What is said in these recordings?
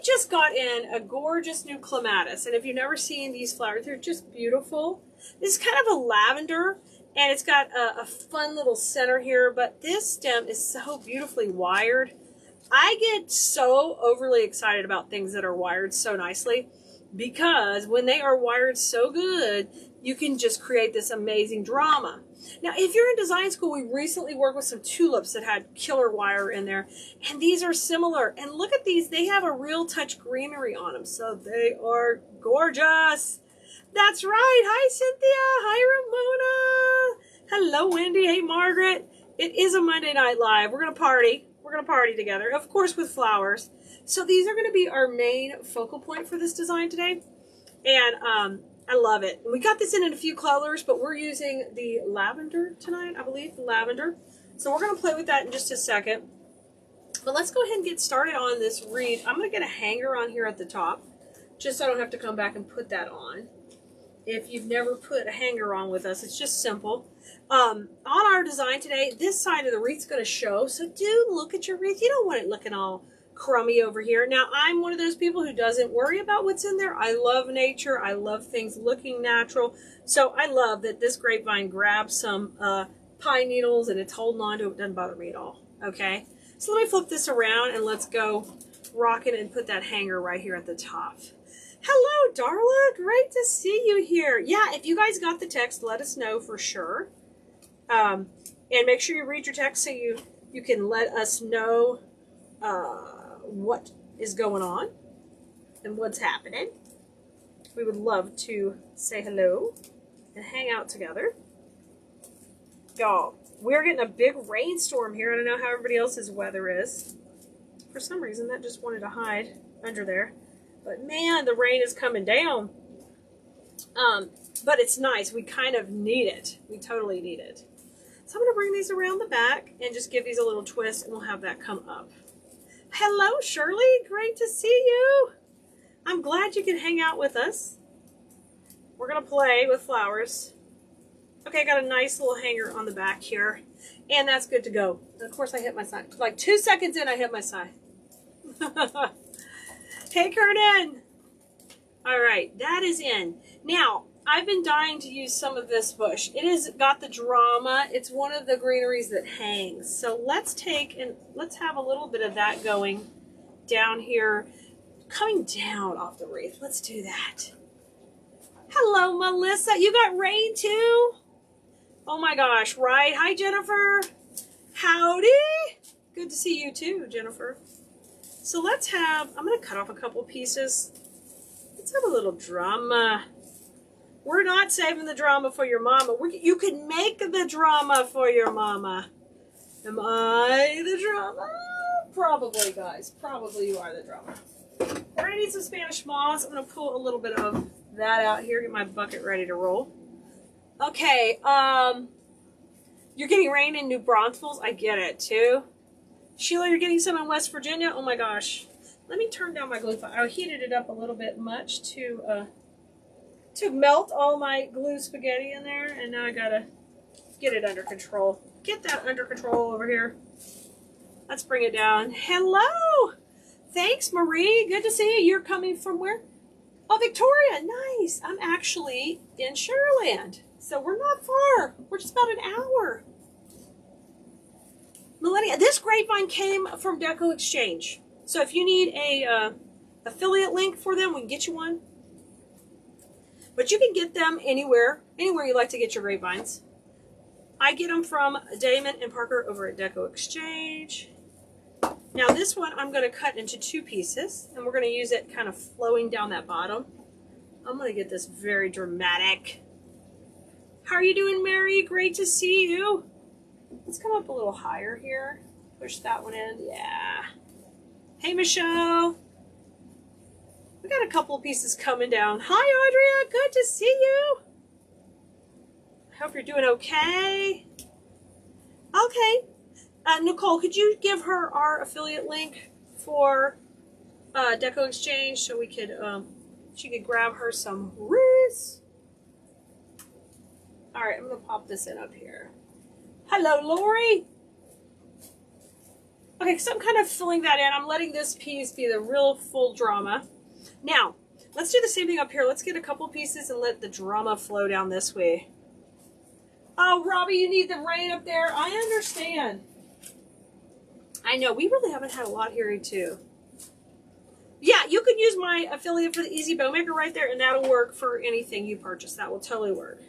just got in a gorgeous new clematis, and if you've never seen these flowers, they're just beautiful. This is kind of a lavender, and it's got a fun little center here, but this stem is so beautifully wired. I get so overly excited about things that are wired so nicely, because when they are wired so good, you can just create this amazing drama. Now, if you're in design school, we recently worked with some tulips that had killer wire in there, and these are similar. And look at these. They have a real touch greenery on them, so they are gorgeous. That's right. Hi, Cynthia. Hi, Ramona. Hello, Wendy. Hey, Margaret. It is a Monday Night Live. We're going to party. We're going to party together, of course, with flowers. So these are going to be our main focal point for this design today. And I love it. And we got this in a few colors, but we're using the lavender tonight, I believe, the lavender. So we're going to play with that in just a second. But let's go ahead and get started on this wreath. I'm going to get a hanger on here at the top, just so I don't have to come back and put that on. If you've never put a hanger on with us, it's just simple. On our design today, this side of the wreath's going to show, so do look at your wreath. You don't want it looking all crummy over here. Now, I'm one of those people who doesn't worry about what's in there. I love nature. I love things looking natural. So I love that this grapevine grabs some pine needles and it's holding on to it. It doesn't bother me at all. Okay, so let me flip this around and let's go rock it and put that hanger right here at the top. Hello, Darla. Great to see you here. Yeah, if you guys got the text, let us know for sure. And make sure you read your text so you can let us know what is going on and what's happening. We would love to say hello and hang out together. Y'all, we're getting a big rainstorm here. I don't know how everybody else's weather is. For some reason, that just wanted to hide under there. But man, the rain is coming down. But it's nice. We kind of need it. We totally need it. So I'm going to bring these around the back and just give these a little twist, and we'll have that come up. Hello, Shirley. Great to see you. I'm glad you can hang out with us. We're going to play with flowers. Okay, I got a nice little hanger on the back here, and that's good to go. And of course, I hit my sign. Like 2 seconds in, I hit my sign. Hey, Kernan. All right, that is in. Now, I've been dying to use some of this bush. It has got the drama. It's one of the greeneries that hangs. So let's take and let's have a little bit of that going down here, coming down off the wreath. Let's do that. Hello, Melissa. You got rain too? Oh my gosh, right? Hi, Jennifer. Howdy. Good to see you too, Jennifer. So let's have, I'm going to cut off a couple pieces. Let's have a little drama. We're not saving the drama for your mama. You can make the drama for your mama. Am I the drama? Probably, guys. Probably you are the drama. We're going to need some Spanish moss. I'm going to pull a little bit of that out here. Get my bucket ready to roll. Okay. You're getting rain in New Braunfels. I get it, too. Sheila, you're getting some in West Virginia? Oh, my gosh. Let me turn down my glue. I heated it up a little bit much to melt all my glue spaghetti in there, and now I gotta get it under control. Get that under control over here. Let's bring it down. Hello! Thanks, Marie. Good to see you. You're coming from where? Oh, Victoria. Nice. I'm actually in Sugarland, so we're not far. We're just about an hour. Millennia. This grapevine came from Deco Exchange, so if you need a affiliate link for them, we can get you one. But you can get them anywhere you like to get your grapevines. I get them from Damon and Parker over at Deco Exchange. Now this one I'm going to cut into 2 pieces, and we're going to use it kind of flowing down that bottom. I'm going to get this very dramatic. How are you doing, Mary? Great to see you. Let's come up a little higher here. Push that one in. Yeah. Hey, Michelle. We got a couple of pieces coming down. Hi, Audria. Good to see you. I hope you're doing okay. Okay. Nicole, could you give her our affiliate link for Deco Exchange so we could she could grab her some wreaths? All right, I'm gonna pop this in up here. Hello, Lori. Okay, so I'm kind of filling that in. I'm letting this piece be the real full drama. Now, let's do the same thing up here. Let's get a couple pieces and let the drama flow down this way. Oh, Robbie, you need the rain up there. I understand. I know, we really haven't had a lot here too. Yeah, you can use my affiliate for the Easy Bow Maker right there, and that'll work for anything you purchase. That will totally work.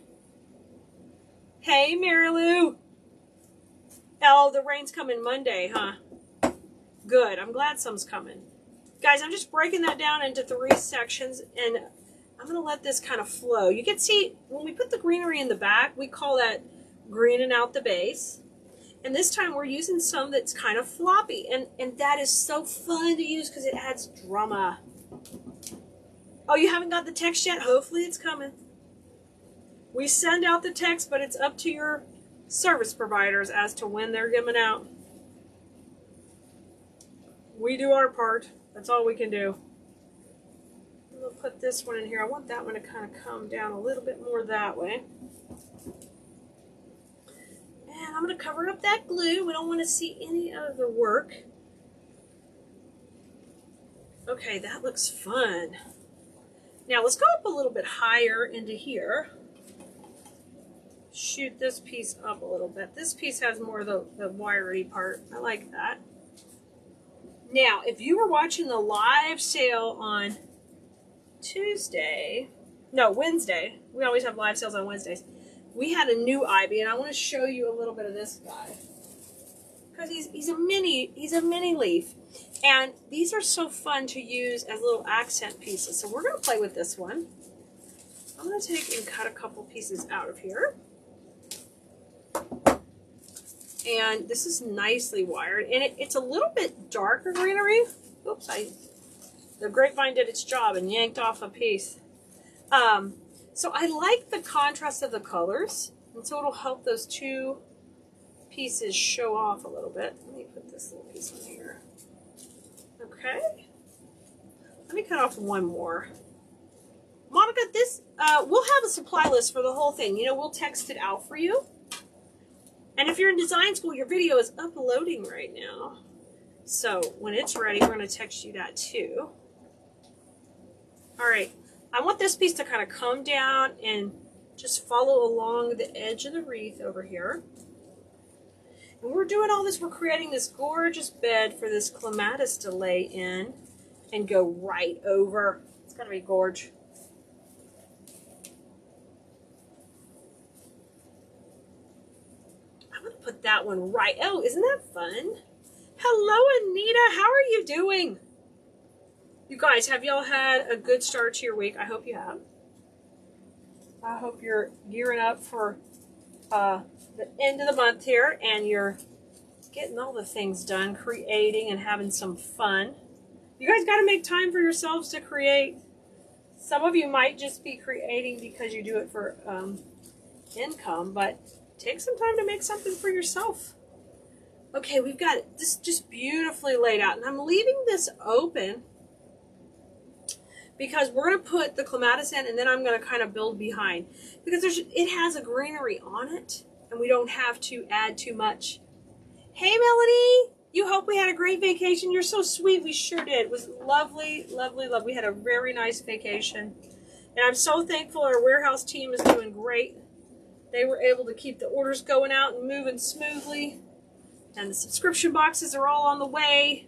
Hey, Mary Lou. Oh, the rain's coming Monday, huh? Good. I'm glad some's coming. Guys, I'm just breaking that down into 3 sections, and I'm going to let this kind of flow. You can see, when we put the greenery in the back, we call that greening out the base. And this time we're using some that's kind of floppy. And that is so fun to use because it adds drama. Oh, you haven't got the text yet? Hopefully it's coming. We send out the text, but it's up to your service providers as to when they're giving out. We do our part. That's all we can do. We'll put this one in here. I want that one to kind of come down a little bit more that way. And I'm going to cover up that glue. We don't want to see any of the work. Okay, that looks fun. Now let's go up a little bit higher into here. Shoot this piece up a little bit. This piece has more of the wiry part. I like that. Now, if you were watching the live sale on Wednesday, we always have live sales on Wednesdays. We had a new ivy, and I want to show you a little bit of this guy because he's a mini leaf, and these are so fun to use as little accent pieces. So we're going to play with this one. I'm going to take and cut a couple pieces out of here. And this is nicely wired, and it's a little bit darker greenery. Oops, the grapevine did its job and yanked off a piece. So I like the contrast of the colors, and so it'll help those 2 pieces show off a little bit. Let me put this little piece in here. Okay. Let me cut off one more. Monica, this, we'll have a supply list for the whole thing. You know, we'll text it out for you. And if you're in design school, your video is uploading right now. So when it's ready, we're going to text you that too. All right. I want this piece to kind of come down and just follow along the edge of the wreath over here. And we're doing all this. We're creating this gorgeous bed for this clematis to lay in and go right over. It's going to be gorgeous. Put that one right. Oh, isn't that fun? Hello, Anita. How are you doing? You guys, have y'all had a good start to your week? I hope you have. I hope you're gearing up for the end of the month here, and you're getting all the things done, creating and having some fun. You guys got to make time for yourselves to create. Some of you might just be creating because you do it for income, but take some time to make something for yourself. Okay, we've got this just beautifully laid out, and I'm leaving this open because we're going to put the clematis in, and then I'm going to kind of build behind because it has a greenery on it, and we don't have to add too much. Hey, Melody, you hope we had a great vacation. You're so sweet. We sure did. It was lovely, lovely, lovely. We had a very nice vacation, and I'm so thankful our warehouse team is doing great. They were able to keep the orders going out and moving smoothly. And the subscription boxes are all on the way.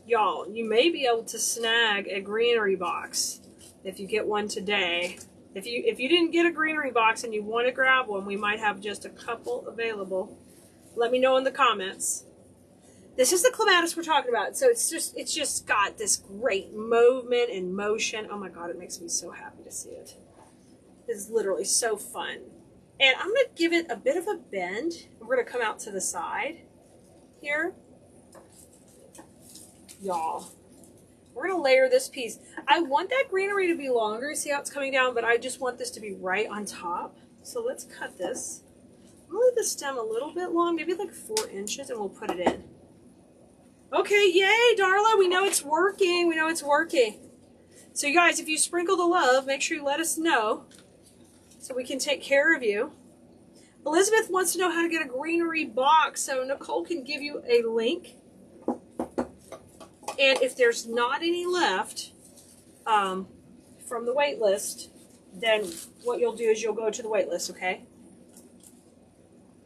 Y'all, you may be able to snag a greenery box if you get one today. If you didn't get a greenery box and you want to grab one, we might have just a couple available. Let me know in the comments. This is the clematis we're talking about. So it's just got this great movement and motion. Oh my God, it makes me so happy to see it. Is literally so fun. And I'm going to give it a bit of a bend. We're going to come out to the side here. Y'all, we're going to layer this piece. I want that greenery to be longer. See how it's coming down? But I just want this to be right on top. So let's cut this. I'm going to leave the stem a little bit long, maybe like 4 inches, and we'll put it in. Okay, yay, Darla. We know it's working. We know it's working. So you guys, if you sprinkle the love, make sure you let us know, so we can take care of you. Elizabeth wants to know how to get a Greenery box, so Nicole can give you a link. And if there's not any left from the wait list, then what you'll do is you'll go to the wait list, okay?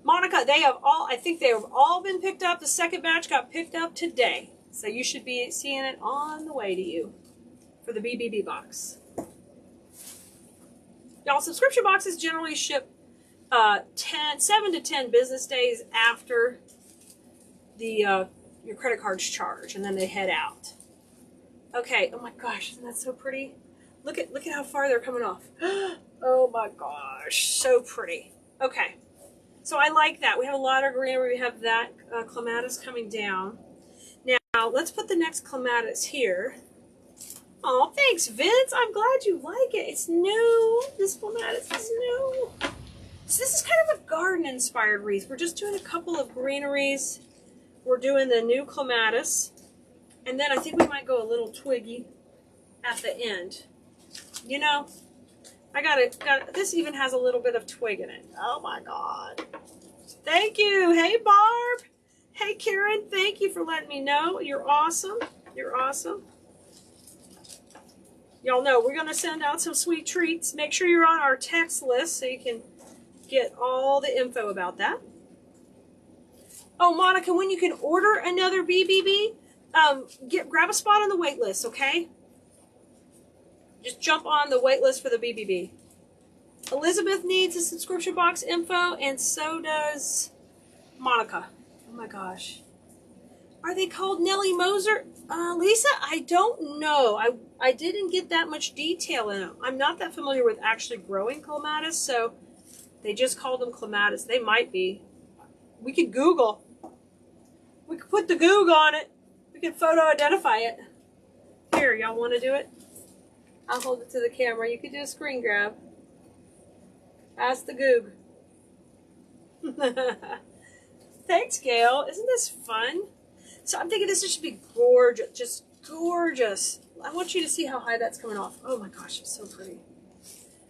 Monica, I think they have all been picked up. The second batch got picked up today. So you should be seeing it on the way to you for the BBB box. Y'all, subscription boxes generally ship 7 to 10 business days after the your credit card's charged, and then they head out. Okay, oh my gosh, isn't that so pretty? Look at how far they're coming off. Oh my gosh, so pretty. Okay, so I like that. We have a lot of greenery. We have that clematis coming down. Now let's put the next clematis here. Oh, thanks, Vince. I'm glad you like it. It's new. This clematis is new. So this is kind of a garden-inspired wreath. We're just doing a couple of greeneries. We're doing the new clematis. And then I think we might go a little twiggy at the end. You know, this even has a little bit of twig in it. Oh my God. Thank you. Hey, Barb. Hey, Karen. Thank you for letting me know. You're awesome. You're awesome. Y'all know we're going to send out some sweet treats. Make sure you're on our text list so you can get all the info about that. Oh, Monica, when you can order another BBB, grab a spot on the wait list, okay? Just jump on the wait list for the BBB. Elizabeth needs a subscription box info, and so does Monica. Oh my gosh. Are they called Nellie Moser? Lisa, I don't know. I didn't get that much detail in them. I'm not that familiar with actually growing clematis, so they just called them clematis. They might be. We could Google. We could put the Goog on it. We could photo identify it. Here, y'all want to do it? I'll hold it to the camera. You could do a screen grab. Ask the Goog. Thanks, Gail. Isn't this fun? So I'm thinking this should be gorgeous. Just gorgeous. I want you to see how high that's coming off. Oh my gosh, it's so pretty.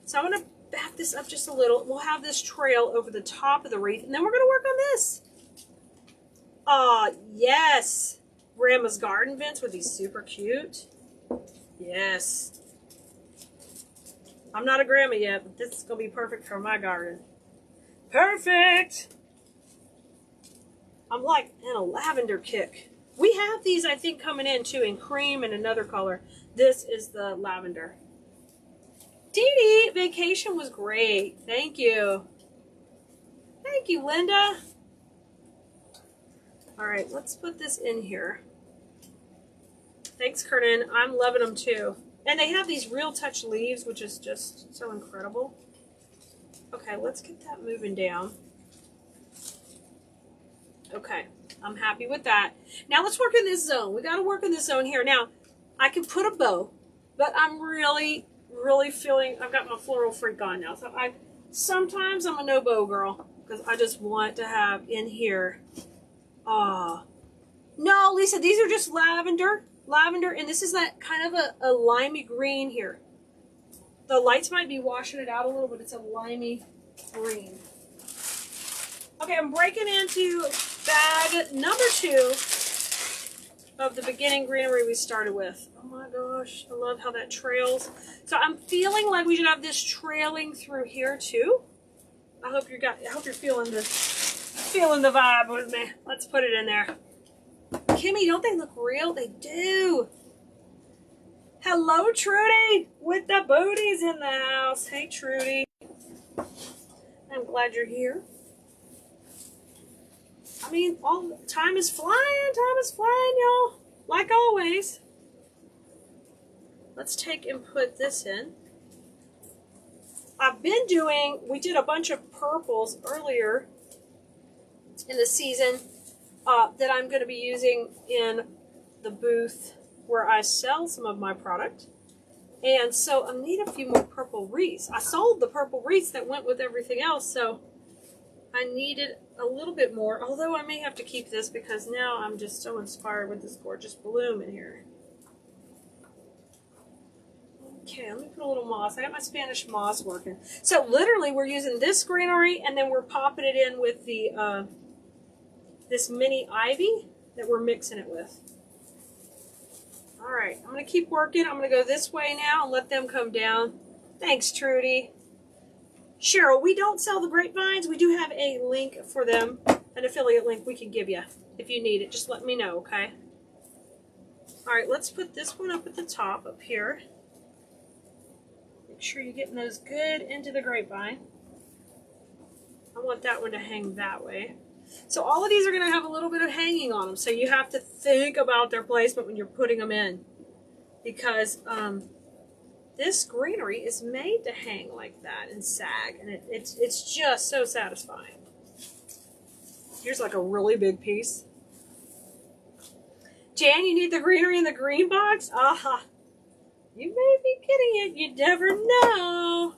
So I'm going to back this up just a little. We'll have this trail over the top of the wreath, and then we're going to work on this. Yes. Grandma's garden vents would be super cute. Yes. I'm not a grandma yet, but this is going to be perfect for my garden. Perfect. I'm like in a lavender kick. We have these, I think, coming in too in cream and another color. This is the lavender. Dee Dee, vacation was great. Thank you. Thank you, Linda. All right, let's put this in here. Thanks, Kernan. I'm loving them too. And they have these real touch leaves, which is just so incredible. Okay, let's get that moving down. Okay, I'm happy with that. Now let's work in this zone. We got to work in this zone here. Now, I can put a bow, but I'm really feeling, I've got my floral freak on now. So sometimes I'm a no bow girl because I just want to have in here. No, Lisa, these are just lavender, and this is that kind of a limey green here. The lights might be washing it out a little, but it's a limey green. Okay, I'm breaking into bag number 2 of the beginning greenery we started with. Oh my gosh, I love how that trails. So I'm feeling like we should have this trailing through here too. I hope you're feeling the vibe with me. Let's put it in there. Kimmy, don't they look real? They do. Hello, Trudy, with the booties in the house. Hey, Trudy. I'm glad you're here. I mean, time is flying, y'all. Like always. Let's take and put this in. We did a bunch of purples earlier in the season that I'm going to be using in the booth where I sell some of my product. And so I need a few more purple wreaths. I sold the purple wreaths that went with everything else, so I needed a little bit more, although I may have to keep this because now I'm just so inspired with this gorgeous bloom in here. Okay, let me put a little moss. I got my Spanish moss working. So literally we're using this greenery and then we're popping it in with the this mini ivy that we're mixing it with. All right, I'm going to keep working. I'm going to go this way now and let them come down. Thanks, Trudy. Cheryl, we don't sell the grapevines. We do have a link for them, an affiliate link we can give you if you need it. Just let me know, okay? All right, let's put this one up at the top, up here. Make sure you're getting those good into the grapevine. I want that one to hang that way. So all of these are going to have a little bit of hanging on them, so you have to think about their placement when you're putting them in. Because this greenery is made to hang like that and sag, and it's just so satisfying. Here's like a really big piece. Jan, you need the greenery in the green box? Aha. You may be getting it. You never know.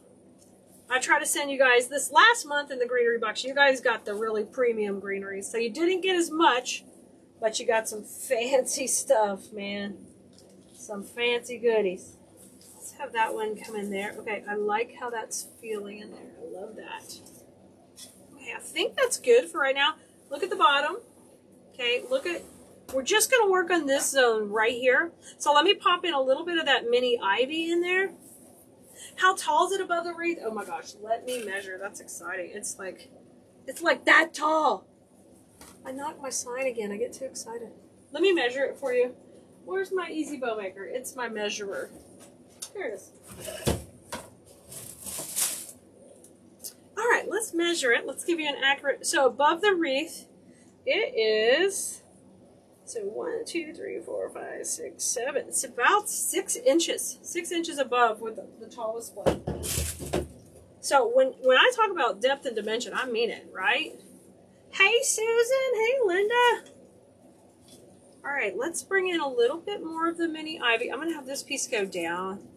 I try to send you guys this last month in the greenery box. You guys got the really premium greenery. So you didn't get as much, but you got some fancy stuff, man. Some fancy goodies. Let's have that one come in there. Okay, I like how that's feeling in there. I love that. Okay, I think that's good for right now. Look at the bottom. Okay, look at, we're just going to work on this zone right here. So let me pop in a little bit of that mini ivy in there. How tall is it above the wreath? Oh my gosh, let me measure. That's exciting. It's like that tall. I knocked my sign again. I get too excited. Let me measure it for you. Where's my easy bow maker? It's my measurer. Here it is. All right, let's measure it. Let's give you an accurate. So above the wreath, it is, so 1, 2, 3, 4, 5, 6, 7. It's about 6 inches. 6 inches above with the tallest one. So when I talk about depth and dimension, I mean it, right? Hey, Susan. Hey, Linda. All right, let's bring in a little bit more of the mini ivy. I'm going to have this piece go down.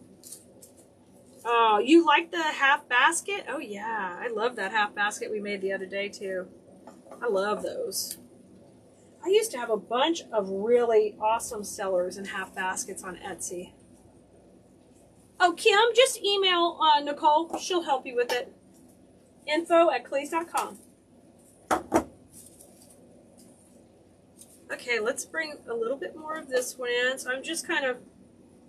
Oh, you like the half basket? Oh, yeah. I love that half basket we made the other day, too. I love those. I used to have a bunch of really awesome sellers in half baskets on Etsy. Oh, Kim, just email Nicole. She'll help you with it. info@Keleas.com. Okay, let's bring a little bit more of this one in. So I'm just kind of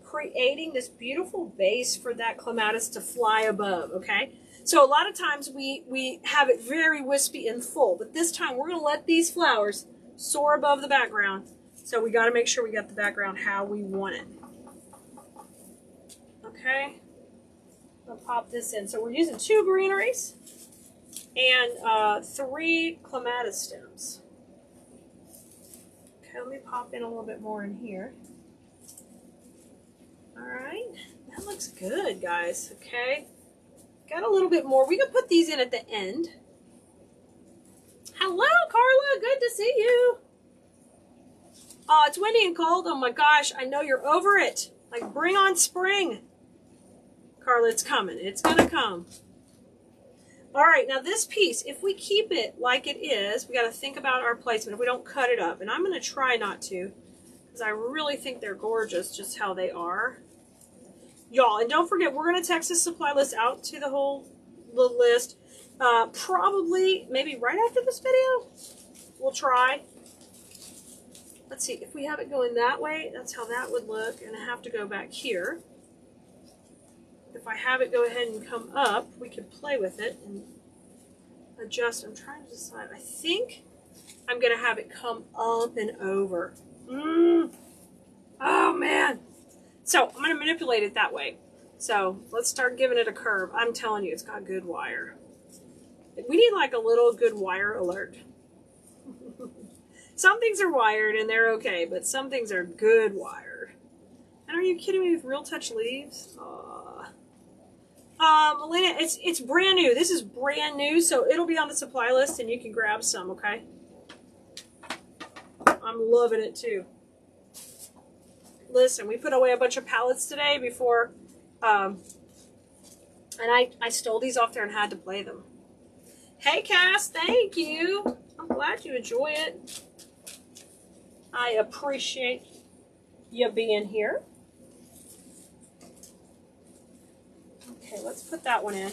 creating this beautiful base for that clematis to fly above, okay? So a lot of times we have it very wispy and full, but this time we're going to let these flowers soar above the background. So we got to make sure we got the background how we want it. Okay, I'll pop this in. So we're using 2 greeneries and 3 clematis stems. Okay, let me pop in a little bit more in here. All right, that looks good, guys. Okay, got a little bit more. We can put these in at the end. Hello, Carla. Good to see you. Oh, it's windy and cold. Oh my gosh, I know you're over it. Like, bring on spring. Carla, it's coming. It's gonna come. All right, now this piece, if we keep it like it is, we got to think about our placement. If we don't cut it up, and I'm going to try not to, because I really think they're gorgeous just how they are. Y'all, and don't forget, we're going to text this supply list out to the list. Probably, maybe right after this video. We'll try. Let's see, if we have it going that way, that's how that would look, and I have to go back here. If I have it go ahead and come up, we can play with it and adjust. I'm trying to decide. I think I'm going to have it come up and over. Oh, man. So I'm going to manipulate it that way. So let's start giving it a curve. I'm telling you, it's got good wire. We need like a little good wire alert. Some things are wired and they're okay, but some things are good wired. And are you kidding me with Real Touch leaves? Melina, it's brand new. This is brand new, so it'll be on the supply list and you can grab some, okay? I'm loving it too. Listen, we put away a bunch of pallets today before, and I stole these off there and had to play them. Hey, Cass, thank you. I'm glad you enjoy it. I appreciate you being here. put that one in.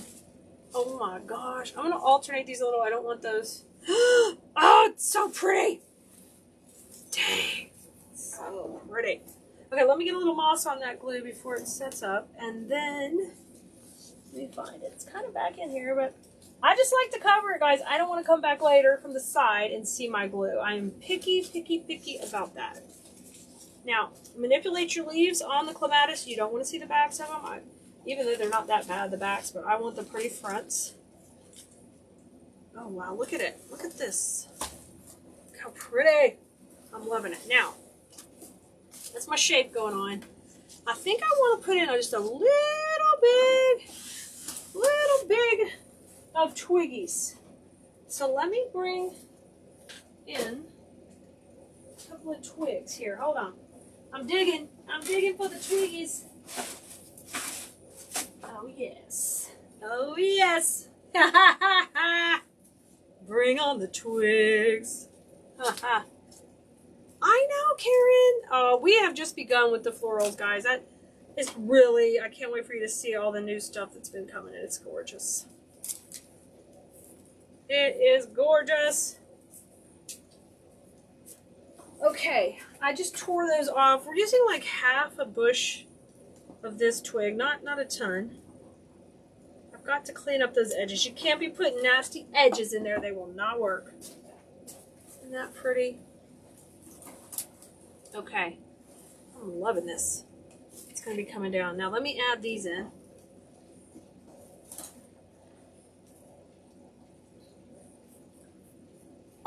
Oh my gosh. I'm going to alternate these a little. I don't want those. Oh, it's so pretty. Dang. So pretty. Okay, let me get a little moss on that glue before it sets up. And then, let me find it. It's kind of back in here, but I just like to cover it, guys. I don't want to come back later from the side and see my glue. I am picky, picky, picky about that. Now, manipulate your leaves on the clematis. You don't want to see the backs of them, even though they're not that bad, the backs, but I want the pretty fronts. Oh, wow, look at it. Look at this. Look how pretty. I'm loving it. Now, that's my shape going on. I think I want to put in just a little big of twiggies. So let me bring in a couple of twigs here. Hold on. I'm digging for the twiggies. Oh yes. Oh yes. Bring on the twigs. I know, Karen. We have just begun with the florals, guys. It's really, I can't wait for you to see all the new stuff that's been coming in. It's gorgeous. It is gorgeous. Okay, I just tore those off. We're using like half a bush of this twig, not a ton. I've got to clean up those edges. You can't be putting nasty edges in there. They will not work. Isn't that pretty? Okay, I'm loving this. It's going to be coming down. Now let me add these in.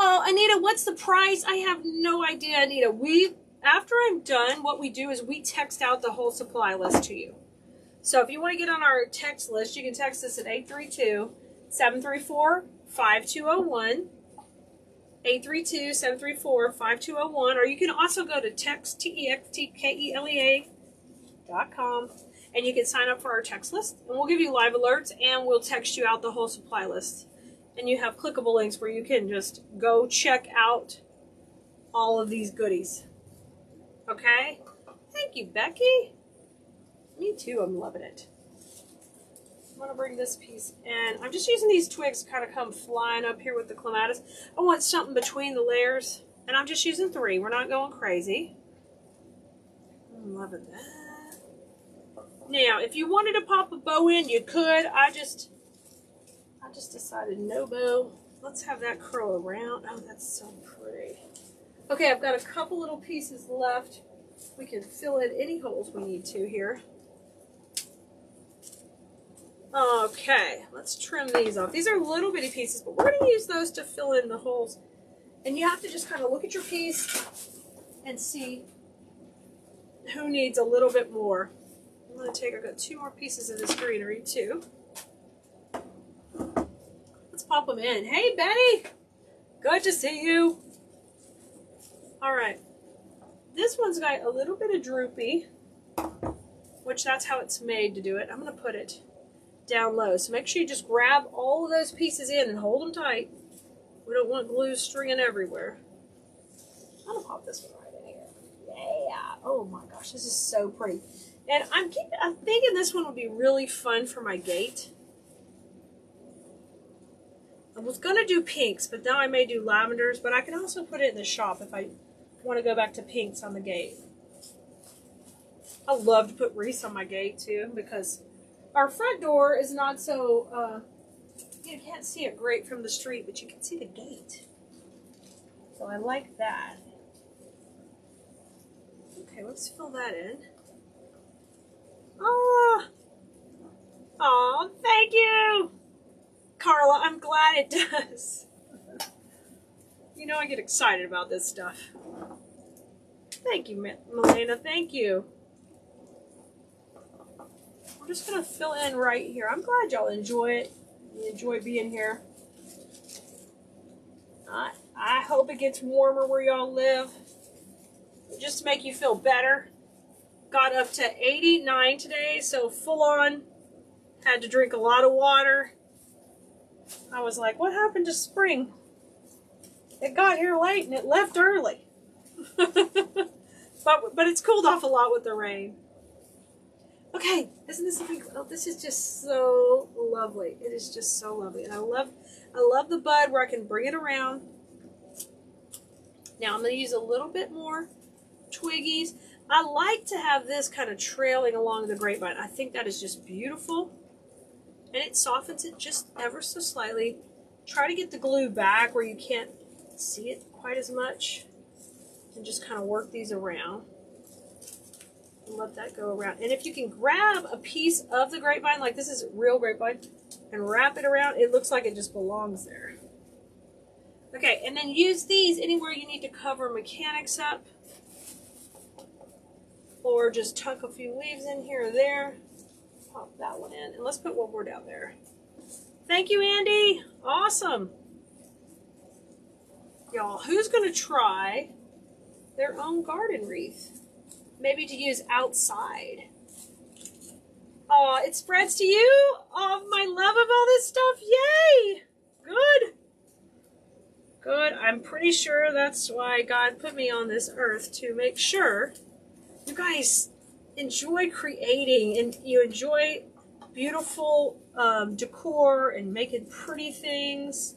Oh, Anita, what's the price? I have no idea, Anita. After I'm done, what we do is we text out the whole supply list to you. So if you want to get on our text list, you can text us at 832-734-5201. 832-734-5201, or you can also go to textkelea.com and you can sign up for our text list, and we'll give you live alerts and we'll text you out the whole supply list. And you have clickable links where you can just go check out all of these goodies. Okay? Thank you, Becky. Me too, I'm loving it. I'm going to bring this piece in. I'm just using these twigs to kind of come flying up here with the clematis. I want something between the layers, and I'm just using 3. We're not going crazy. I'm loving that. Now, if you wanted to pop a bow in, you could. I just decided no bow. Let's have that curl around. Oh, that's so pretty. Okay, I've got a couple little pieces left. We can fill in any holes we need to here. Okay, let's trim these off. These are little bitty pieces, but we're going to use those to fill in the holes. And you have to just kind of look at your piece and see who needs a little bit more. I've got 2 more pieces of this greenery too. Let's pop them in. Hey, Betty! Good to see you. All right. This one's got a little bit of droopy, which that's how it's made to do it. I'm going to put it down low. So make sure you just grab all of those pieces in and hold them tight. We don't want glue stringing everywhere. I'm going to pop this one right in here. Yeah. Oh my gosh, this is so pretty. And I'm thinking this one would be really fun for my gate. I was going to do pinks, but now I may do lavenders, but I can also put it in the shop if I want to go back to pinks on the gate. I love to put wreaths on my gate too, because our front door is not so, you can't see it great from the street, but you can see the gate. So I like that. Okay, let's fill that in. Oh, thank you, Carla. I'm glad it does. You know I get excited about this stuff. Thank you, Milena. Thank you. We're just going to fill in right here. I'm glad y'all enjoy it. You enjoy being here. I hope it gets warmer where y'all live. Just to make you feel better. Got up to 89 today, so full on. Had to drink a lot of water. I was like, what happened to spring? It got here late and it left early. but it's cooled off a lot with the rain. Okay. Okay, isn't this looking, oh, this is just so lovely. It is just so lovely. And I love the bud where I can bring it around. Now I'm going to use a little bit more twiggies. I like to have this kind of trailing along the grapevine. I think that is just beautiful. And it softens it just ever so slightly. Try to get the glue back where you can't see it quite as much. And just kind of work these around. And let that go around. And if you can grab a piece of the grapevine, like this is real grapevine, and wrap it around, it looks like it just belongs there. Okay, and then use these anywhere you need to cover mechanics up. Or just tuck a few leaves in here or there. Pop that one in. And let's put one more down there. Thank you, Andy. Awesome. Y'all, who's going to try their own garden wreath? Maybe to use outside. Oh, it spreads to you? Oh, my love of all this stuff. Yay! Good. Good. I'm pretty sure that's why God put me on this earth, to make sure you guys enjoy creating and you enjoy beautiful decor and making pretty things.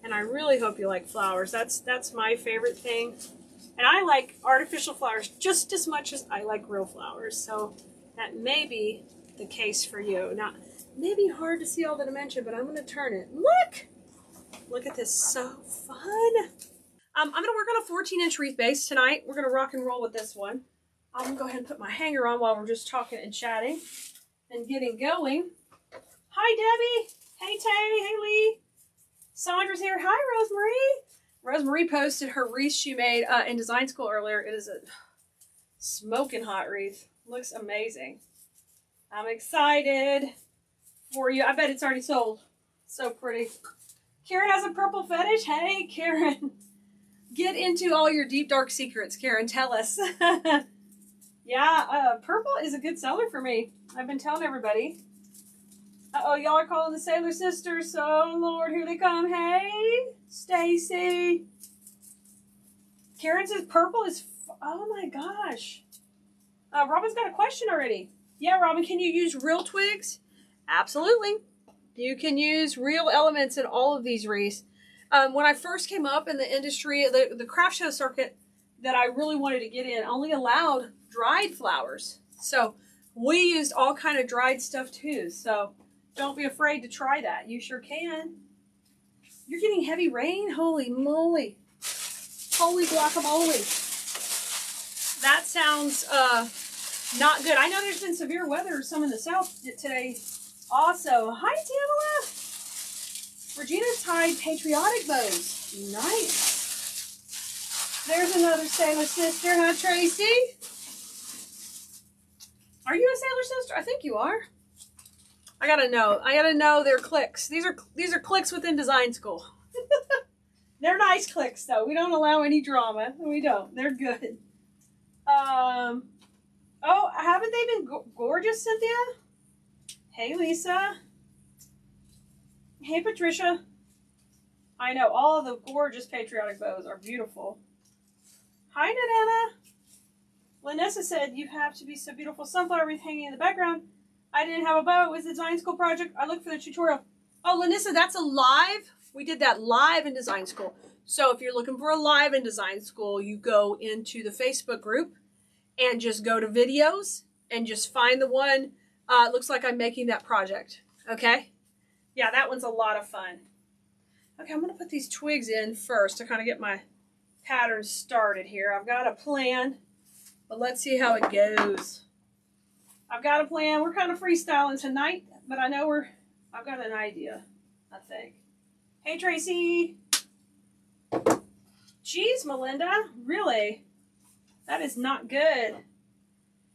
And I really hope you like flowers. That's my favorite thing. And I like artificial flowers just as much as I like real flowers. So that may be the case for you. Now, maybe hard to see all the dimension, but I'm going to turn it. Look at this. So fun. I'm going to work on a 14-inch wreath base tonight. We're going to rock and roll with this one. I'm going to go ahead and put my hanger on while we're just talking and chatting and getting going. Hi, Debbie. Hey, Tay. Hey, Lee. Sandra's here. Hi, Rosemary. Rosemary posted her wreath she made in design school earlier. It is a smoking hot wreath. Looks amazing. I'm excited for you. I bet it's already sold. So pretty. Karen has a purple fetish. Hey, Karen. Get into all your deep, dark secrets, Karen. Tell us. Yeah, purple is a good seller for me. I've been telling everybody. Uh-oh, y'all are calling the Sailor Sisters. So, Lord, here they come. Hey, Stacy. Karen says purple is... Oh, my gosh. Robin's got a question already. Yeah, Robin, can you use real twigs? Absolutely. You can use real elements in all of these wreaths. When I first came up in the industry, the craft show circuit that I really wanted to get in only allowed dried flowers. So we used all kind of dried stuff too. So don't be afraid to try that. You sure can. You're getting heavy rain? Holy moly. Holy guacamole. That sounds not good. I know there's been severe weather, some in the south today also. Hi, Tamala. Regina's tied patriotic bows. Nice. There's another Sailor Sister, huh, Tracy? Are you a Sailor Sister? I think you are. I gotta know their clicks. These are clicks within design school. They're nice clicks, though. We don't allow any drama. We don't. They're good. Oh, haven't they been gorgeous, Cynthia? Hey, Lisa. Hey, Patricia. I know, all of the gorgeous patriotic bows are beautiful. Hi, Nana. Lanessa said, you have to be so beautiful. Sunflower wreath hanging in the background. I didn't have a bow. It was a design school project. I looked for the tutorial. Oh, Lanessa, that's a live. We did that live in design school. So if you're looking for a live in design school, you go into the Facebook group and just go to videos and just find the one. It looks like I'm making that project. Okay? Yeah, that one's a lot of fun. Okay, I'm going to put these twigs in first to kind of get my pattern started here. I've got a plan, but let's see how it goes. I've got a plan. We're kind of freestyling tonight, but I know I've got an idea, I think. Hey, Tracy. Jeez, Melinda. Really? That is not good.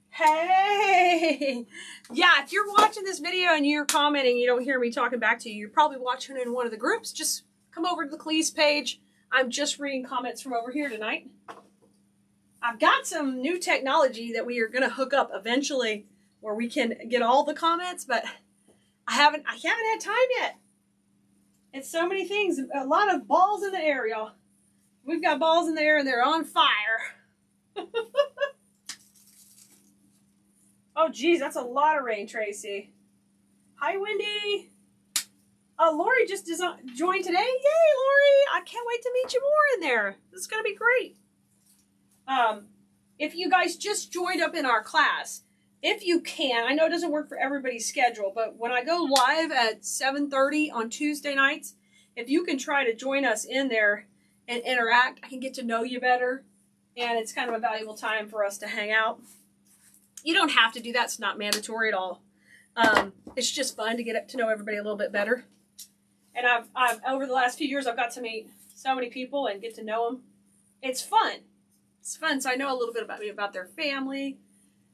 Hey. Yeah, if you're watching this video and you're commenting, you don't hear me talking back to you, you're probably watching in one of the groups. Just come over to the Keleas page. I'm just reading comments from over here tonight. I've got some new technology that we are going to hook up eventually where we can get all the comments, but I haven't had time yet. It's so many things. A lot of balls in the air, y'all. We've got balls in the air and they're on fire. Oh, geez, that's a lot of rain, Tracy. Hi, Wendy. Lori just joined today. Yay, Lori. I can't wait to meet you more in there. This is going to be great. If you guys just joined up in our class, if you can, I know it doesn't work for everybody's schedule, but when I go live at 7:30 on Tuesday nights, if you can try to join us in there and interact, I can get to know you better. And it's kind of a valuable time for us to hang out. You don't have to do that. It's not mandatory at all. It's just fun to get to know everybody a little bit better. And I've over the last few years, I've got to meet so many people and get to know them. It's fun. It's fun. So I know a little bit about their family,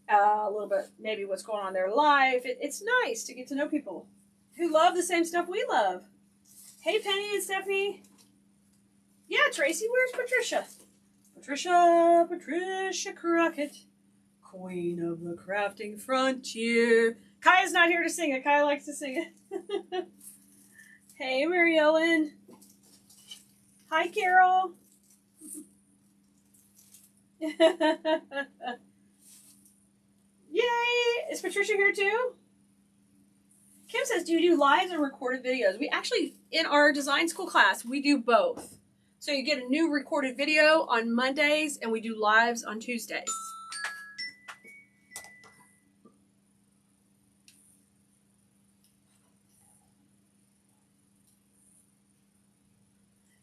a little bit maybe what's going on in their life. It's nice to get to know people who love the same stuff we love. Hey, Penny and Stephanie. Yeah, Tracy, where's Patricia? Patricia Crockett, queen of the crafting frontier. Kaya's not here to sing it. Kaya likes to sing it. Hey, Mary Ellen. Hi, Carol. Yay! Is Patricia here too? Kim says, do you do lives and recorded videos? We actually, in our design school class, we do both. So you get a new recorded video on Mondays and we do lives on Tuesdays.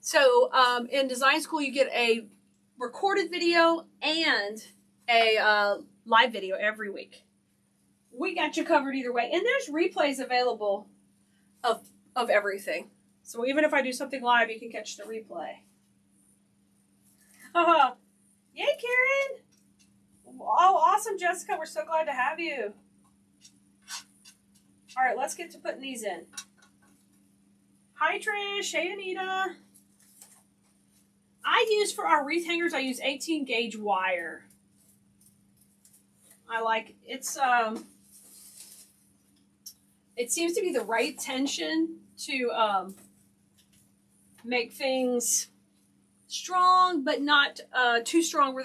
So in design school, you get a recorded video and a live video every week. We got you covered either way. And there's replays available of everything. So even if I do something live, you can catch the replay. Yay, Karen. Oh, awesome, Jessica. We're so glad to have you. All right, let's get to putting these in. Hi, Trish. Hey, Anita. For our wreath hangers, I use 18 gauge wire. I like it's it seems to be the right tension to make things strong, but not too strong where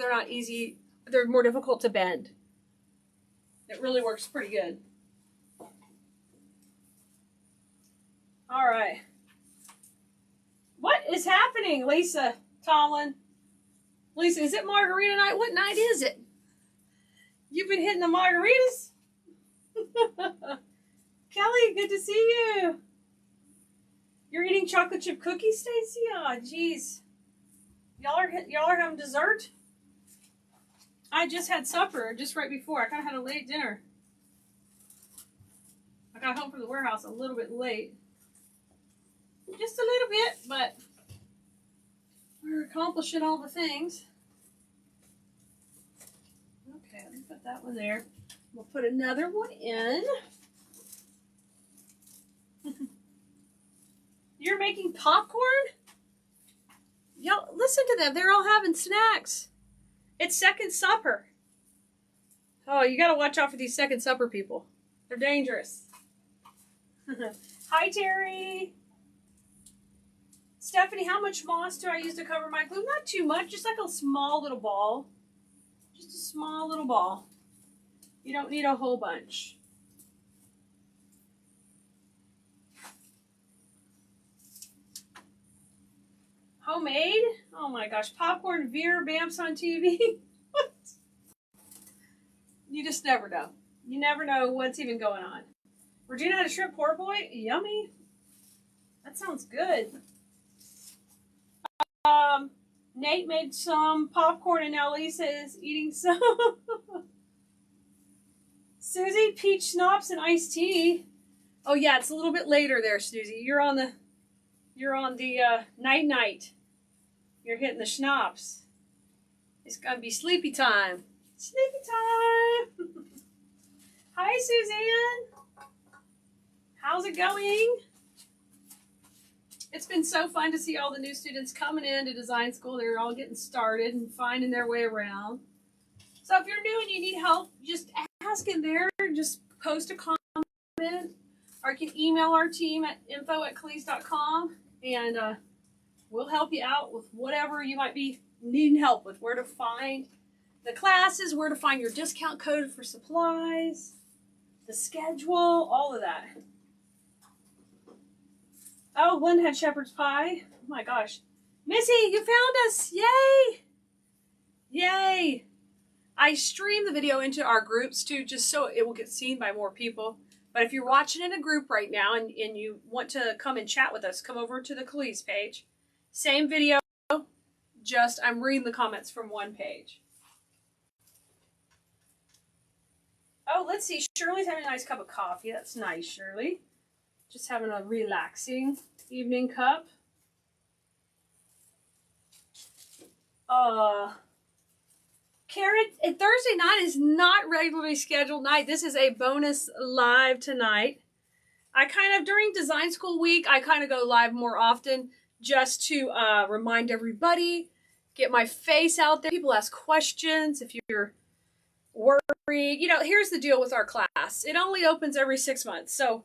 they're more difficult to bend. It really works pretty good. All right. What is happening, Lisa Tomlin? Lisa, is it margarita night? What night is it? You've been hitting the margaritas? Kelly, good to see you. You're eating chocolate chip cookies, Stacy? Oh, jeez. Y'all are having dessert? I just had supper just right before. I kind of had a late dinner. I got home from the warehouse a little bit late. Just a little bit, but we're accomplishing all the things. Okay, let me put that one there. We'll put another one in. You're making popcorn? Y'all, listen to them. They're all having snacks. It's second supper. Oh, you got to watch out for these second supper people. They're dangerous. Hi, Terry. Stephanie, how much moss do I use to cover my glue? Not too much, just like a small little ball. Just a small little ball. You don't need a whole bunch. Homemade? Oh my gosh, popcorn, beer, Bamps on TV. What? You just never know. You never know what's even going on. Regina had a shrimp poor boy. Yummy. That sounds good. Nate made some popcorn and now Lisa is eating some. Susie, peach schnapps and iced tea. Oh yeah, it's a little bit later there, Susie. You're on the night. You're hitting the schnapps. It's gonna be sleepy time. Sleepy time. Hi, Suzanne. How's it going? It's been so fun to see all the new students coming into design school. They're all getting started and finding their way around. So if you're new and you need help, just ask in there. Just post a comment. Or you can email our team at info@keleas.com and we'll help you out with whatever you might be needing help with, where to find the classes, where to find your discount code for supplies, the schedule, all of that. Oh, Lynn had shepherd's pie. Oh my gosh. Missy, you found us. Yay. Yay. I stream the video into our groups too, just so it will get seen by more people. But if you're watching in a group right now and you want to come and chat with us, come over to the Keleas page. Same video, just I'm reading the comments from one page. Oh, let's see. Shirley's having a nice cup of coffee. That's nice, Shirley. Just having a relaxing evening cup. Karen, Thursday night is not regularly scheduled night. This is a bonus live tonight. I kind of, during design school week, I kind of go live more often just to remind everybody, get my face out there. People ask questions if you're worried. You know, here's the deal with our class. It only opens every 6 months. So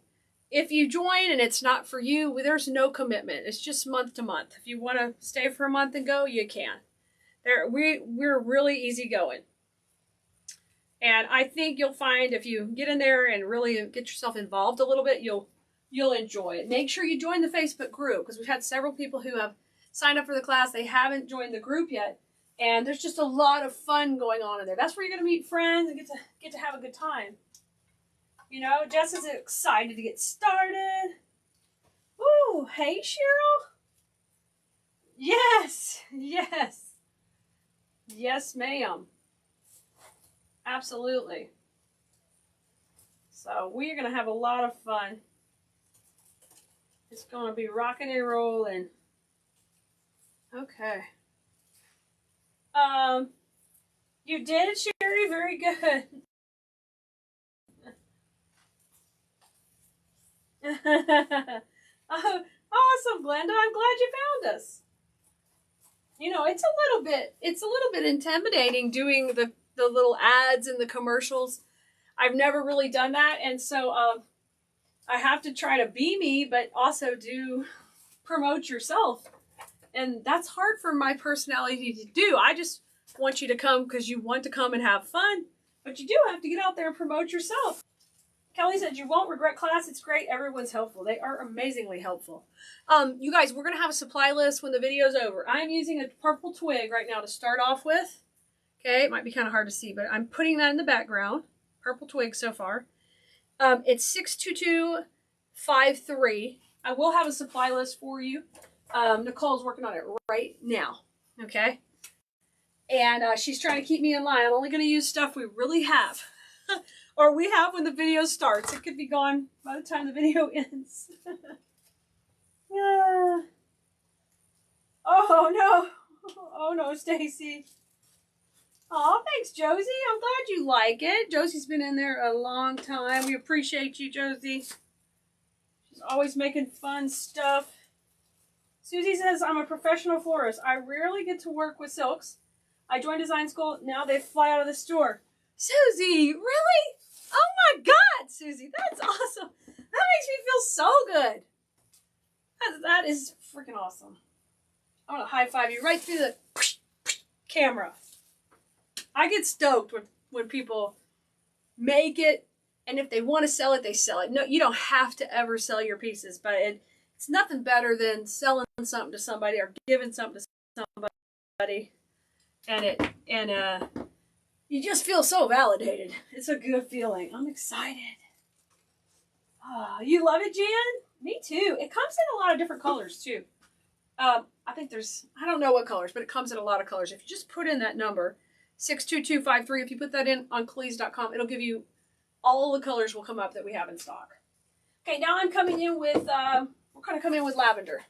if you join and it's not for you, there's no commitment. It's just month to month. If you want to stay for a month and go, you can. We're really easygoing. And I think you'll find if you get in there and really get yourself involved a little bit, you'll enjoy it. Make sure you join the Facebook group, because we've had several people who have signed up for the class. They haven't joined the group yet. And there's just a lot of fun going on in there. That's where you're going to meet friends and get to have a good time. You know, Jess is excited to get started. Ooh, hey, Cheryl. Yes, yes. Yes, ma'am. Absolutely. So we're going to have a lot of fun. It's going to be rocking and rolling. Okay. You did, Sherry? Very good. Oh, awesome, Glenda. I'm glad you found us. You know, it's a little bit intimidating doing the little ads and the commercials. I've never really done that, and so I have to try to be me, but also do promote yourself. And that's hard for my personality to do. I just want you to come because you want to come and have fun, but you do have to get out there and promote yourself. Kelly said, you won't regret class. It's great. Everyone's helpful. They are amazingly helpful. You guys, we're going to have a supply list when the video's over. I'm using a purple twig right now to start off with. Okay, it might be kind of hard to see, but I'm putting that in the background. Purple twig so far. It's 62253. I will have a supply list for you. Nicole's working on it right now. Okay? And she's trying to keep me in line. I'm only going to use stuff we really have. Or we have when the video starts. It could be gone by the time the video ends. Yeah. Oh, no. Oh, no, Stacy. Oh, thanks, Josie. I'm glad you like it. Josie's been in there a long time. We appreciate you, Josie. She's always making fun stuff. Susie says, I'm a professional florist. I rarely get to work with silks. I joined design school. Now they fly out of the store. Susie, really? Oh my God, Susie, that's awesome. That makes me feel so good. That is freaking awesome. I want to high five you right through the camera. I get stoked when people make it, and if they want to sell it, they sell it. No, you don't have to ever sell your pieces, but it's nothing better than selling something to somebody or giving something to somebody, and you just feel so validated. It's a good feeling. I'm excited. Oh, you love it, Jan? Me too. It comes in a lot of different colors too. I think I don't know what colors, but it comes in a lot of colors. If you just put in that number, 62253, if you put that in on Keleas.com, it'll give you all the colors will come up that we have in stock. Okay, now I'm coming in with, we're going to come in with lavender.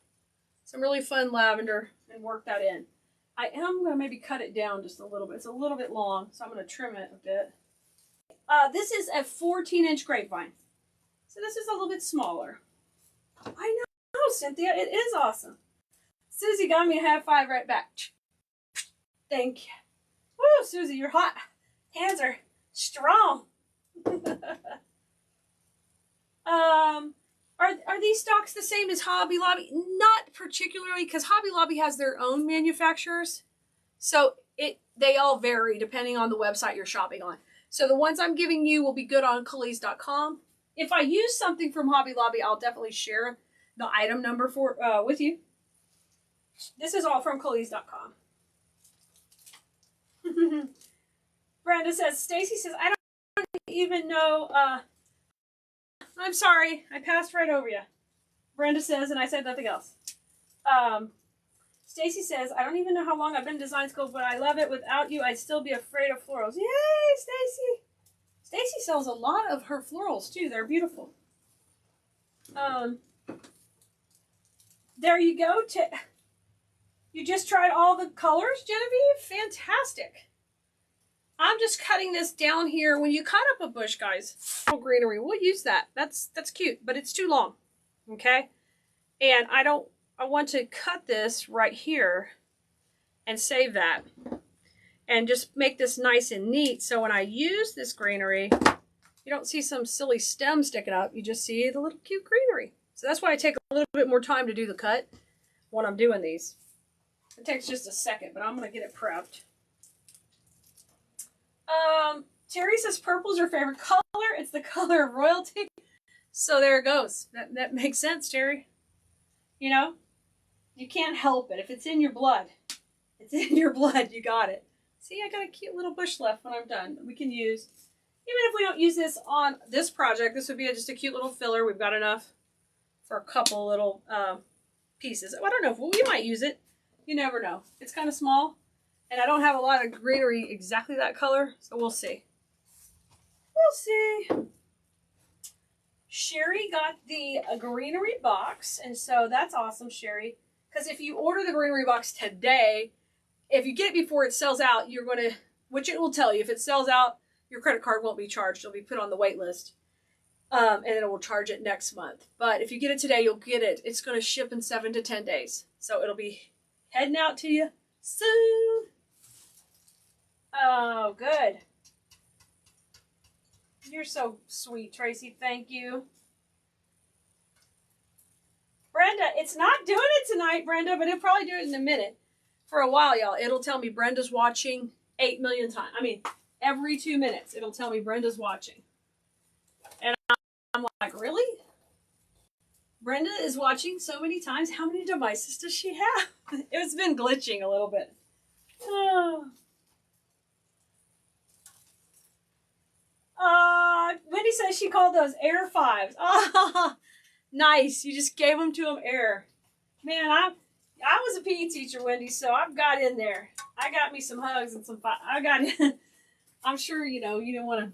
Some really fun lavender and work that in. I am going to maybe cut it down just a little bit. It's a little bit long, so I'm going to trim it a bit. This is a 14-inch grapevine. So this is a little bit smaller. I know, Cynthia. It is awesome. Susie got me a high five right back. Thank you. Woo, Susie, you're hot. Hands are strong. Are these stocks the same as Hobby Lobby? Not particularly, because Hobby Lobby has their own manufacturers. So they all vary depending on the website you're shopping on. So the ones I'm giving you will be good on Keleas.com. If I use something from Hobby Lobby, I'll definitely share the item number for with you. This is all from Keleas.com. Brenda says, Stacy says, I don't even know. I'm sorry, I passed right over you. Brenda says, and I said nothing else. Stacy says, I don't even know how long I've been in design school, but I love it. Without you, I'd still be afraid of florals. Yay, Stacy! Stacy sells a lot of her florals too. They're beautiful. There you go. You just tried all the colors, Genevieve? Fantastic. I'm just cutting this down here. When you cut up a bush, guys, greenery, we'll use that. That's cute, but it's too long. Okay? And I want to cut this right here and save that. And just make this nice and neat. So when I use this greenery, you don't see some silly stem sticking up. You just see the little cute greenery. So that's why I take a little bit more time to do the cut when I'm doing these. It takes just a second, but I'm going to get it prepped. Terry says purple's her favorite color. It's the color of royalty. So there it goes. That makes sense, Terry. You know, you can't help it. If it's in your blood, it's in your blood. You got it. See, I got a cute little bush left when I'm done that we can use. Even if we don't use this on this project, this would be just a cute little filler. We've got enough for a couple little pieces. I don't know if we might use it. You never know. It's kind of small. And I don't have a lot of greenery exactly that color, so we'll see. We'll see. Sherry got the greenery box, and so that's awesome, Sherry. Because if you order the greenery box today, if you get it before it sells out, you're going to, which it will tell you, if it sells out, your credit card won't be charged. It'll be put on the wait list, and it will charge it next month. But if you get it today, you'll get it. It's going to ship in 7 to 10 days. So it'll be heading out to you soon. Oh, good. You're so sweet, Tracy. Thank you. Brenda, it's not doing it tonight, Brenda, but it'll probably do it in a minute. For a while, y'all, it'll tell me Brenda's watching 8 million times. I mean, every 2 minutes, it'll tell me Brenda's watching. And I'm like, really? Brenda is watching so many times. How many devices does she have? It's been glitching a little bit. Oh. Wendy says she called those air fives. Oh, nice. You just gave them to them air. Man, I was a PE teacher, Wendy, so I've got in there. I got me some hugs and some I got in. I'm sure, you know, you didn't want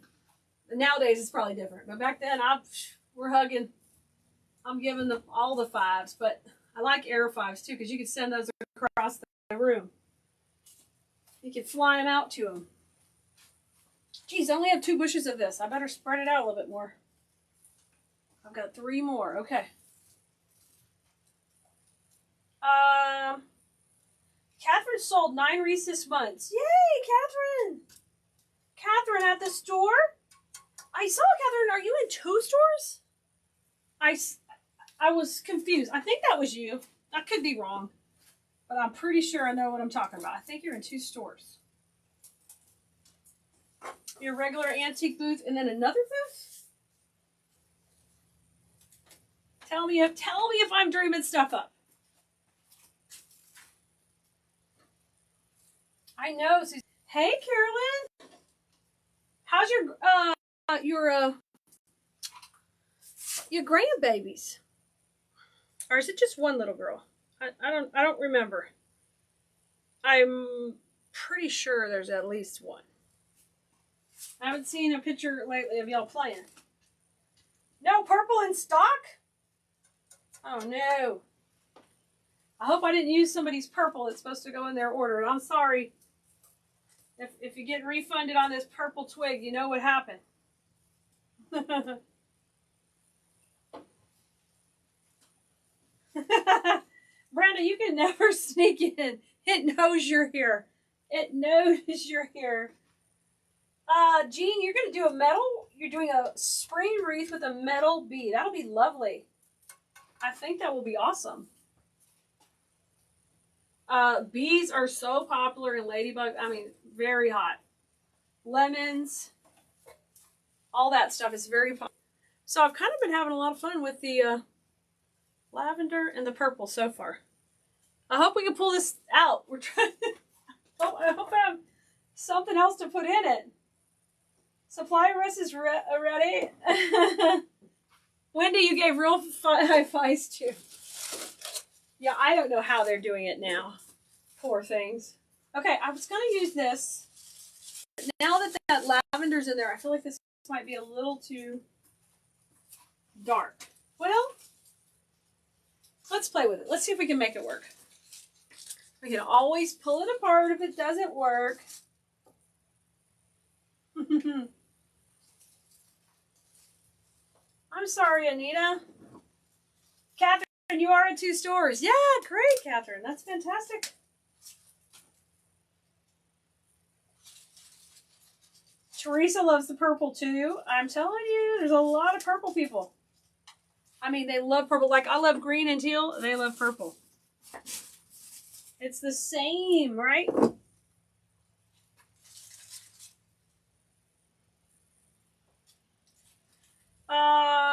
to. Nowadays, it's probably different. But back then, we're hugging. I'm giving them all the fives. But I like air fives, too, because you can send those across the room. You can fly them out to them. Geez, I only have 2 bushes of this. I better spread it out a little bit more. I've got 3 more. Okay. Catherine sold 9 wreaths this month. Yay, Catherine! Catherine at the store? I saw Catherine. Are you in 2 stores? I was confused. I think that was you. I could be wrong. But I'm pretty sure I know what I'm talking about. I think you're in 2 stores. Your regular antique booth and then another booth? Tell me if I'm dreaming stuff up. I know. Hey, Carolyn. How's your grandbabies? Or is it just one little girl? I don't remember. I'm pretty sure there's at least one. I haven't seen a picture lately of y'all playing. No purple in stock? Oh no. I hope I didn't use somebody's purple that's supposed to go in their order. And I'm sorry. If you get refunded on this purple twig, you know what happened. Brenda, you can never sneak in. It knows you're here. It knows you're here. Jean, you're going to do a metal. You're doing a spring wreath with a metal bee. That'll be lovely. I think that will be awesome. Bees are so popular in ladybug. I mean, very hot. Lemons, all that stuff is very popular. So I've kind of been having a lot of fun with the lavender and the purple so far. I hope we can pull this out. We're trying to, I hope I have something else to put in it. Supply list is ready. Wendy, you gave real high fives to. Yeah, I don't know how they're doing it now. Poor things. Okay, I was going to use this. Now that that lavender's in there, I feel like this might be a little too dark. Well, let's play with it. Let's see if we can make it work. We can always pull it apart if it doesn't work. I'm sorry, Anita. Catherine, you are at 2 stores. Yeah, great, Catherine. That's fantastic. Teresa loves the purple too. I'm telling you, there's a lot of purple people. I mean, they love purple. Like, I love green and teal. They love purple. It's the same, right?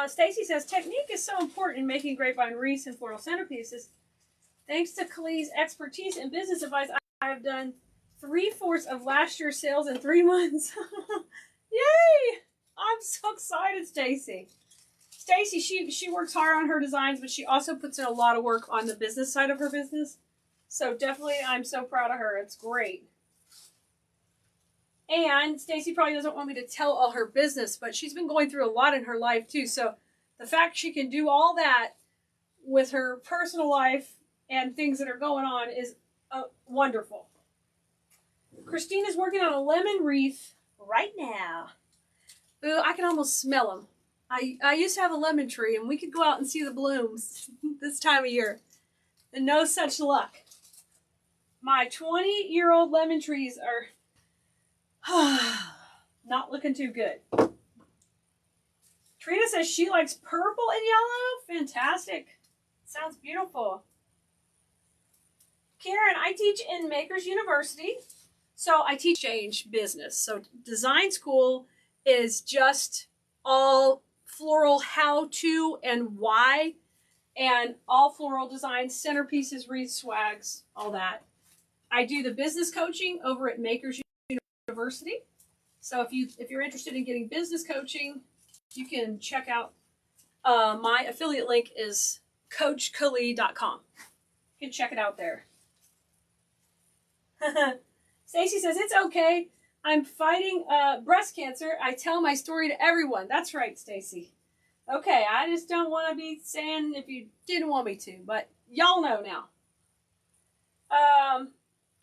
Stacy says, technique is so important in making grapevine wreaths and floral centerpieces. Thanks to Keleas' expertise and business advice, I have done 3/4 of last year's sales in 3 months. Yay! I'm so excited, Stacy. Stacy, she works hard on her designs, but she also puts in a lot of work on the business side of her business. So definitely, I'm so proud of her. It's great. And Stacy probably doesn't want me to tell all her business, but she's been going through a lot in her life too. So the fact she can do all that with her personal life and things that are going on is wonderful. Christina's working on a lemon wreath right now. Ooh, I can almost smell them. I used to have a lemon tree, and we could go out and see the blooms this time of year. And no such luck. My 20-year-old lemon trees are not looking too good. Trina says she likes purple and yellow. Fantastic. Sounds beautiful. Karen, I teach in Makers University. So I teach change business. So design school is just all floral how to and why, and all floral designs, centerpieces, wreaths, swags, all that. I do the business coaching over at Makers University. So if you're interested in getting business coaching, you can check out my affiliate link is coachkele.com. You can check it out there. Stacy says, it's okay. I'm fighting breast cancer. I tell my story to everyone. That's right, Stacy. Okay, I just don't want to be saying if you didn't want me to, but y'all know now.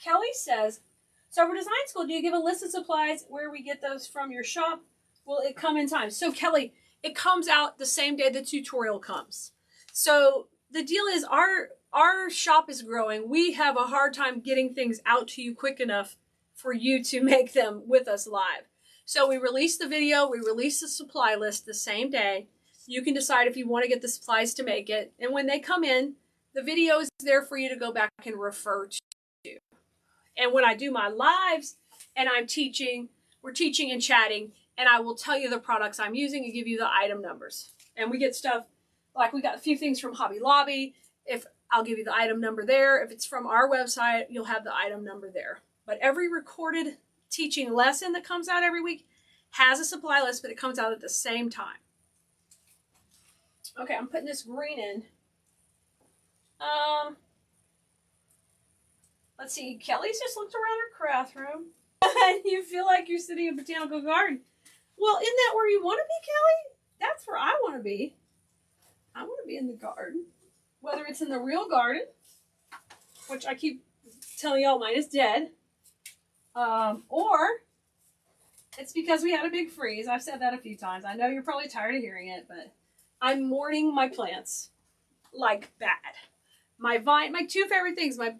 Kelly says, so for design school, do you give a list of supplies where we get those from your shop? Will it come in time? So Kelly, it comes out the same day the tutorial comes. So the deal is our shop is growing. We have a hard time getting things out to you quick enough for you to make them with us live. So we release the video, we release the supply list the same day. You can decide if you want to get the supplies to make it. And when they come in, the video is there for you to go back and refer to. And when I do my lives and I'm teaching, we're teaching and chatting, and I will tell you the products I'm using and give you the item numbers. And we get stuff, like we got a few things from Hobby Lobby. If I'll give you the item number there. If it's from our website, you'll have the item number there. But every recorded teaching lesson that comes out every week has a supply list, but it comes out at the same time. Okay, I'm putting this green in. Let's see. Kelly's just looked around her craft room. And you feel like you're sitting in a botanical garden. Well, isn't that where you want to be, Kelly? That's where I want to be. I want to be in the garden. Whether it's in the real garden, which I keep telling y'all mine is dead, or it's because we had a big freeze. I've said that a few times. I know you're probably tired of hearing it, but I'm mourning my plants like bad. My vine, my 2 favorite things, my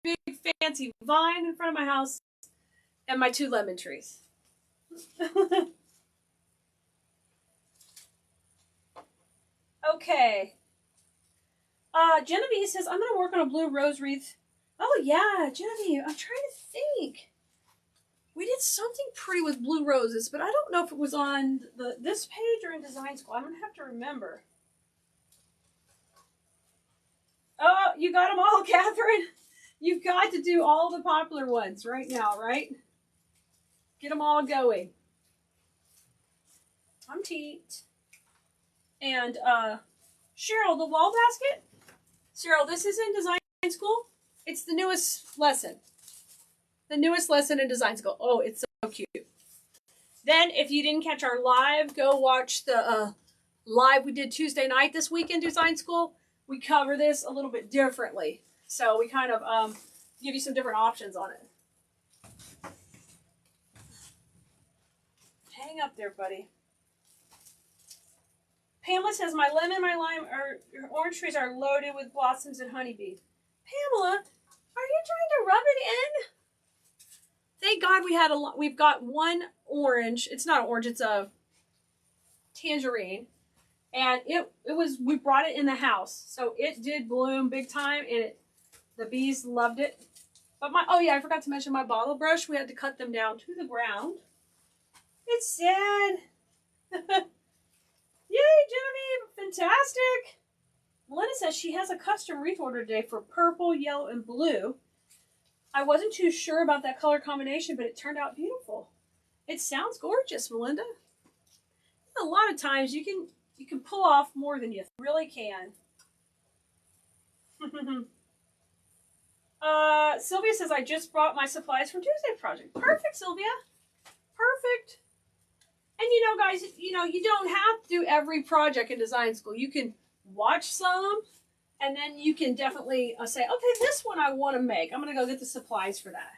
big fancy vine in front of my house and my 2 lemon trees. Okay. Genevieve says, I'm going to work on a blue rose wreath Oh yeah, Genevieve, I'm trying to think. We did something pretty with blue roses, but I don't know if it was on this page or in design school. I'm gonna have to remember. Oh, you got them all, Catherine. You've got to do all the popular ones right now, right? Get them all going. I'm Teet. And Cheryl, the wall basket. Cheryl, this is in design school. It's the newest lesson. The newest lesson in design school. Oh, it's so cute. Then, if you didn't catch our live, go watch the live we did Tuesday night this week in design school. We cover this a little bit differently. So we kind of give you some different options on it. Hang up there, buddy. Pamela says, my lemon, my lime, or orange trees are loaded with blossoms and honeybees. Pamela, are you trying to rub it in? Thank God we had we've got one orange. It's not an orange, it's a tangerine. And we brought it in the house. So it did bloom big time and the bees loved it. But oh yeah, I forgot to mention my bottle brush. We had to cut them down to the ground. It's sad. Yay, Genevieve! Fantastic! Melinda says she has a custom wreath order today for purple, yellow, and blue. I wasn't too sure about that color combination, but it turned out beautiful. It sounds gorgeous, Melinda. A lot of times you can pull off more than you really can. Sylvia says, I just brought my supplies for Tuesday project. Perfect, Sylvia. Perfect. And you know, guys, you don't have to do every project in design school. You can watch some, and then you can definitely say, okay, this one I want to make. I'm going to go get the supplies for that.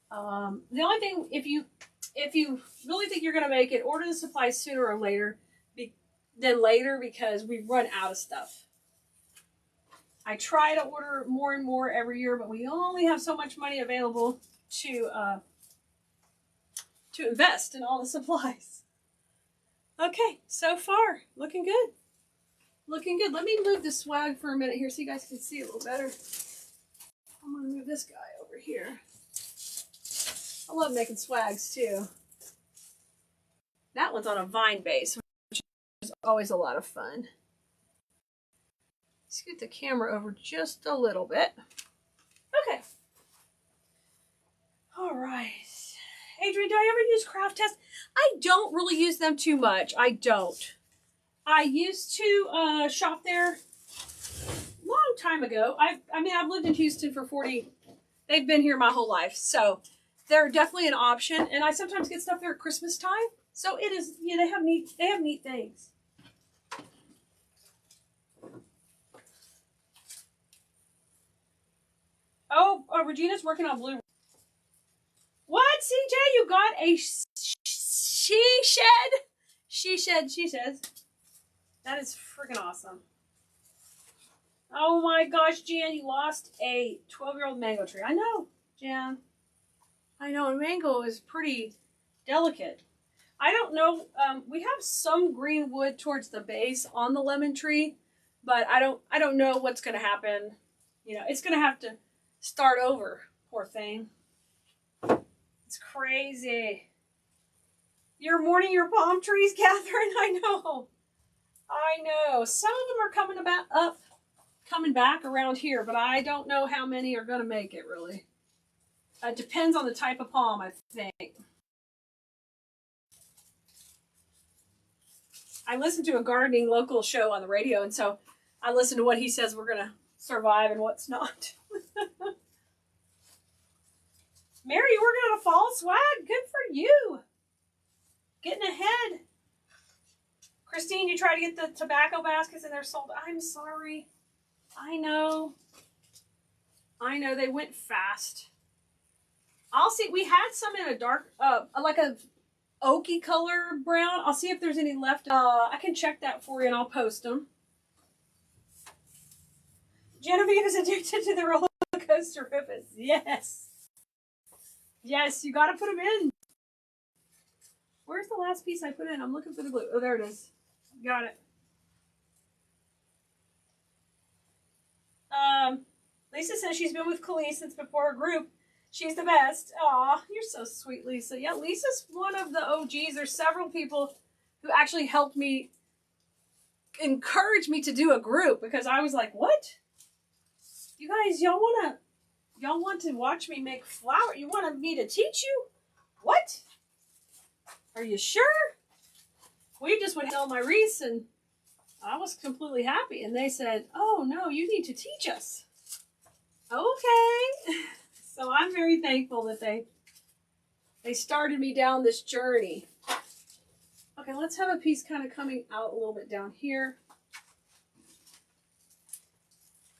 The only thing, if you really think you're going to make it, order the supplies sooner or later than later because we run out of stuff. I try to order more and more every year, but we only have so much money available to invest in all the supplies. Okay, so far, looking good. Looking good. Let me move the swag for a minute here so you guys can see a little better. I'm going to move this guy over here. I love making swags too. That one's on a vine base, which is always a lot of fun. Scoot the camera over just a little bit. Okay. All right. Adrienne, do I ever use craft test? I don't really use them too much. I don't. I used to shop there a long time ago. I mean, I've lived in Houston for 40. They've been here my whole life, so they're definitely an option. And I sometimes get stuff there at Christmas time, so it is. Yeah, they have neat things. Oh, Regina's working on blue. What, CJ? You got a she shed? She says. That is freaking awesome. Oh my gosh, Jan, you lost a 12-year-old mango tree. I know, Jan. I know, and mango is pretty delicate. I don't know. We have some green wood towards the base on the lemon tree, but I don't know what's going to happen. It's going to have to start over. Poor thing. It's crazy. You're mourning your palm trees, Catherine? I know. Some of them are coming back around here, but I don't know how many are going to make it, really. It depends on the type of palm, I think. I listen to a gardening local show on the radio, and so I listen to what he says we're going to survive and what's not. Mary, you're working on a fall swag? Good for you. Getting ahead. Christine, you try to get the tobacco baskets and they're sold. I'm sorry. I know. They went fast. I'll see. We had some in a dark, like a oaky color brown. I'll see if there's any left. I can check that for you and I'll post them. Genevieve is addicted to the roller coaster ribbons. Yes. Yes, you got to put them in. Where's the last piece I put in? I'm looking for the glue. Oh, there it is. Got it. Lisa says she's been with Keleas since before her group. She's the best. Aw, you're so sweet, Lisa. Yeah, Lisa's one of the OGs. There's several people who actually helped me, encourage me to do a group, because I was like, what? You guys, y'all want to watch me make flower? You want me to teach you? What? Are you sure? We just would sell my wreaths, and I was completely happy. And they said, oh no, you need to teach us. Okay. So I'm very thankful that they started me down this journey. Okay, let's have a piece kind of coming out a little bit down here.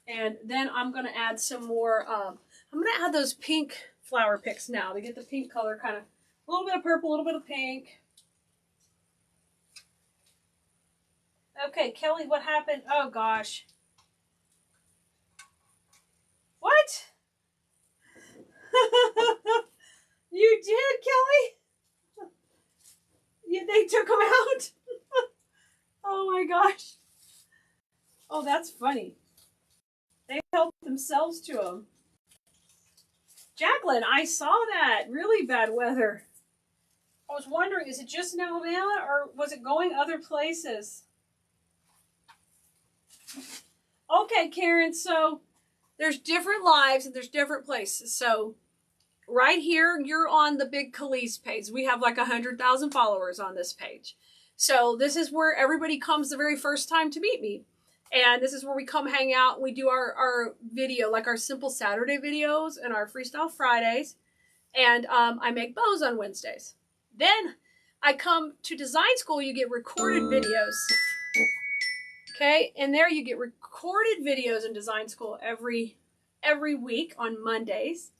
And then I'm going to add some more, I'm going to add those pink flower picks now to get the pink color, kind of a little bit of purple, a little bit of pink. Okay, Kelly, what happened? Oh gosh. What? You did, Kelly? They took them out? Oh my gosh. Oh, that's funny. They helped themselves to them. Jacqueline, I saw that. Really bad weather. I was wondering, is it just in Alabama or was it going other places? Okay, Karen, so there's different lives and there's different places. So right here, you're on the big Keleas page. We have like 100,000 followers on this page. So this is where everybody comes the very first time to meet me. And this is where we come hang out. And we do our video, like our Simple Saturday videos and our Freestyle Fridays. And I make bows on Wednesdays. Then I come to design school. You get recorded videos. Okay, and there you get recorded videos in design school every week on Mondays.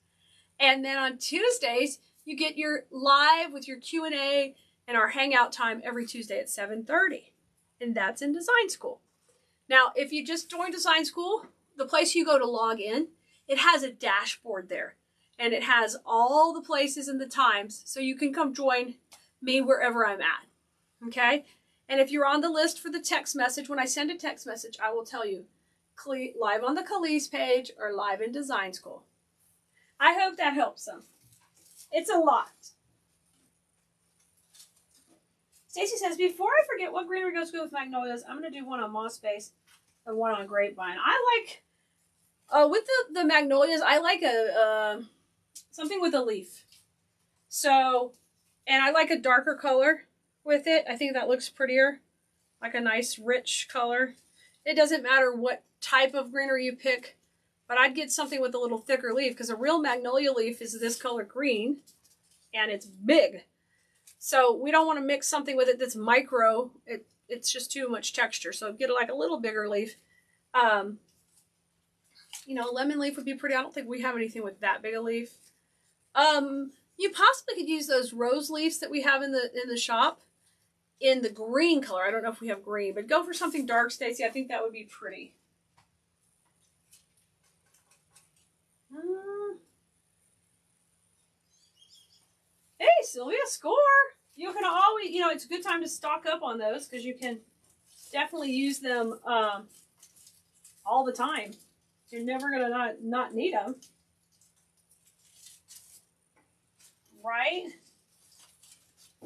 And then on Tuesdays, you get your live with your Q&A and our hangout time every Tuesday at 7:30. And that's in design school. Now, if you just joined design school, the place you go to log in, it has a dashboard there. And it has all the places and the times, so you can come join me wherever I'm at. Okay? And if you're on the list for the text message, when I send a text message, I will tell you, live on the Keleas page or live in design school. I hope that helps them. It's a lot. Stacy says, before I forget what greenery goes good with magnolias, I'm going to do one on moss base and one on grapevine. I like, with the magnolias, I like something with a leaf. So, and I like a darker color with it. I think that looks prettier, like a nice rich color. It doesn't matter what type of greenery you pick, but I'd get something with a little thicker leaf, because a real magnolia leaf is this color green and it's big. So we don't want to mix something with it that's micro. It's just too much texture. So get like a little bigger leaf. You know, a lemon leaf would be pretty. I don't think we have anything with that big a leaf. You possibly could use those rose leaves that we have in the shop in the green color. I don't know if we have green, but go for something dark, Stacy. I think that would be pretty. Hey, Sylvia, score! You can always, you know, it's a good time to stock up on those because you can definitely use them all the time. You're never going to not need them. Right?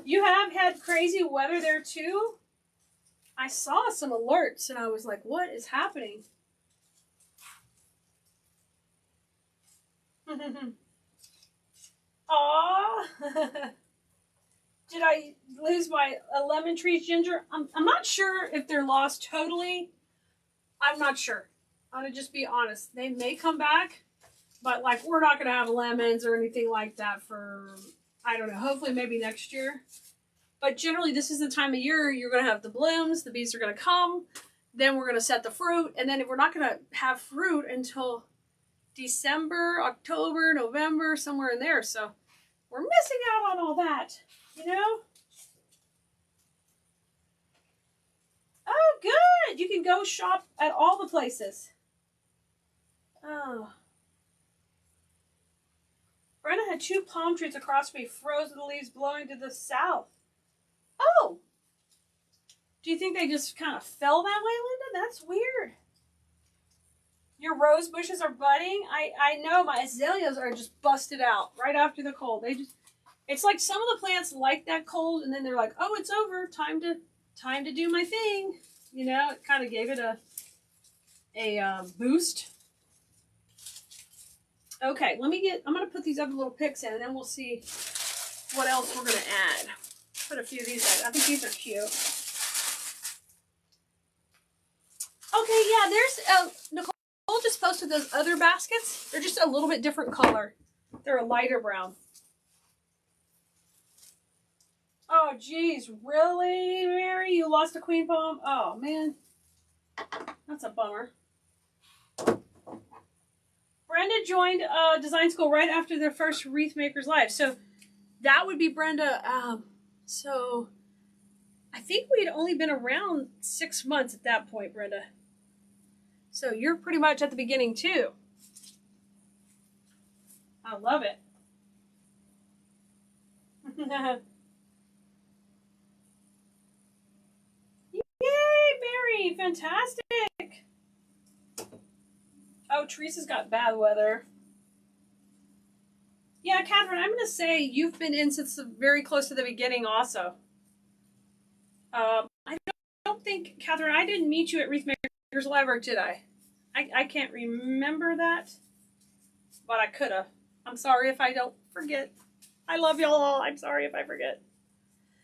You have had crazy weather there too? I saw some alerts and I was like, what is happening? Aww. Did I lose my lemon trees, Ginger? I'm not sure if they're lost totally. I'm not sure. I'm going to just be honest. They may come back, but like we're not going to have lemons or anything like that for, I don't know, hopefully maybe next year. But generally this is the time of year you're going to have the blooms, the bees are going to come, then we're going to set the fruit, and then we're not going to have fruit until December, October, November, somewhere in there. So we're missing out on all that, you know? Oh, good. You can go shop at all the places. Oh. Brenda had 2 palm trees across me, froze with the leaves blowing to the south. Oh. Do you think they just kind of fell that way, Linda? That's weird. Your rose bushes are budding. I know my azaleas are just busted out right after the cold. It's like some of the plants like that cold, and then they're like, oh, it's over. Time to do my thing. You know, it kind of gave it a boost. Okay, I'm going to put these other little picks in, and then we'll see what else we're going to add. Put a few of these in. I think these are cute. Okay, yeah, there's Nicole just posted those other baskets. They're just a little bit different color. They're a lighter brown. Oh, geez, really, Mary? You lost a queen palm? Oh, man. That's a bummer. Brenda joined design school right after their first Wreath Makers Live. So that would be Brenda. So I think we had only been around 6 months at that point, Brenda. So you're pretty much at the beginning too. I love it. Yay, Mary! Fantastic! Oh, Teresa's got bad weather. Yeah, Catherine, I'm going to say you've been in since very close to the beginning also. I don't think, Catherine, I didn't meet you at Wreath Makers Live, or did I? I can't remember that, but I could have. I'm sorry if I don't forget. I love y'all all. I'm sorry if I forget.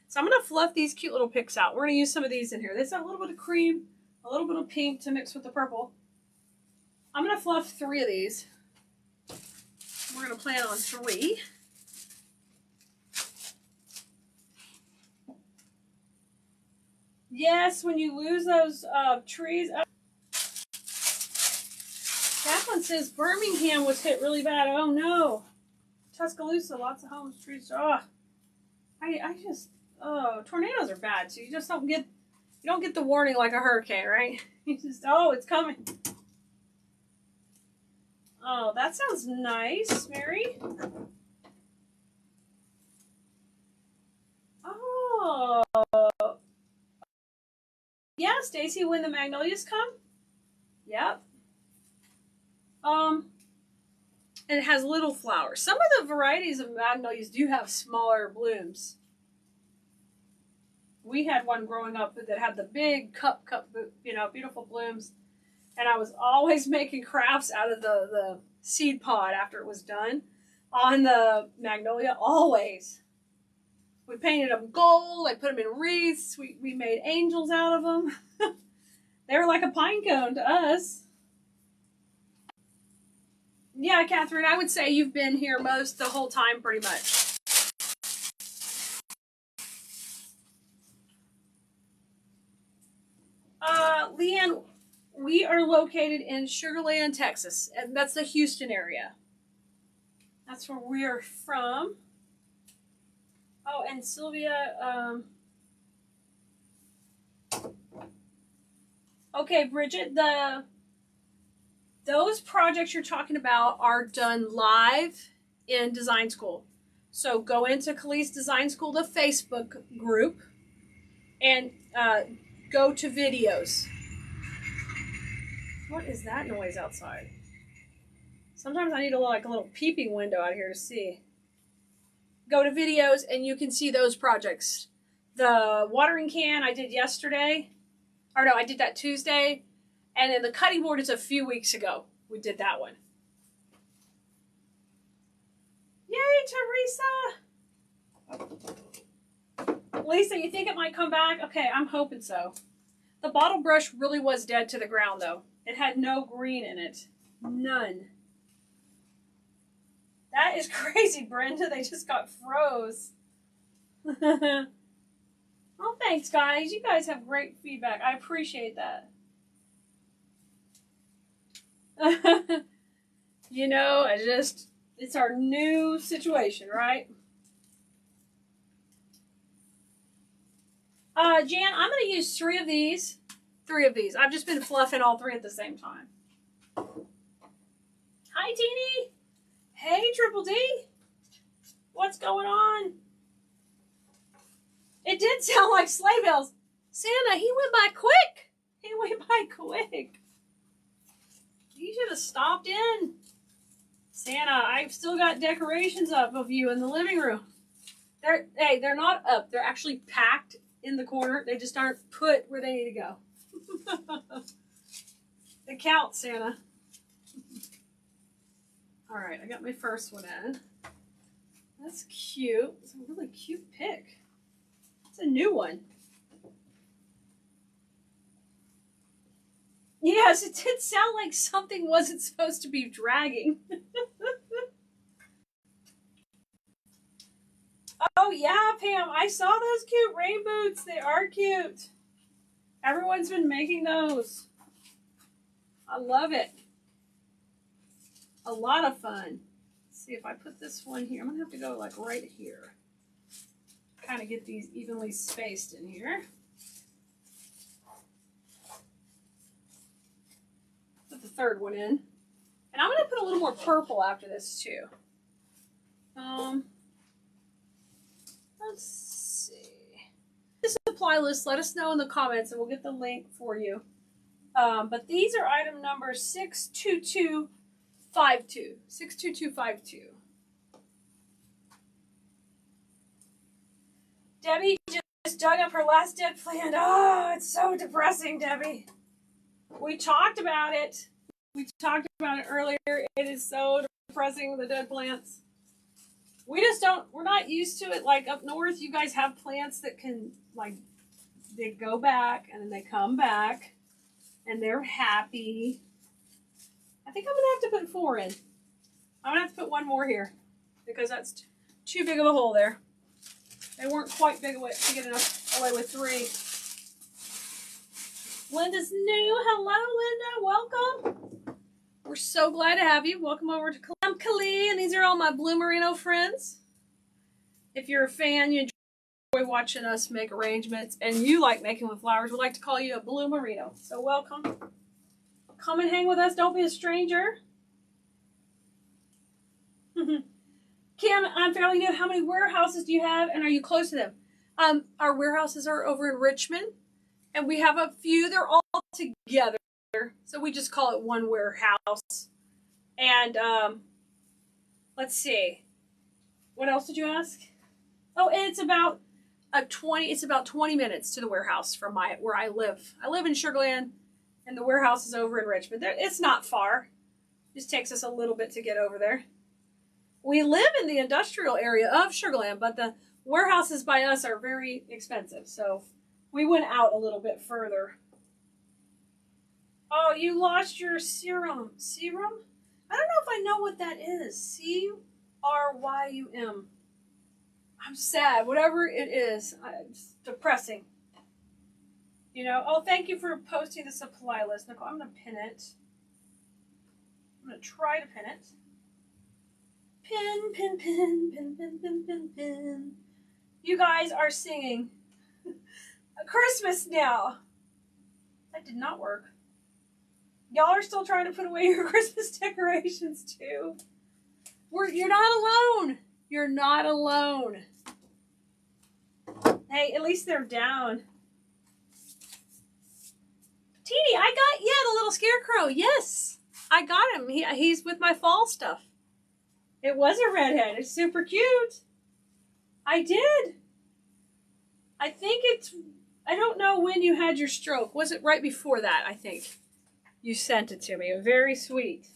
So I'm going to fluff these cute little picks out. We're going to use some of these in here. This is a little bit of cream, a little bit of pink to mix with the purple. I'm going to fluff 3 of these. We're going to plan on 3. Yes, when you lose those trees. Jacqueline says Birmingham was hit really bad. Oh no. Tuscaloosa, lots of homes, trees. Oh, tornadoes are bad. So you just don't get the warning like a hurricane, right? You just, oh, it's coming. Oh, that sounds nice, Mary. Oh. Yeah, Stacy, when the magnolias come. Yep. And it has little flowers. Some of the varieties of magnolias do have smaller blooms. We had one growing up that had the big cup, beautiful blooms. And I was always making crafts out of the seed pod after it was done on the magnolia, always. We painted them gold. I put them in wreaths. We made angels out of them. They were like a pine cone to us. Yeah, Catherine, I would say you've been here the whole time, pretty much. Leanne, we are located in Sugar Land, Texas, and that's the Houston area. That's where we're from. Oh, and Sylvia, okay, Bridget, those projects you're talking about are done live in design school. So go into Keleas Design School, the Facebook group, and go to videos. What is that noise outside? Sometimes I need a little peeping window out here to see. Go to videos and you can see those projects. The watering can I did yesterday. Or no, I did that Tuesday. And then the cutting board is a few weeks ago. We did that one. Yay, Teresa! Lisa, you think it might come back? Okay, I'm hoping so. The bottle brush really was dead to the ground, though. It had no green in it. None. That is crazy, Brenda. They just got froze. Oh, thanks, guys. You guys have great feedback. I appreciate that. You know, it's our new situation, right? Jan, I'm going to use 3 of these. 3 of these. I've just been fluffing all 3 at the same time. Hi, Teeny. Hey, Triple D. What's going on? It did sound like sleigh bells. Santa, he went by quick. He went by quick. You should have stopped in. Santa, I've still got decorations up of you in the living room. They're not up. They're actually packed in the corner. They just aren't put where they need to go. They count, Santa. All right, I got my first one in. That's cute. It's a really cute pick. It's a new one. Yes, it did sound like something wasn't supposed to be dragging. Oh, yeah, Pam. I saw those cute rain boots. They are cute. Everyone's been making those. I love it. A lot of fun. Let's see if I put this one here. I'm going to have to go like right here. Kind of get these evenly spaced in here. Put the third one in. And I'm going to put a little more purple after this too. Let's see. The supply list, let us know in the comments and we'll get the link for you. But these are item number 62252. 62252. Debbie just dug up her last dead plant. Oh, it's so depressing, Debbie. We talked about it. We talked about it earlier. It is so depressing with the dead plants. We just don't, we're not used to it. Like up north, you guys have plants that can, like, they go back and then they come back and they're happy. I think I'm going to have to put 4 in. I'm going to have to put 1 more here because that's too big of a hole there. They weren't quite big enough away with 3. Linda's new. Hello, Linda. Welcome. We're so glad to have you. Welcome over to Keleas, and these are all my Blue Merino friends. If you're a fan, you enjoy watching us make arrangements, and you like making with flowers, we'd like to call you a Blue Merino. So welcome. Come and hang with us. Don't be a stranger. Kim, I'm fairly new. How many warehouses do you have, and are you close to them? Our warehouses are over in Richmond, and we have a few. They're all together. So we just call it one warehouse. And let's see. What else did you ask? Oh, and it's about 20 minutes to the warehouse from where I live. I live in Sugar Land and the warehouse is over in Richmond. It's not far. It just takes us a little bit to get over there. We live in the industrial area of Sugar Land, but the warehouses by us are very expensive. So we went out a little bit further. Oh, you lost your serum. Serum? I don't know if I know what that is. C-R-Y-U-M. I'm sad. Whatever it is. It's depressing. You know? Oh, thank you for posting the supply list, Nicole. I'm going to pin it. I'm going to try to pin it. Pin, pin, pin, pin, pin, pin, pin, pin. You guys are singing Christmas now. That did not work. Y'all are still trying to put away your Christmas decorations too. You're not alone. You're not alone. Hey, at least they're down. Teeny, the little scarecrow. Yes, I got him. He's with my fall stuff. It was a redhead. It's super cute. I did. I think I don't know when you had your stroke. Was it right before that, I think? You sent it to me. Very sweet.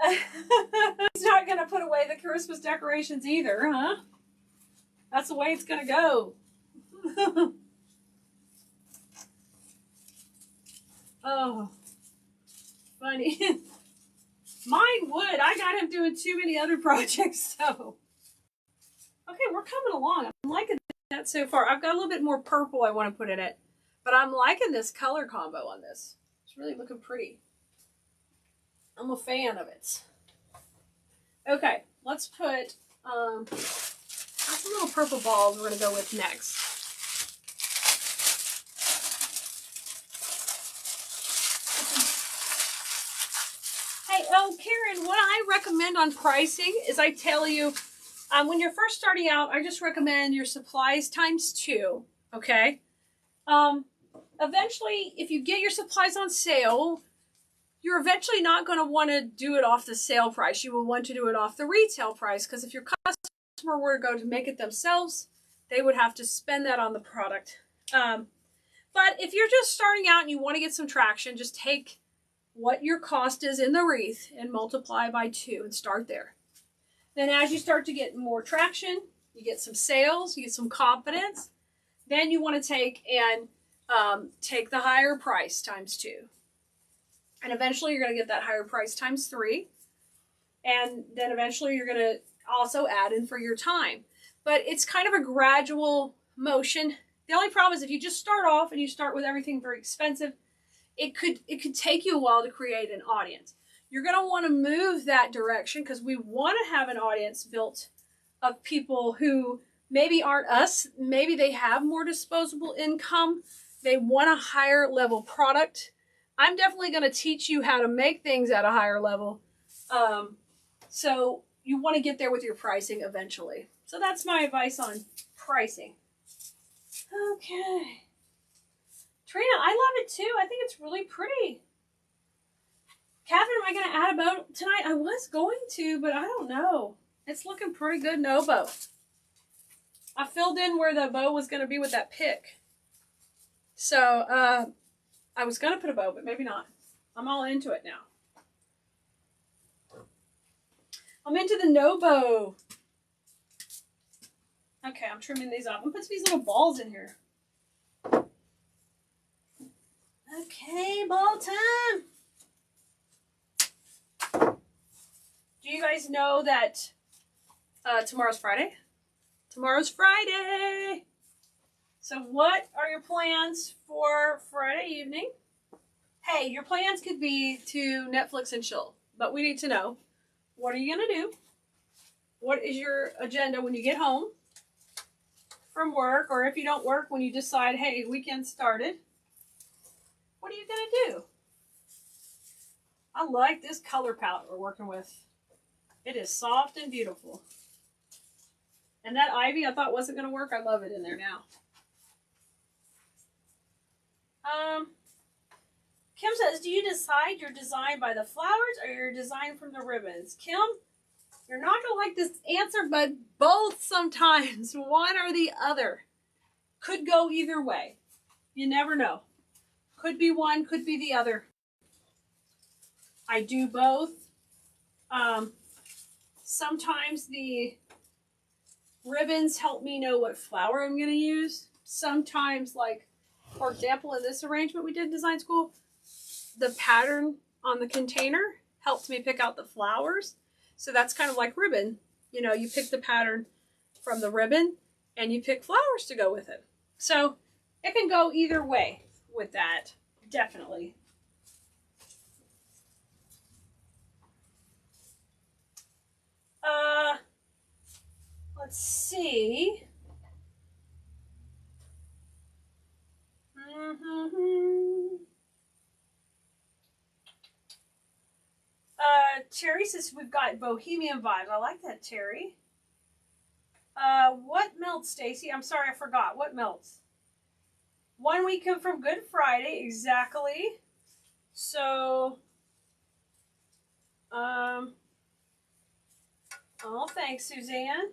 He's not going to put away the Christmas decorations either, huh? That's the way it's going to go. Oh, funny. Mine would. I got him doing too many other projects, so. Okay, we're coming along. I'm liking that so far. I've got a little bit more purple I want to put in it. But I'm liking this color combo on this. It's really looking pretty. I'm a fan of it. Okay, let's put some little purple balls we're going to go with next. Hey, Karen, what I recommend on pricing is I tell you, when you're first starting out, I just recommend your supplies ×2, okay? eventually, if you get your supplies on sale, you're eventually not going to want to do it off the sale price. You will want to do it off the retail price, because if your customer were to go to make it themselves, they would have to spend that on the product. But if you're just starting out and you want to get some traction, just take what your cost is in the wreath and multiply by 2 and start there. Then as you start to get more traction, you get some sales, you get some confidence, then you want to take the higher price times 2. And eventually you're going to get that higher price times 3. And then eventually you're going to also add in for your time. But it's kind of a gradual motion. The only problem is if you just start off and you start with everything very expensive, it could take you a while to create an audience. You're going to want to move that direction, because we want to have an audience built of people who maybe aren't us. Maybe they have more disposable income. They want a higher level product. I'm definitely going to teach you how to make things at a higher level. So you want to get there with your pricing eventually. So that's my advice on pricing. Okay. Trina, I love it too. I think it's really pretty. Catherine, am I going to add a bow tonight? I was going to, but I don't know. It's looking pretty good. No bow. I filled in where the bow was going to be with that pick. So, I was going to put a bow, but maybe not. I'm all into it now. I'm into the no bow. Okay, I'm trimming these off. I'm putting these little balls in here. Okay, ball time. Do you guys know that tomorrow's Friday? Tomorrow's Friday. So what are your plans for Friday evening? Hey, your plans could be to Netflix and chill, but we need to know, what are you going to do? What is your agenda when you get home from work, or if you don't work, when you decide, hey, weekend started? What are you going to do? I like this color palette we're working with. It is soft and beautiful. And that ivy I thought wasn't going to work. I love it in there now. Kim says, do you decide your design by the flowers or your design from the ribbons? Kim, you're not going to like this answer, but both sometimes. One or the other. Could go either way. You never know. Could be one, could be the other. I do both. Sometimes the ribbons help me know what flower I'm going to use. Sometimes, like, for example, in this arrangement we did in design school, the pattern on the container helped me pick out the flowers. So that's kind of like ribbon. You know, you pick the pattern from the ribbon and you pick flowers to go with it. So it can go either way with that, definitely. Let's see. Terry says we've got bohemian vibes. I like that, Terry. What melts, Stacy? I'm sorry, I forgot. What melts? 1 week from Good Friday, exactly. So, oh, thanks, Suzanne.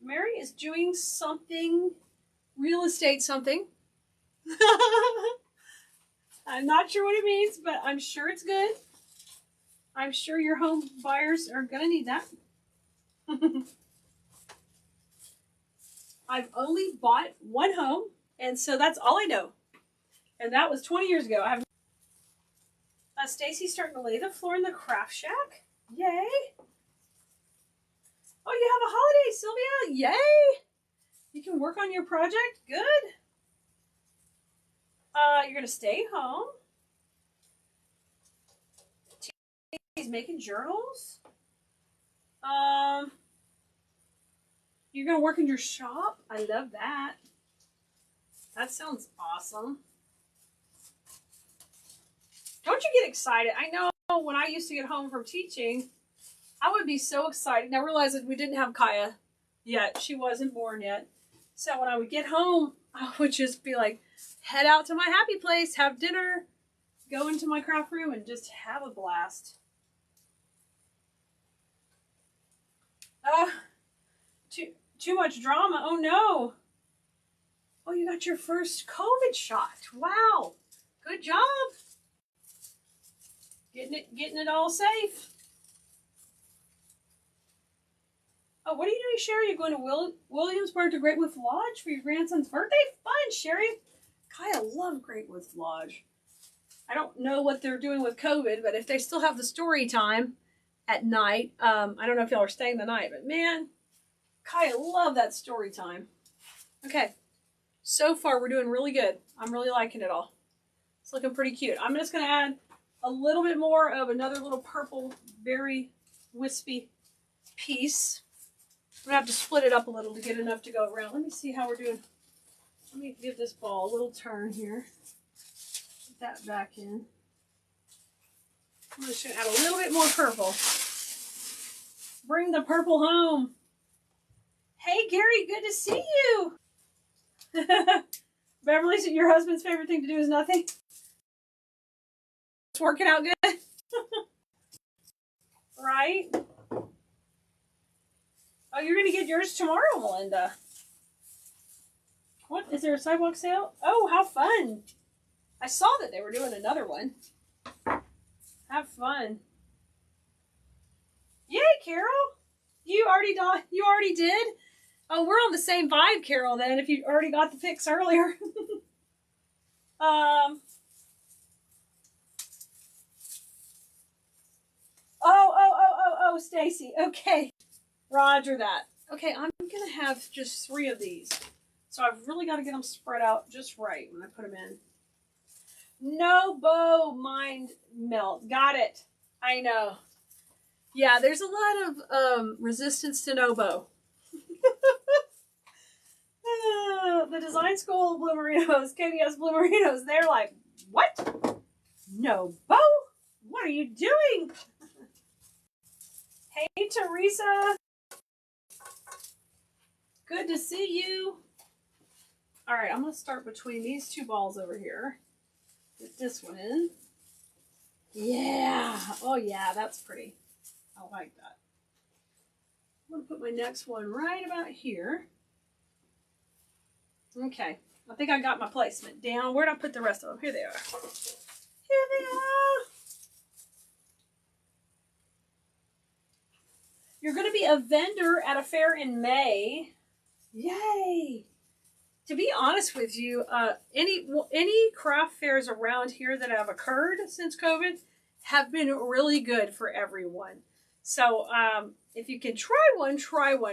Mary is doing something, real estate something. I'm not sure what it means, but I'm sure it's good. I'm sure your home buyers are going to need that. I've only bought one home, and so that's all I know. And that was 20 years ago. Stacy's starting to lay the floor in the craft shack. Yay! Oh, you have a holiday, Sylvia! Yay! You can work on your project. Good. You're going to stay home. He's making journals. You're going to work in your shop. I love that. That sounds awesome. Don't you get excited? I know when I used to get home from teaching, I would be so excited. Now, I realized that we didn't have Kaya yet. She wasn't born yet. So when I would get home, I would just be like, head out to my happy place, have dinner, go into my craft room, and just have a blast. Too much drama. Oh no. Oh, you got your first COVID shot. Wow. Good job. Getting it all safe. Oh, what are you doing, Sherry? You're going to Williamsburg to Great Wolf Lodge for your grandson's birthday? Fun, Sherry. Kaya love Great Wolf Lodge. I don't know what they're doing with COVID, but if they still have the story time at night, I don't know if y'all are staying the night, but man, Kaya love that story time. Okay, so far we're doing really good. I'm really liking it all. It's looking pretty cute. I'm just going to add a little bit more of another little purple, very wispy piece. I'm going to have to split it up a little to get enough to go around. Let me see how we're doing. Let me give this ball a little turn here. Put that back in. I'm just going to add a little bit more purple. Bring the purple home. Hey, Gary, good to see you. Beverly, your husband's favorite thing to do is nothing. It's working out good. Right? Oh, you're going to get yours tomorrow, Melinda. What? Is there a sidewalk sale? Oh, how fun. I saw that they were doing another one. Have fun. Yay, Carol. You already did? Oh, we're on the same vibe, Carol, then, if you already got the pics earlier. Oh, Stacy. Okay. Roger that. Okay, I'm going to have just 3 of these. So I've really got to get them spread out just right when I put them in. No bow mind melt. Got it. I know. Yeah, there's a lot of resistance to no bow. The design school of Bloomerinos, Keleas Bloomerinos, they're like, what? No bow? What are you doing? Hey, Teresa. Good to see you. All right, I'm going to start between these 2 balls over here. Get this one in. Yeah. Oh, yeah, that's pretty. I like that. I'm going to put my next one right about here. Okay. I think I got my placement down. Where'd I put the rest of them? Here they are. Here they are. You're going to be a vendor at a fair in May. Yay. To be honest with you, any craft fairs around here that have occurred since COVID have been really good for everyone. So if you can try one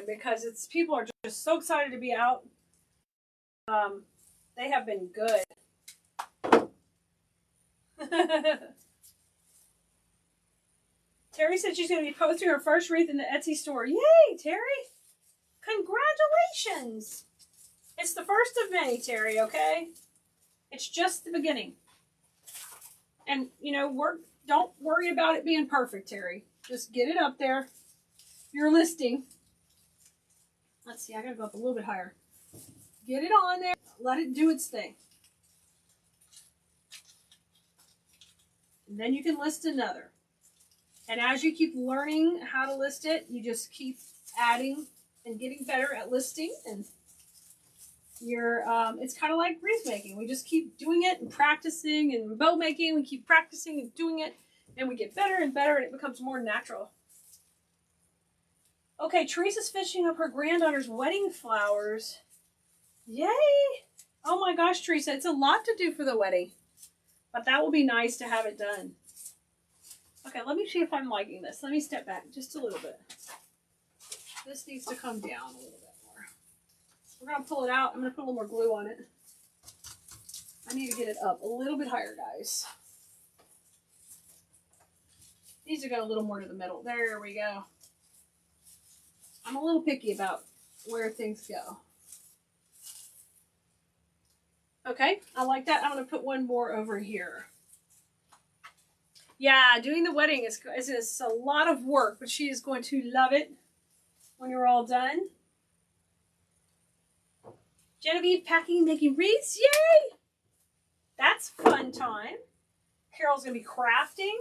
because people are just so excited to be out. They have been good. Terry said she's going to be posting her first wreath in the Etsy store. Yay, Terry! Congratulations! It's the 1st of May, Terry, okay? It's just the beginning. And, don't worry about it being perfect, Terry. Just get it up there. Your listing. Let's see, I gotta go up a little bit higher. Get it on there. Let it do its thing. And then you can list another. And as you keep learning how to list it, you just keep adding and getting better at listing, and it's kind of like wreath making. We just keep doing it and practicing, and bow making, we keep practicing and doing it, and we get better and better, and it becomes more natural. Okay, Teresa's finishing up her granddaughter's wedding flowers. Yay! Oh my gosh, Teresa, it's a lot to do for the wedding, but that will be nice to have it done. Okay, let me see if I'm liking this. Let me step back just a little bit. This needs to come down a little bit more. We're going to pull it out. I'm going to put a little more glue on it. I need to get it up a little bit higher, guys. Needs to go a little more to the middle. There we go. I'm a little picky about where things go. Okay, I like that. I'm going to put one more over here. Yeah, doing the wedding is a lot of work, but she is going to love it when you're all done. Genevieve packing, making wreaths. Yay! That's fun time. Carol's going to be crafting.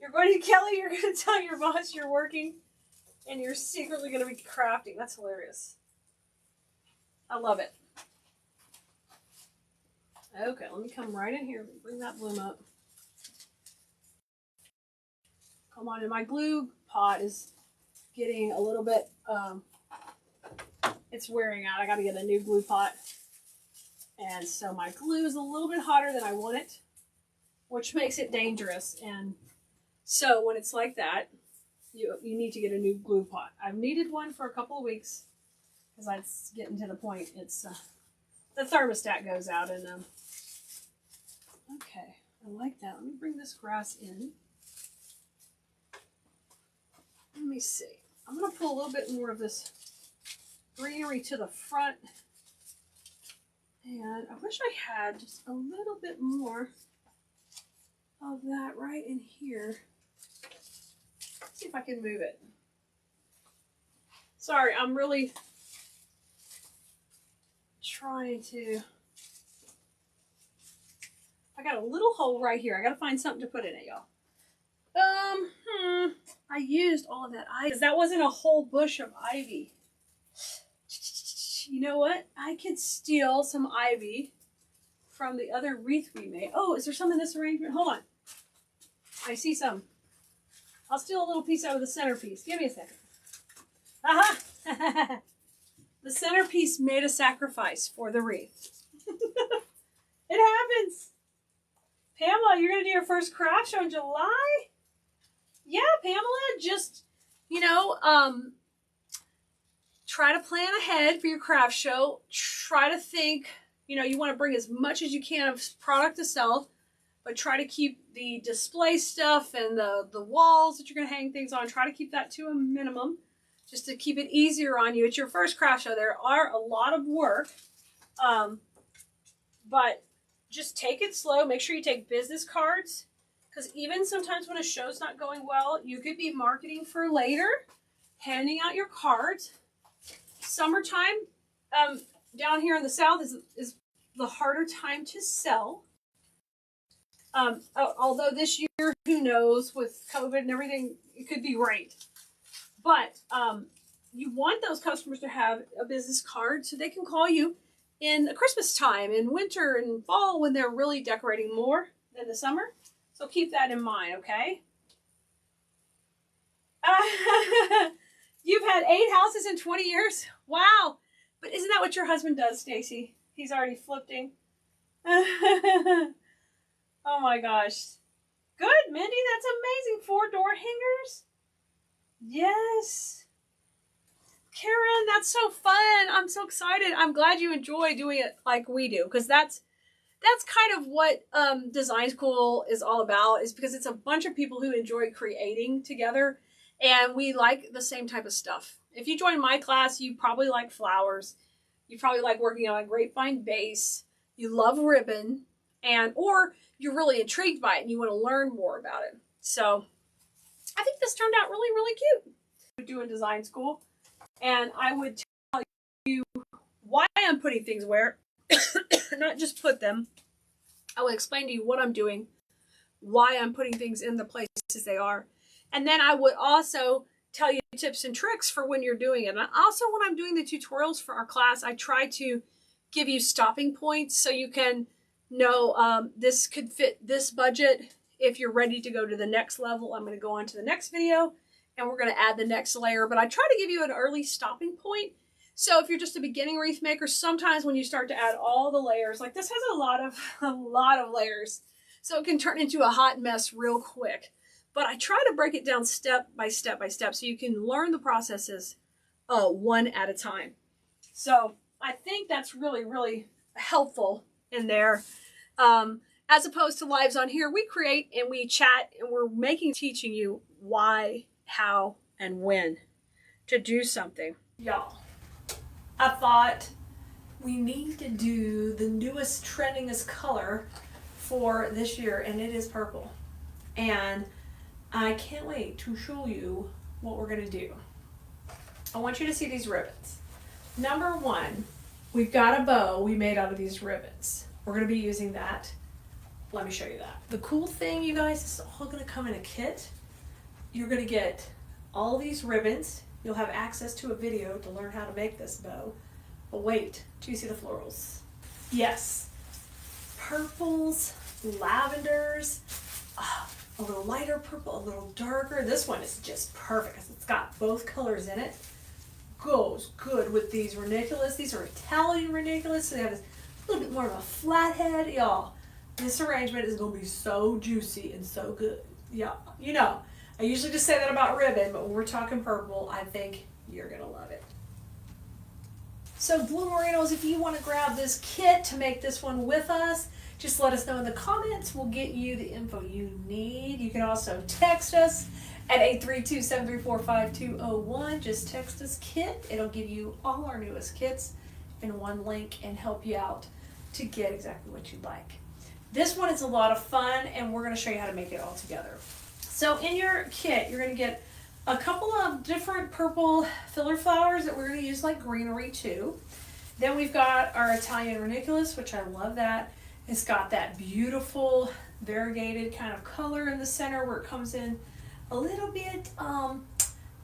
You're going to, Kelly, you're going to tell your boss you're working and you're secretly going to be crafting. That's hilarious. I love it. Okay, let me come right in here. Bring that bloom up. Come on, and my glue pot is getting a little bit, it's wearing out. I got to get a new glue pot. And so my glue is a little bit hotter than I want it, which makes it dangerous. And so when it's like that, you need to get a new glue pot. I've needed one for a couple of weeks because it's getting to the point. It's the thermostat goes out, and okay, I like that. Let me bring this grass in. Let me see. I'm going to pull a little bit more of this greenery to the front. And I wish I had just a little bit more of that right in here. Let's see if I can move it. Sorry, I'm really trying to. I got a little hole right here. I got to find something to put in it, y'all. I used all of that ivy because that wasn't a whole bush of ivy. You know what? I could steal some ivy from the other wreath we made. Oh, is there some in this arrangement? Hold on. I see some. I'll steal a little piece out of the centerpiece. Give me a second. Aha! The centerpiece made a sacrifice for the wreath. It happens. Pamela, you're going to do your first craft show in July? Yeah, Pamela, just, try to plan ahead for your craft show. Try to think, you want to bring as much as you can of product to sell, but try to keep the display stuff and the walls that you're going to hang things on, try to keep that to a minimum, just to keep it easier on you. It's your first craft show. There are a lot of work, but just take it slow. Make sure you take business cards, because even sometimes when a show's not going well, you could be marketing for later, handing out your cards. Summertime down here in the South is the harder time to sell. Although this year, who knows, with COVID and everything, it could be great. But you want those customers to have a business card so they can call you in Christmas time, in winter and fall, when they're really decorating more than the summer. So keep that in mind, okay? You've had 8 houses in 20 years? Wow. But isn't that what your husband does, Stacy? He's already flipping. Oh my gosh. Good, Mindy. That's amazing. 4 door hangers. Yes. Karen, that's so fun. I'm so excited. I'm glad you enjoy doing it like we do, because that's kind of what design school is all about, is because it's a bunch of people who enjoy creating together, and we like the same type of stuff. If you join my class, you probably like flowers. You probably like working on a grapevine base. You love ribbon, or you're really intrigued by it and you want to learn more about it. So I think this turned out really, really cute. We're doing design school, and I would tell you why I'm putting things where, not just put them. I will explain to you what I'm doing, why I'm putting things in the places they are. And then I would also tell you tips and tricks for when you're doing it. And also, when I'm doing the tutorials for our class, I try to give you stopping points so you can know this could fit this budget. If you're ready to go to the next level, I'm going to go on to the next video and we're going to add the next layer. But I try to give you an early stopping point. So if you're just a beginning wreath maker, sometimes when you start to add all the layers, like this has a lot of layers, so it can turn into a hot mess real quick. But I try to break it down step by step by step so you can learn the processes one at a time. So I think that's really, really helpful in there. As opposed to lives on here, we create and we chat and we're teaching you why, how, and when to do something. Y'all, I thought we need to do the newest, trendingest color for this year, and it is purple. And I can't wait to show you what we're going to do. I want you to see these ribbons. Number one, we've got a bow we made out of these ribbons. We're going to be using that. Let me show you that. The cool thing, you guys, is all going to come in a kit. You're going to get all these ribbons. You'll have access to a video to learn how to make this bow. But wait, do you see the florals? Yes. Purples, lavenders, a little lighter purple, a little darker. This one is just perfect because it's got both colors in it. Goes good with these ranunculus. These are Italian ranunculus, so they have this little bit more of a flat head. Y'all, this arrangement is going to be so juicy and so good. Yeah, you know, I usually just say that about ribbon, but when we're talking purple, I think you're going to love it. So Blue Merinos, if you want to grab this kit to make this one with us, just let us know in the comments. We'll get you the info you need. You can also text us at 832-734-5201. Just text us kit. It'll give you all our newest kits in one link and help you out to get exactly what you'd like. This one is a lot of fun, and we're going to show you how to make it all together. So in your kit, you're going to get a couple of different purple filler flowers that we're going to use like Greenery too. Then we've got our Italian ranunculus, which I love that. It's got that beautiful variegated kind of color in the center where it comes in a little bit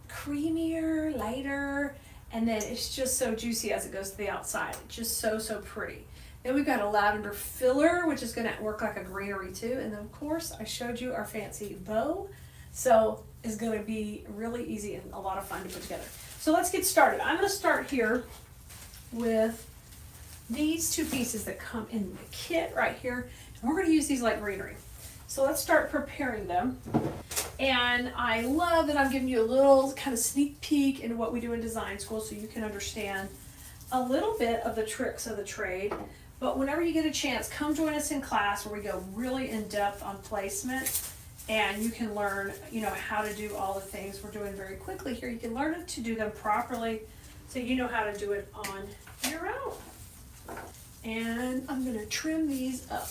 creamier, lighter, and then it's just so juicy as it goes to the outside. It's just so, so pretty. Then we've got a lavender filler, which is going to work like a Greenery too. And then of course I showed you our fancy bow. So it's going to be really easy and a lot of fun to put together. So let's get started. I'm going to start here with these two pieces that come in the kit right here. And we're going to use these like Greenery. So let's start preparing them. And I love that I'm giving you a little kind of sneak peek into what we do in design school so you can understand a little bit of the tricks of the trade. But whenever you get a chance, come join us in class where we go really in depth on placement. And you can learn, you know, how to do all the things we're doing very quickly here. You can learn to do them properly so you know how to do it on your own. And I'm going to trim these up.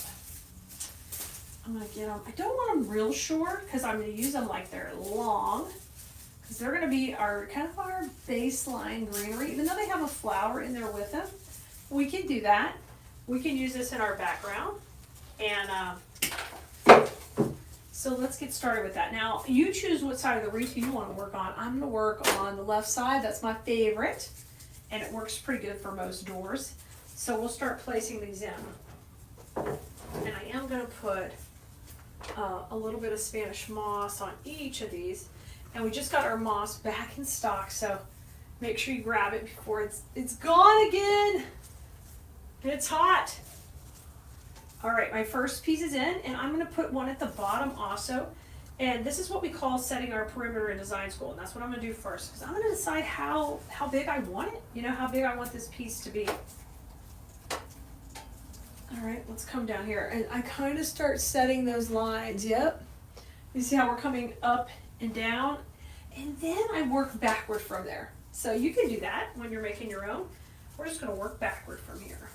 I'm going to get them, I don't want them real short because I'm going to use them like they're long. Because they're going to be our kind of our baseline Greenery. Even though they have a flower in there with them, we can do that. We can use this in our background. And so let's get started with that. Now, you choose what side of the wreath you want to work on. I'm going to work on the left side. That's my favorite. And it works pretty good for most doors. So we'll start placing these in. And I am going to put a little bit of Spanish moss on each of these. And we just got our moss back in stock, so make sure you grab it before it's gone again. It's hot. All right, my first piece is in, and I'm going to put one at the bottom also. And this is what we call setting our perimeter in design school, and that's what I'm going to do first, because I'm going to decide how big I want it, you know, how big I want this piece to be. All right, let's come down here, and I kind of start setting those lines. Yep. You see how we're coming up and down, and then I work backward from there. So you can do that when you're making your own. We're just going to work backward from here.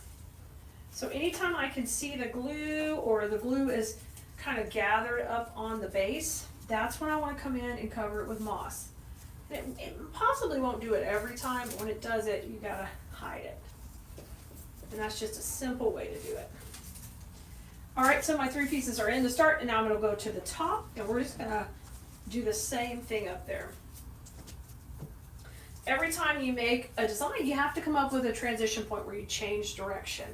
So anytime I can see the glue or the glue is kind of gathered up on the base, that's when I want to come in and cover it with moss. It possibly won't do it every time, but when it does it, you got to hide it. And that's just a simple way to do it. All right, so my three pieces are in to start, and now I'm going to go to the top, and we're just going to do the same thing up there. Every time you make a design, you have to come up with a transition point where you change direction.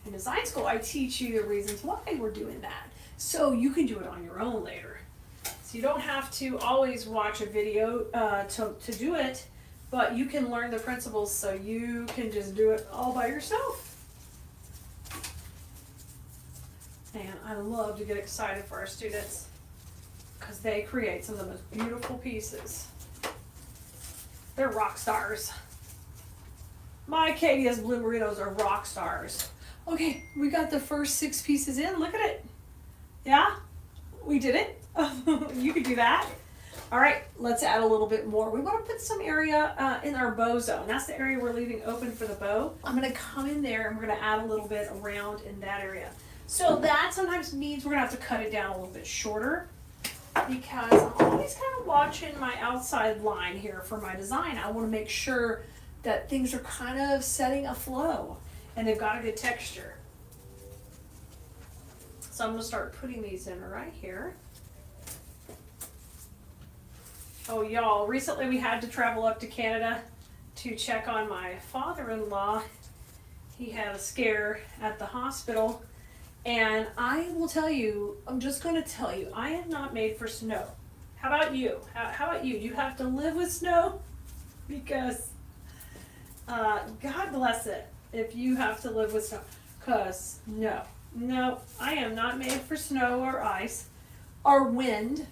In design school, I teach you the reasons why we're doing that, so you can do it on your own later. So you don't have to always watch a video to do it, but you can learn the principles so you can just do it all by yourself. And I love to get excited for our students because they create some of the most beautiful pieces. They're rock stars. My Keleas Blue Merinos are rock stars. Okay, we got the first 6 pieces in. Look at it. Yeah, we did it. You could do that. All right, let's add a little bit more. We want to put some area in our bow zone. That's the area we're leaving open for the bow. I'm going to come in there and we're going to add a little bit around in that area. So that sometimes means we're going to have to cut it down a little bit shorter because I'm always kind of watching my outside line here for my design. I want to make sure that things are kind of setting a flow. and they've got a good texture. So I'm going to start putting these in right here. Oh, y'all, recently we had to travel up to Canada to check on my father-in-law. He had a scare at the hospital, and I will tell you, I'm just going to tell you, I am not made for snow. How about you? How about you? You have to live with snow? Because God bless it if you have to live with snow. Because no, I am not made for snow or ice or wind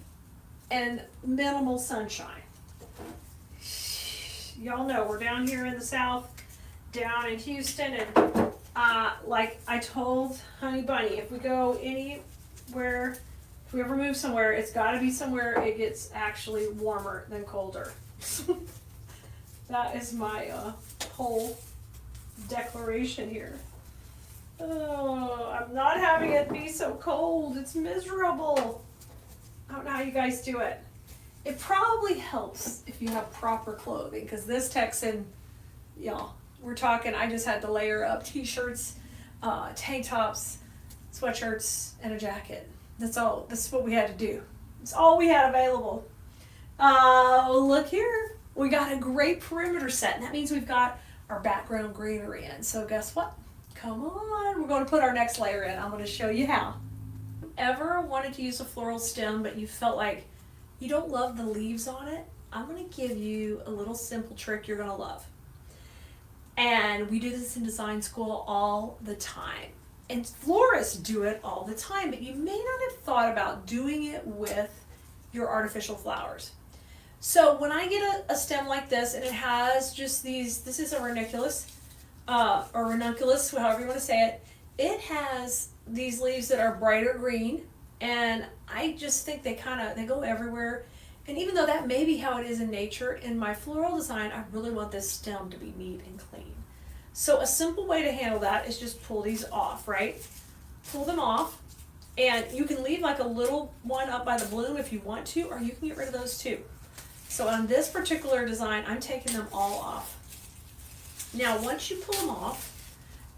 and minimal sunshine. Y'all know we're down here in the South, down in Houston, and like I told Honey Bunny, if we go anywhere, if we ever move somewhere, it's got to be somewhere it gets actually warmer than colder. That is my whole declaration here. Oh, I'm not having it be so cold. It's miserable. I don't know how you guys do it. It probably helps if you have proper clothing, because this Texan, y'all, we're talking, I just had to layer up t-shirts, tank tops, sweatshirts, and a jacket. That's all. That's what we had to do. It's all we had available. Look here. We got a great perimeter set, and that means we've got our background greenery in. So guess what? Come on. We're going to put our next layer in. I'm going to show you how. Ever wanted to use a floral stem, but you felt like you don't love the leaves on it? I'm going to give you a little simple trick you're going to love. And we do this in design school all the time. And florists do it all the time, but you may not have thought about doing it with your artificial flowers. So when I get a stem like this, and it has just these, this is a ranunculus, or ranunculus, however you want to say it, it has these leaves that are brighter green, and I just think they go everywhere. And even though that may be how it is in nature, in my floral design, I really want this stem to be neat and clean. So a simple way to handle that is just pull these off, right? Pull them off, and you can leave like a little one up by the bloom if you want to, or you can get rid of those too. So on this particular design, I'm taking them all off. Now, once you pull them off,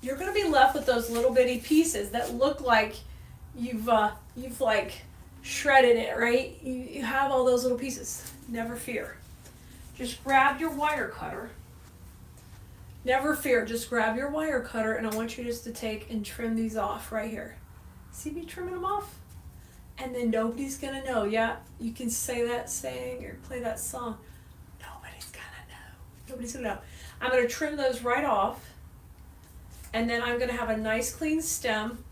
you're going to be left with those little bitty pieces that look like you've like shredded it, right? You have all those little pieces. Never fear. Just grab your wire cutter. Never fear. Just grab your wire cutter, and I want you just to take and trim these off right here. See me trimming them off? And then nobody's going to know. Yeah, you can say that saying or play that song. Nobody's going to know. Nobody's going to know. I'm going to trim those right off. And then I'm going to have a nice clean stem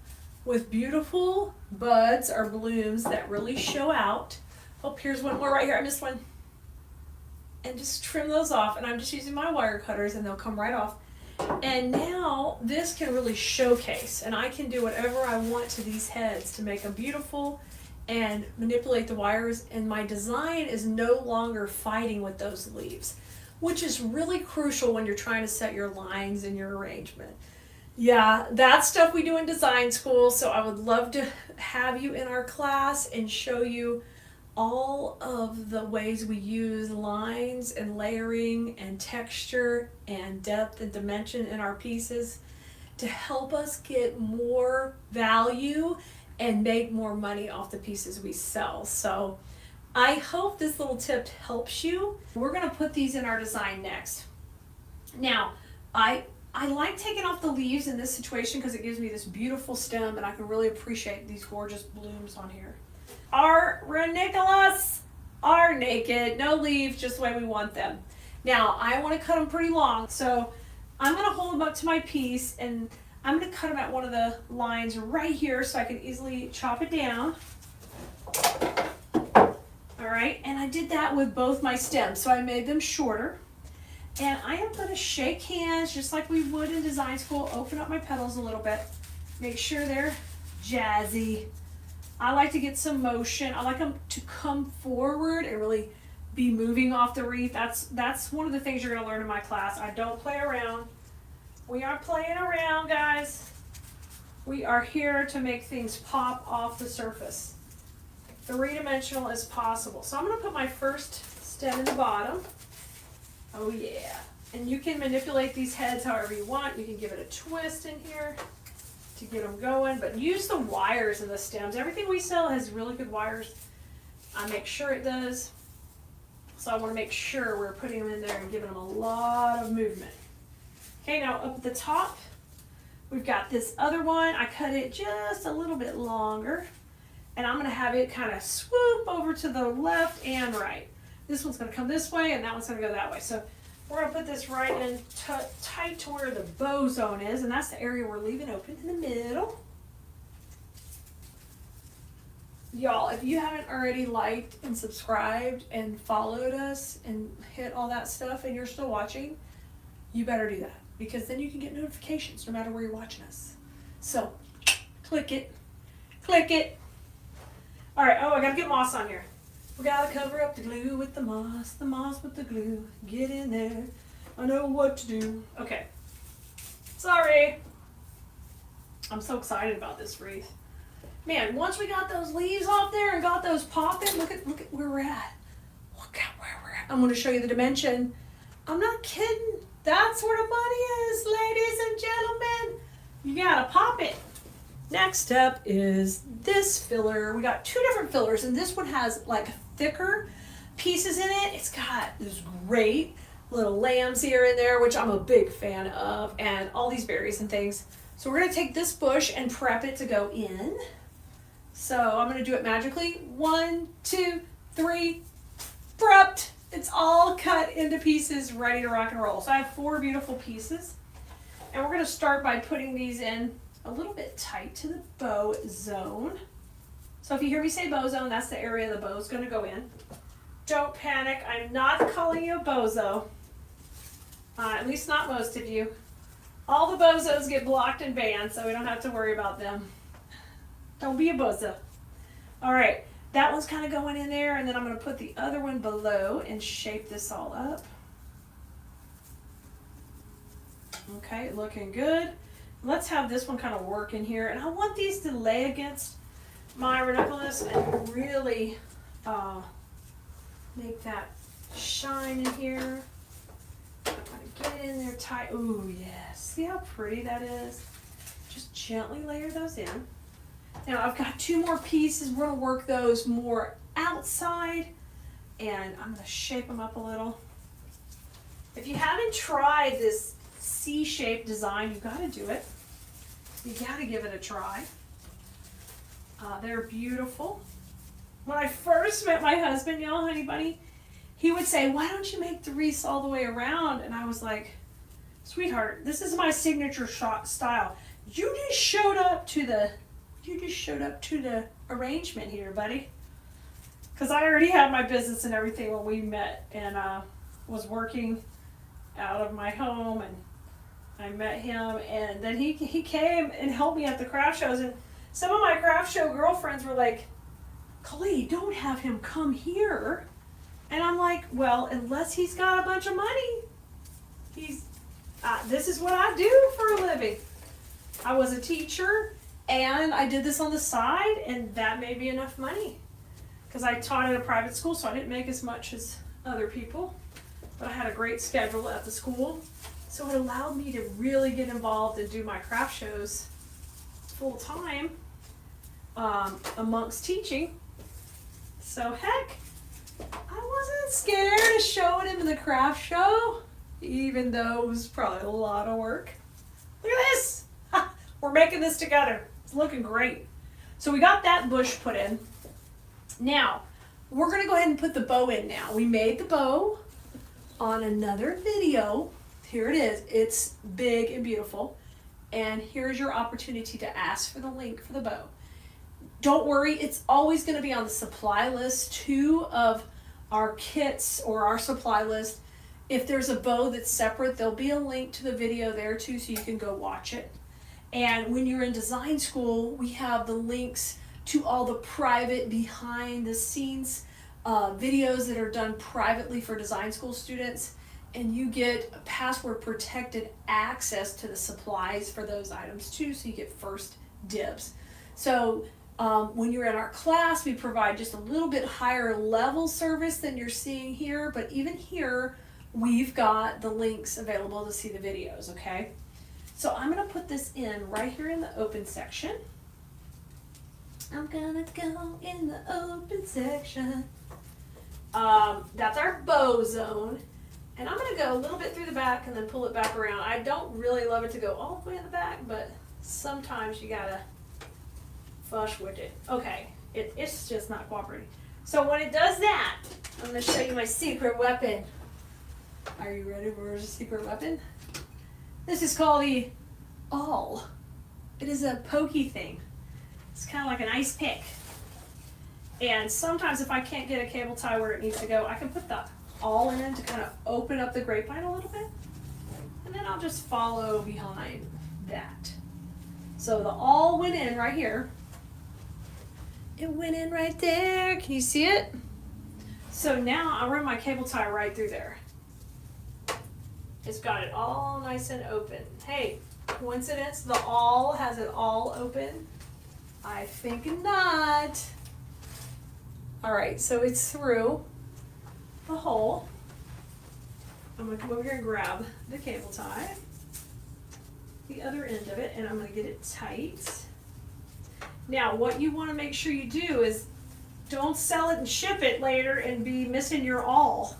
with beautiful buds or blooms that really show out. Oh, here's one more right here. I missed one. And just trim those off. And I'm just using my wire cutters, and they'll come right off. And now this can really showcase, and I can do whatever I want to these heads to make them beautiful and manipulate the wires. And my design is no longer fighting with those leaves, which is really crucial when you're trying to set your lines and your arrangement. Yeah, that's stuff we do in design school, so I would love to have you in our class and show you all of the ways we use lines and layering and texture and depth and dimension in our pieces to help us get more value and make more money off the pieces we sell. So I hope this little tip helps you. We're going to put these in our design next. Now, I like taking off the leaves in this situation because it gives me this beautiful stem, and I can really appreciate these gorgeous blooms on here. Our ranunculus are naked, no leaves, just the way we want them. Now, I want to cut them pretty long, so I'm going to hold them up to my piece, and I'm going to cut them at one of the lines right here so I can easily chop it down. All right, and I did that with both my stems, so I made them shorter. And I am going to shake hands just like we would in design school, open up my petals a little bit, make sure they're jazzy. I like to get some motion. I like them to come forward and really be moving off the wreath. That's one of the things you're going to learn in my class. I don't play around. We aren't playing around, guys. We are here to make things pop off the surface. Three-dimensional as possible. So I'm going to put my first stem in the bottom. Oh yeah. And you can manipulate these heads however you want. You can give it a twist in here to get them going, but use the wires in the stems. Everything we sell has really good wires. I make sure it does. So I want to make sure we're putting them in there and giving them a lot of movement. Okay, now up at the top, we've got this other one. I cut it just a little bit longer, and I'm going to have it kind of swoop over to the left and right. This one's going to come this way, and that one's going to go that way. So we're going to put this right in tight to where the bow zone is, and that's the area we're leaving open in the middle. Y'all, if you haven't already liked and subscribed and followed us and hit all that stuff and you're still watching, you better do that, because then you can get notifications no matter where you're watching us. So, click it. Click it. All right, oh, I got to get moss on here. We got to cover up the glue with the moss with the glue. Get in there. I know what to do. Okay. Sorry. I'm so excited about this wreath. Man, once we got those leaves off there and got those popping, look at where we're at. Look at where we're at. I'm going to show you the dimension. I'm not kidding. That's where the money is, ladies and gentlemen. You got to pop it. Next up is this filler. We got two different fillers, and this one has like thicker pieces in it. It's got this great little lambs here in there, which I'm a big fan of, and all these berries and things. So we're going to take this bush and prep it to go in. So I'm going to do it magically. 1, 2, 3, prepped. It's all cut into pieces, ready to rock and roll. So I have 4 beautiful pieces. And we're going to start by putting these in a little bit tight to the bow zone. So if you hear me say bow zone, that's the area the bow is going to go in. Don't panic. I'm not calling you a bozo. At least not most of you. All the bozos get blocked and banned, so we don't have to worry about them. Don't be a bozo. All right, that one's kind of going in there, and then I'm going to put the other one below and shape this all up. Okay, looking good. Let's have this one kind of work in here, and I want these to lay against my ranunculus and really make that shine in here. I'm going to get in there tight. Ooh, yes. See how pretty that is? Just gently layer those in. Now I've got 2 more pieces. We're going to work those more outside, and I'm going to shape them up a little. If you haven't tried this C-shaped design, you've got to do it. You got to give it a try. They're beautiful. When I first met my husband, y'all, honey bunny, he would say, "Why don't you make the wreaths all the way around?" And I was like, "Sweetheart, this is my signature shot style. You just showed up to the arrangement here, buddy." Because I already had my business and everything when we met, and was working out of my home, and I met him, and then he came and helped me at the craft shows, and some of my craft show girlfriends were like, "Keleas, don't have him come here." And I'm like, well, unless he's got a bunch of money, this is what I do for a living. I was a teacher, and I did this on the side, and that made me enough money. Because I taught at a private school, so I didn't make as much as other people. But I had a great schedule at the school, so it allowed me to really get involved and do my craft shows full time amongst teaching. So heck, I wasn't scared of showing him in the craft show, even though it was probably a lot of work. Look at this! Ha, we're making this together. It's looking great. So we got that bush put in. Now, we're going to go ahead and put the bow in now. We made the bow on another video. Here it is. It's big and beautiful. And here's your opportunity to ask for the link for the bow. Don't worry, it's always going to be on the supply list too of our kits or our supply list. If there's a bow that's separate, there'll be a link to the video there too, so you can go watch it. And when you're in design school, we have the links to all the private behind the scenes videos that are done privately for design school students, and you get password protected access to the supplies for those items too, so you get first dibs. So when you're in our class, we provide just a little bit higher level service than you're seeing here, but even here, we've got the links available to see the videos, okay? So I'm gonna put this in right here in the open section. I'm gonna go in the open section. That's our bow zone. And I'm gonna go a little bit through the back and then pull it back around. I don't really love it to go all the way in the back, but sometimes you gotta fush with it. Okay, it's just not cooperating. So when it does that, I'm gonna show you my secret weapon. Are you ready for a secret weapon? This is called the awl. It is a pokey thing. It's kind of like an ice pick. And sometimes if I can't get a cable tie where it needs to go, I can put the awl in to kind of open up the grapevine a little bit. And then I'll just follow behind that. So the awl went in right here. It went in right there. Can you see it? So now I'll run my cable tie right through there. It's got it all nice and open. Hey, coincidence? The awl has it all open? I think not. All right, so it's through the hole. I'm gonna come over here and grab the cable tie, the other end of it, and I'm gonna get it tight. Now, what you wanna make sure you do is don't sell it and ship it later and be missing your awl.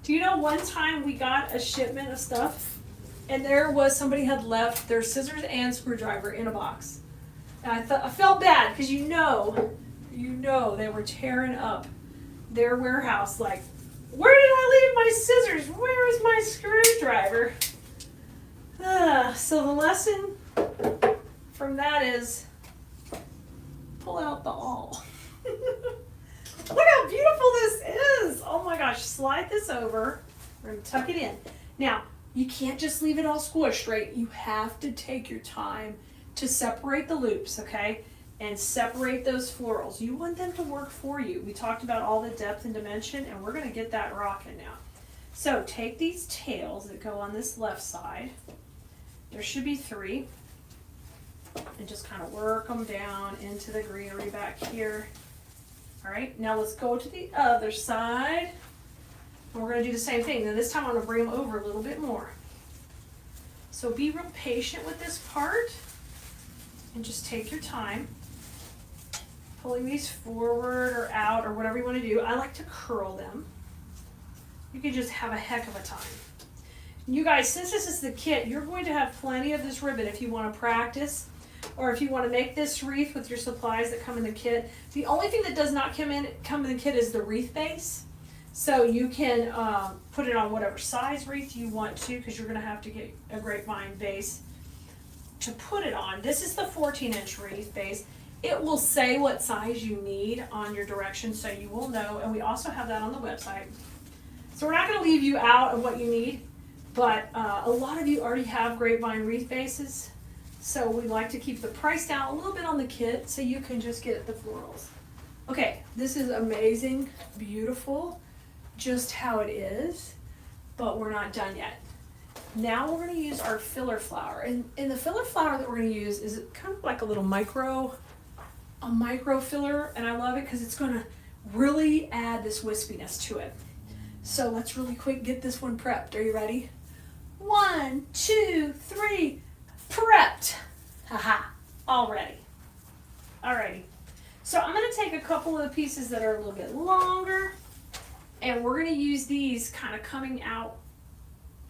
Do you know one time we got a shipment of stuff and there was somebody had left their scissors and screwdriver in a box. And I felt bad because you know they were tearing up their warehouse like, where did I leave my scissors? Where is my screwdriver? So the lesson from that is pull out the awl. Look how beautiful this is. Oh my gosh, slide this over. We're gonna tuck it in. Now, you can't just leave it all squished, right? You have to take your time to separate the loops, okay? And separate those florals. You want them to work for you. We talked about all the depth and dimension, and we're gonna get that rocking now. So take these tails that go on this left side. There should be 3. And just kind of work them down into the greenery back here. All right, now let's go to the other side. And we're gonna do the same thing. Now this time I'm gonna bring them over a little bit more. So be real patient with this part and just take your time. Pulling these forward or out or whatever you wanna do. I like to curl them. You can just have a heck of a time. You guys, since this is the kit, you're going to have plenty of this ribbon if you wanna practice. Or if you want to make this wreath with your supplies that come in the kit. The only thing that does not come in the kit is the wreath base. So you can put it on whatever size wreath you want to, because you're going to have to get a grapevine base to put it on. This is the 14-inch wreath base. It will say what size you need on your directions, so you will know. And we also have that on the website. So we're not going to leave you out of what you need, but a lot of you already have grapevine wreath bases. So we like to keep the price down a little bit on the kit so you can just get the florals. Okay, this is amazing, beautiful, just how it is, but we're not done yet. Now we're gonna use our filler flower. And the filler flower that we're gonna use is kind of like a little micro filler, and I love it because it's gonna really add this wispiness to it. So let's really quick get this one prepped. Are you ready? 1, 2, 3. Prepped. Haha. Already. Alrighty. So I'm going to take a couple of the pieces that are a little bit longer, and we're going to use these kind of coming out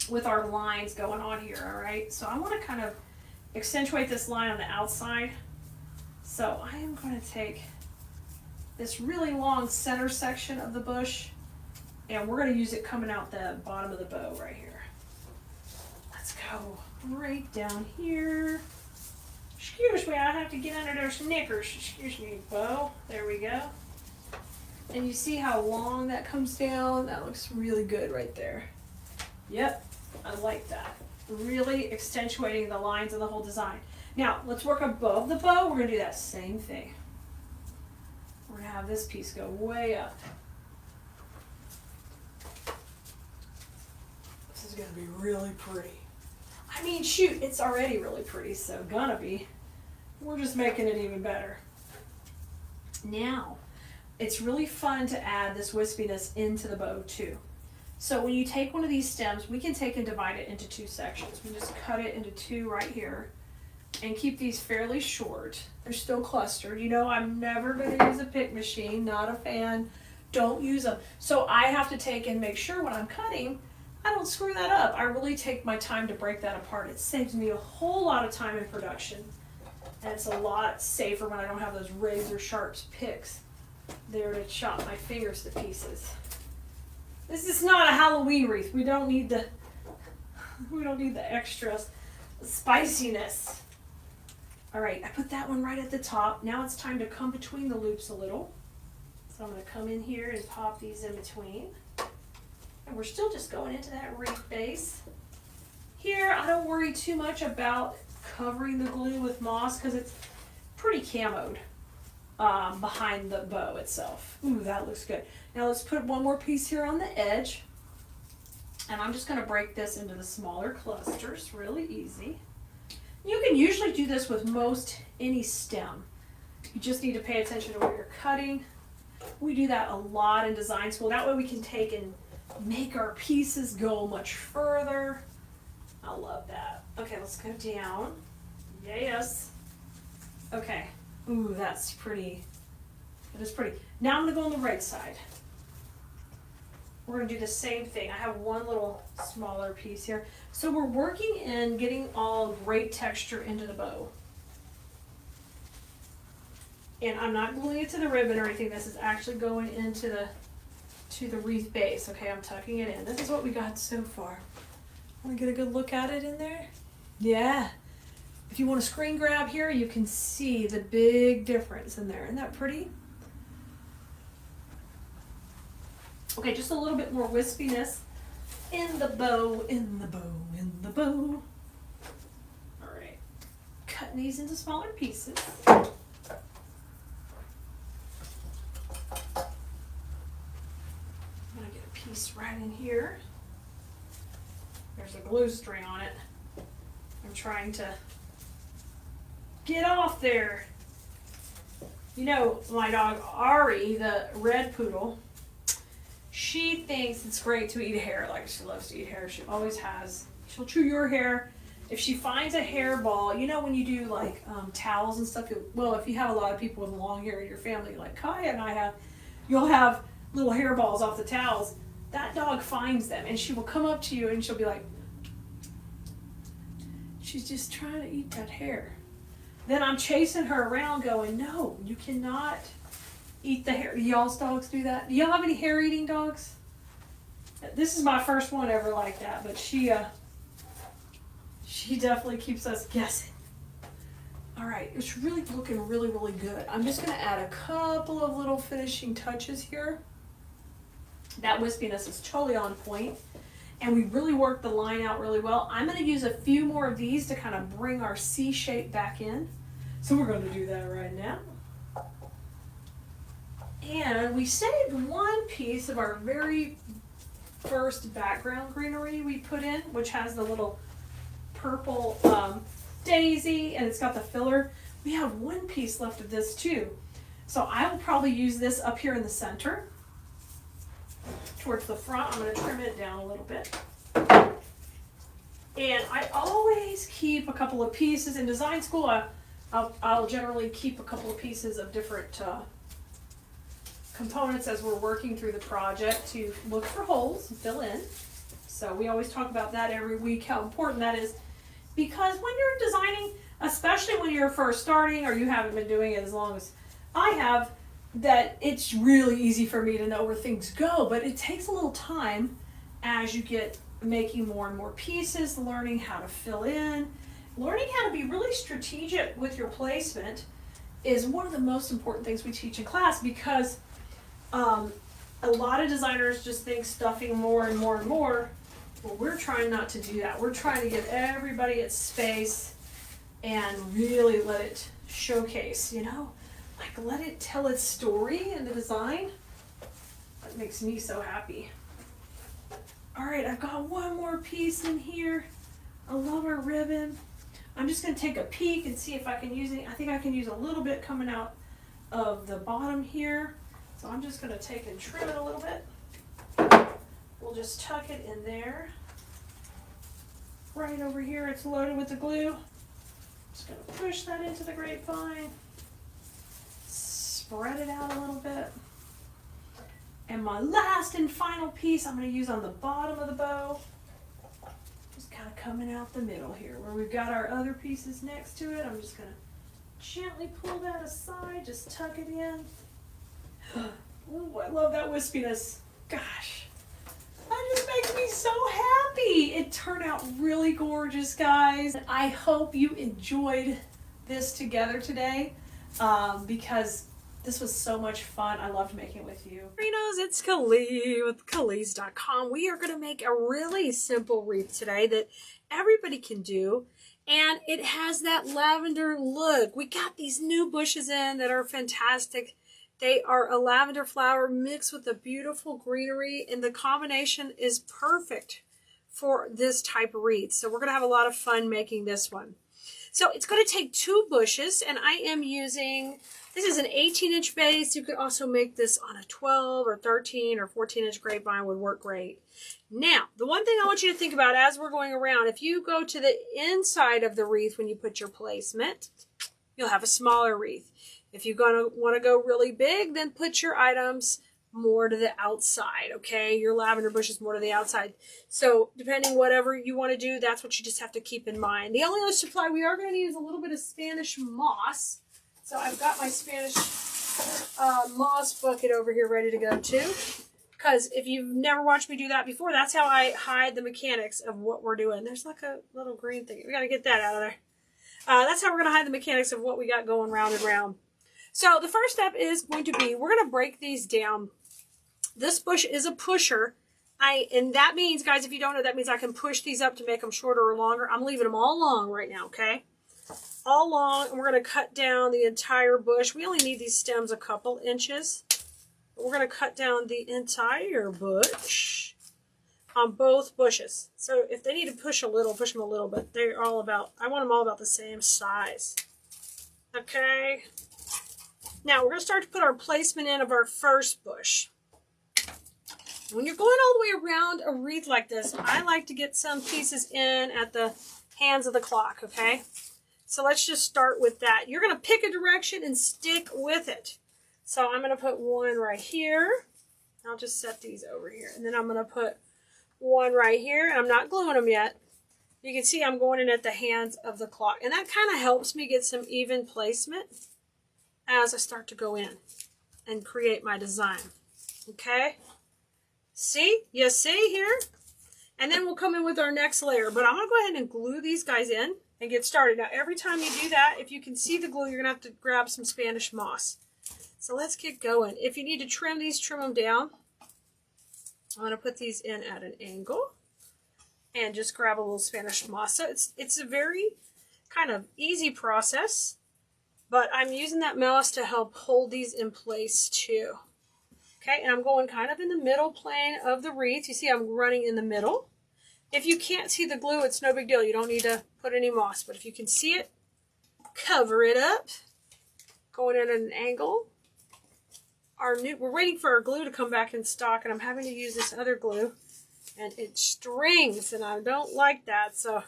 with our lines going on here, alright? So I want to kind of accentuate this line on the outside. So I am going to take this really long center section of the bush, and we're going to use it coming out the bottom of the bow right here. Let's go. Right down here. Excuse me, I have to get under those knickers. Excuse me, bow. There we go. And you see how long that comes down? That looks really good right there. Yep, I like that. Really accentuating the lines of the whole design. Now, let's work above the bow. We're going to do that same thing. We're going to have this piece go way up. This is going to be really pretty. I mean, shoot, it's already really pretty, so gonna be. We're just making it even better. Now, it's really fun to add this wispiness into the bow too. So when you take one of these stems, we can take and divide it into 2 sections. We just cut it into 2 right here and keep these fairly short. They're still clustered. You know, I'm never going to use a pick machine, not a fan. Don't use them. So I have to take and make sure when I'm cutting, I don't screw that up. I really take my time to break that apart. It saves me a whole lot of time in production. And it's a lot safer when I don't have those razor sharp picks there to chop my fingers to pieces. This is not a Halloween wreath. We don't need the extra spiciness. All right, I put that one right at the top. Now it's time to come between the loops a little. So I'm going to come in here and pop these in between. And we're still just going into that wreath base. Here, I don't worry too much about covering the glue with moss because it's pretty camoed behind the bow itself. Ooh, that looks good. Now let's put one more piece here on the edge. And I'm just going to break this into the smaller clusters, really easy. You can usually do this with most any stem. You just need to pay attention to where you're cutting. We do that a lot in design school. That way we can take and make our pieces go much further. I love that. Okay, let's go down. Yes. Okay. Ooh, that's pretty. That is pretty. Now I'm going to go on the right side. We're going to do the same thing. I have one little smaller piece here. So we're working in getting all great texture into the bow. And I'm not gluing it to the ribbon or anything. This is actually going into the wreath base. Okay, I'm tucking it in. This is what we got so far. Want to get a good look at it in there? Yeah. If you want to screen grab here, you can see the big difference in there. Isn't that pretty? Okay, just a little bit more wispiness in the bow, in the bow, in the bow. All right, cutting these into smaller pieces. I'm gonna get a piece right in here. There's a glue string on it. I'm trying to get off there. You know, my dog Ari, the red poodle, she thinks it's great to eat hair. Like, she loves to eat hair. She always has. She'll chew your hair. If she finds a hairball, you know when you do like towels and stuff, well, if you have a lot of people with long hair in your family, like Kaya and I have, you'll have little hairballs off the towels. That dog finds them and she will come up to you and she'll be like, she's just trying to eat that hair. Then I'm chasing her around going, no, you cannot eat the hair. Do y'all's dogs do that? Do y'all have any hair eating dogs? This is my first one ever like that, but she definitely keeps us guessing. All right, it's really looking really, really good. I'm just gonna add a couple of little finishing touches here. That wispiness is totally on point. And we really worked the line out really well. I'm gonna use a few more of these to kind of bring our C shape back in. So we're gonna do that right now. And we saved one piece of our very first background greenery we put in, which has the little purple daisy and it's got the filler. We have one piece left of this too. So I will probably use this up here in the center. Towards the front, I'm going to trim it down a little bit. And I always keep a couple of pieces in design school. I'll generally keep a couple of pieces of different components as we're working through the project to look for holes and fill in. So we always talk about that every week, how important that is, because when you're designing, especially when you're first starting or you haven't been doing it as long as I have, that it's really easy for me to know where things go, but it takes a little time as you get making more and more pieces, learning how to fill in, learning how to be really strategic with your placement is one of the most important things we teach in class, because a lot of designers just think stuffing more and more and more. Well, we're trying not to do that. We're trying to give everybody its space and really let it showcase, you know? Like, let it tell its story in the design. That makes me so happy. All right, I've got one more piece in here. I love our ribbon. I'm just going to take a peek and see if I can use any. I think I can use a little bit coming out of the bottom here. So I'm just going to take and trim it a little bit. We'll we'll just tuck it in there. Right over here, it's loaded with the glue. Just gonna push that into the grapevine. Spread it out a little bit. And my last and final piece I'm gonna use on the bottom of the bow. Just kind of coming out the middle here where we've got our other pieces next to it. I'm just gonna gently pull that aside, just tuck it in. Ooh, I love that wispiness. Gosh, that just makes me so happy. It turned out really gorgeous, guys. I hope you enjoyed this together today because this was so much fun. I loved making it with you. It's Keleas with Keleas.com. We are going to make a really simple wreath today that everybody can do. And it has that lavender look. We got these new bushes in that are fantastic. They are a lavender flower mixed with a beautiful greenery, and the combination is perfect for this type of wreath. So we're going to have a lot of fun making this one. So it's going to take 2 bushes, and I am using, this is an 18-inch base. You could also make this on a 12 or 13 or 14-inch grapevine, would work great. Now, the one thing I want you to think about as we're going around, if you go to the inside of the wreath when you put your placement, you'll have a smaller wreath. If you're going to want to go really big, then put your items more to the outside, okay? Your lavender bushes more to the outside. So depending whatever you want to do, that's what you just have to keep in mind. The only other supply, we are going to use a little bit of Spanish moss. So I've got my Spanish moss bucket over here ready to go too. Because if you've never watched me do that before, that's how I hide the mechanics of what we're doing. There's like a little green thing. We got to get that out of there. That's how we're going to hide the mechanics of what we got going round and round. So the first step is going to be, we're going to break these down. This bush is a pusher. And that means, guys, if you don't know, that means I can push these up to make them shorter or longer. I'm leaving them all long right now, okay? All long, and we're going to cut down the entire bush. We only need these stems a couple inches. But we're going to cut down the entire bush on both bushes. So if they need to push a little, push them a little, but they're all about, I want them all about the same size. Okay? Now, we're going to start to put our placement in of our first bush. When you're going all the way around a wreath like this, I like to get some pieces in at the hands of the clock, okay? So let's just start with that. You're going to pick a direction and stick with it. So I'm going to put one right here. I'll just set these over here. And then I'm going to put one right here. And I'm not gluing them yet. You can see I'm going in at the hands of the clock. And that kind of helps me get some even placement as I start to go in and create my design. Okay? See? You see here? And then we'll come in with our next layer. But I'm going to go ahead and glue these guys in and get started. Now, every time you do that, if you can see the glue, you're going to have to grab some Spanish moss. So let's get going. If you need to trim these, trim them down. I'm going to put these in at an angle and just grab a little Spanish moss. So it's a very kind of easy process, but I'm using that moss to help hold these in place too. Okay, and I'm going kind of in the middle plane of the wreath. You see I'm running in the middle. If you can't see the glue, it's no big deal. You don't need to put any moss, but if you can see it, cover it up. Going in at an angle. We're waiting for our glue to come back in stock, and I'm having to use this other glue, and it strings, and I don't like that. So,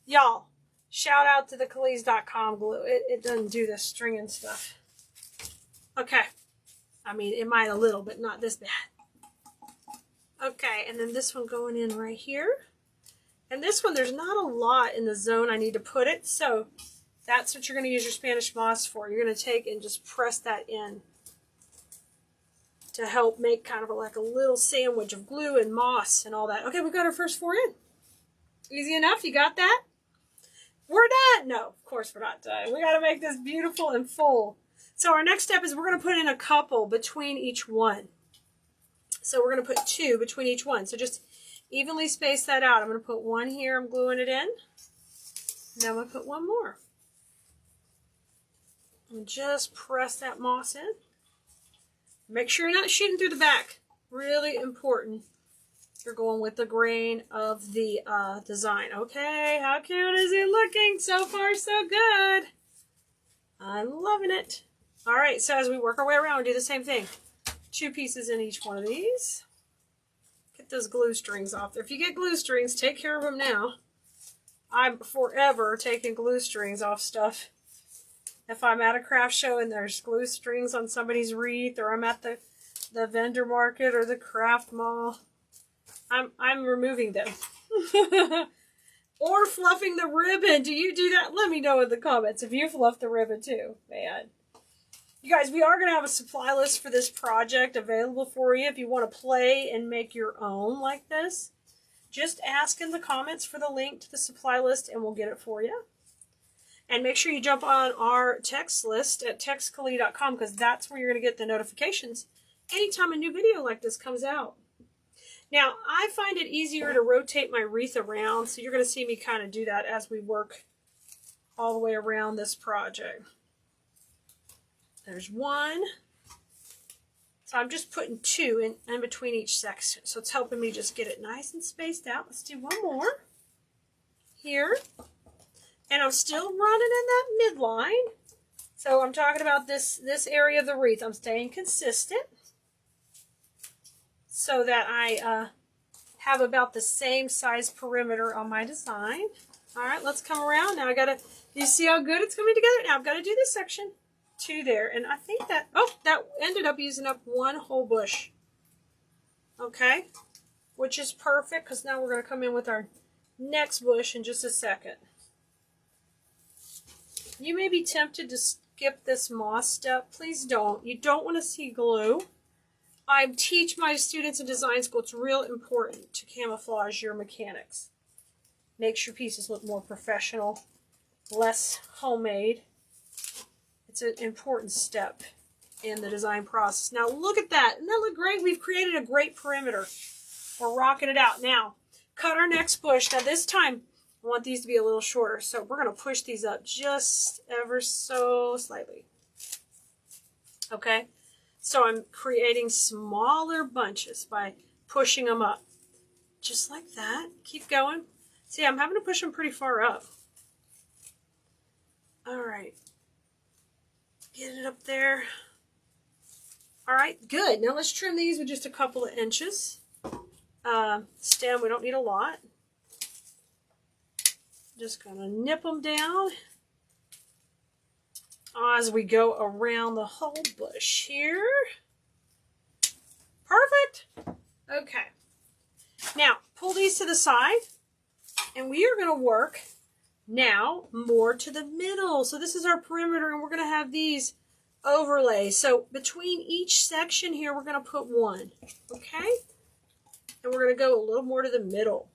y'all, shout out to the Keleas.com glue. It doesn't do this stringing stuff. Okay. I mean, it might a little, but not this bad. Okay, and then this one going in right here. And this one, there's not a lot in the zone I need to put it, so that's what you're going to use your Spanish moss for. You're going to take and just press that in to help make kind of like a little sandwich of glue and moss and all that. Okay, we got our first 4 in. Easy enough? You got that? We're done. No, of course we're not done. We got to make this beautiful and full. So our next step is we're going to put in a couple between each one. So we're going to put 2 between each one. So just evenly space that out. I'm going to put 1 here. I'm gluing it in. Now I'm going to put 1 more. And just press that moss in. Make sure you're not shooting through the back. Really important. You're going with the grain of the design. Okay, how cute is it looking? So far, so good. I'm loving it. All right, so as we work our way around, we do the same thing. 2 pieces in each one of these. Get those glue strings off there. If you get glue strings, take care of them now. I'm forever taking glue strings off stuff. If I'm at a craft show and there's glue strings on somebody's wreath, or I'm at the vendor market or the craft mall, I'm removing them. Or fluffing the ribbon. Do you do that? Let me know in the comments if you fluff the ribbon too, man. You guys, we are going to have a supply list for this project available for you if you want to play and make your own like this. Just ask in the comments for the link to the supply list and we'll get it for you. And make sure you jump on our text list at textkeleas.com because that's where you're going to get the notifications anytime a new video like this comes out. Now, I find it easier to rotate my wreath around, so you're going to see me kind of do that as we work all the way around this project. There's one. So I'm just putting two in between each section. So it's helping me just get it nice and spaced out. Let's do one more here. And I'm still running in that midline. So I'm talking about this area of the wreath. I'm staying consistent so that I have about the same size perimeter on my design. All right, let's come around. Now I got to, you see how good it's coming together? Now I've got to do this section. Two there, and I think that, oh, that ended up using up one whole bush. Okay, which is perfect because now we're going to come in with our next bush in just a second. You may be tempted to skip this moss step. Please don't. You don't want to see glue. I teach my students in design school it's real important to camouflage your mechanics. Makes your pieces look more professional, less homemade. It's an important step in the design process. Now look at that. Doesn't that look great? We've created a great perimeter. We're rocking it out. Now, cut our next bush. Now this time, I want these to be a little shorter. So we're going to push these up just ever so slightly. Okay? So I'm creating smaller bunches by pushing them up. Just like that. Keep going. See, I'm having to push them pretty far up. All right. Get it up there. All right, good. Now let's trim these with just a couple of inches. Stem, we don't need a lot. Just gonna nip them down as we go around the whole bush here. Perfect. Okay. Now, pull these to the side, and we are gonna work now more to the middle. So this is our perimeter, and we're going to have these overlays. So between each section here, we're going to put one. Okay? And we're going to go a little more to the middle.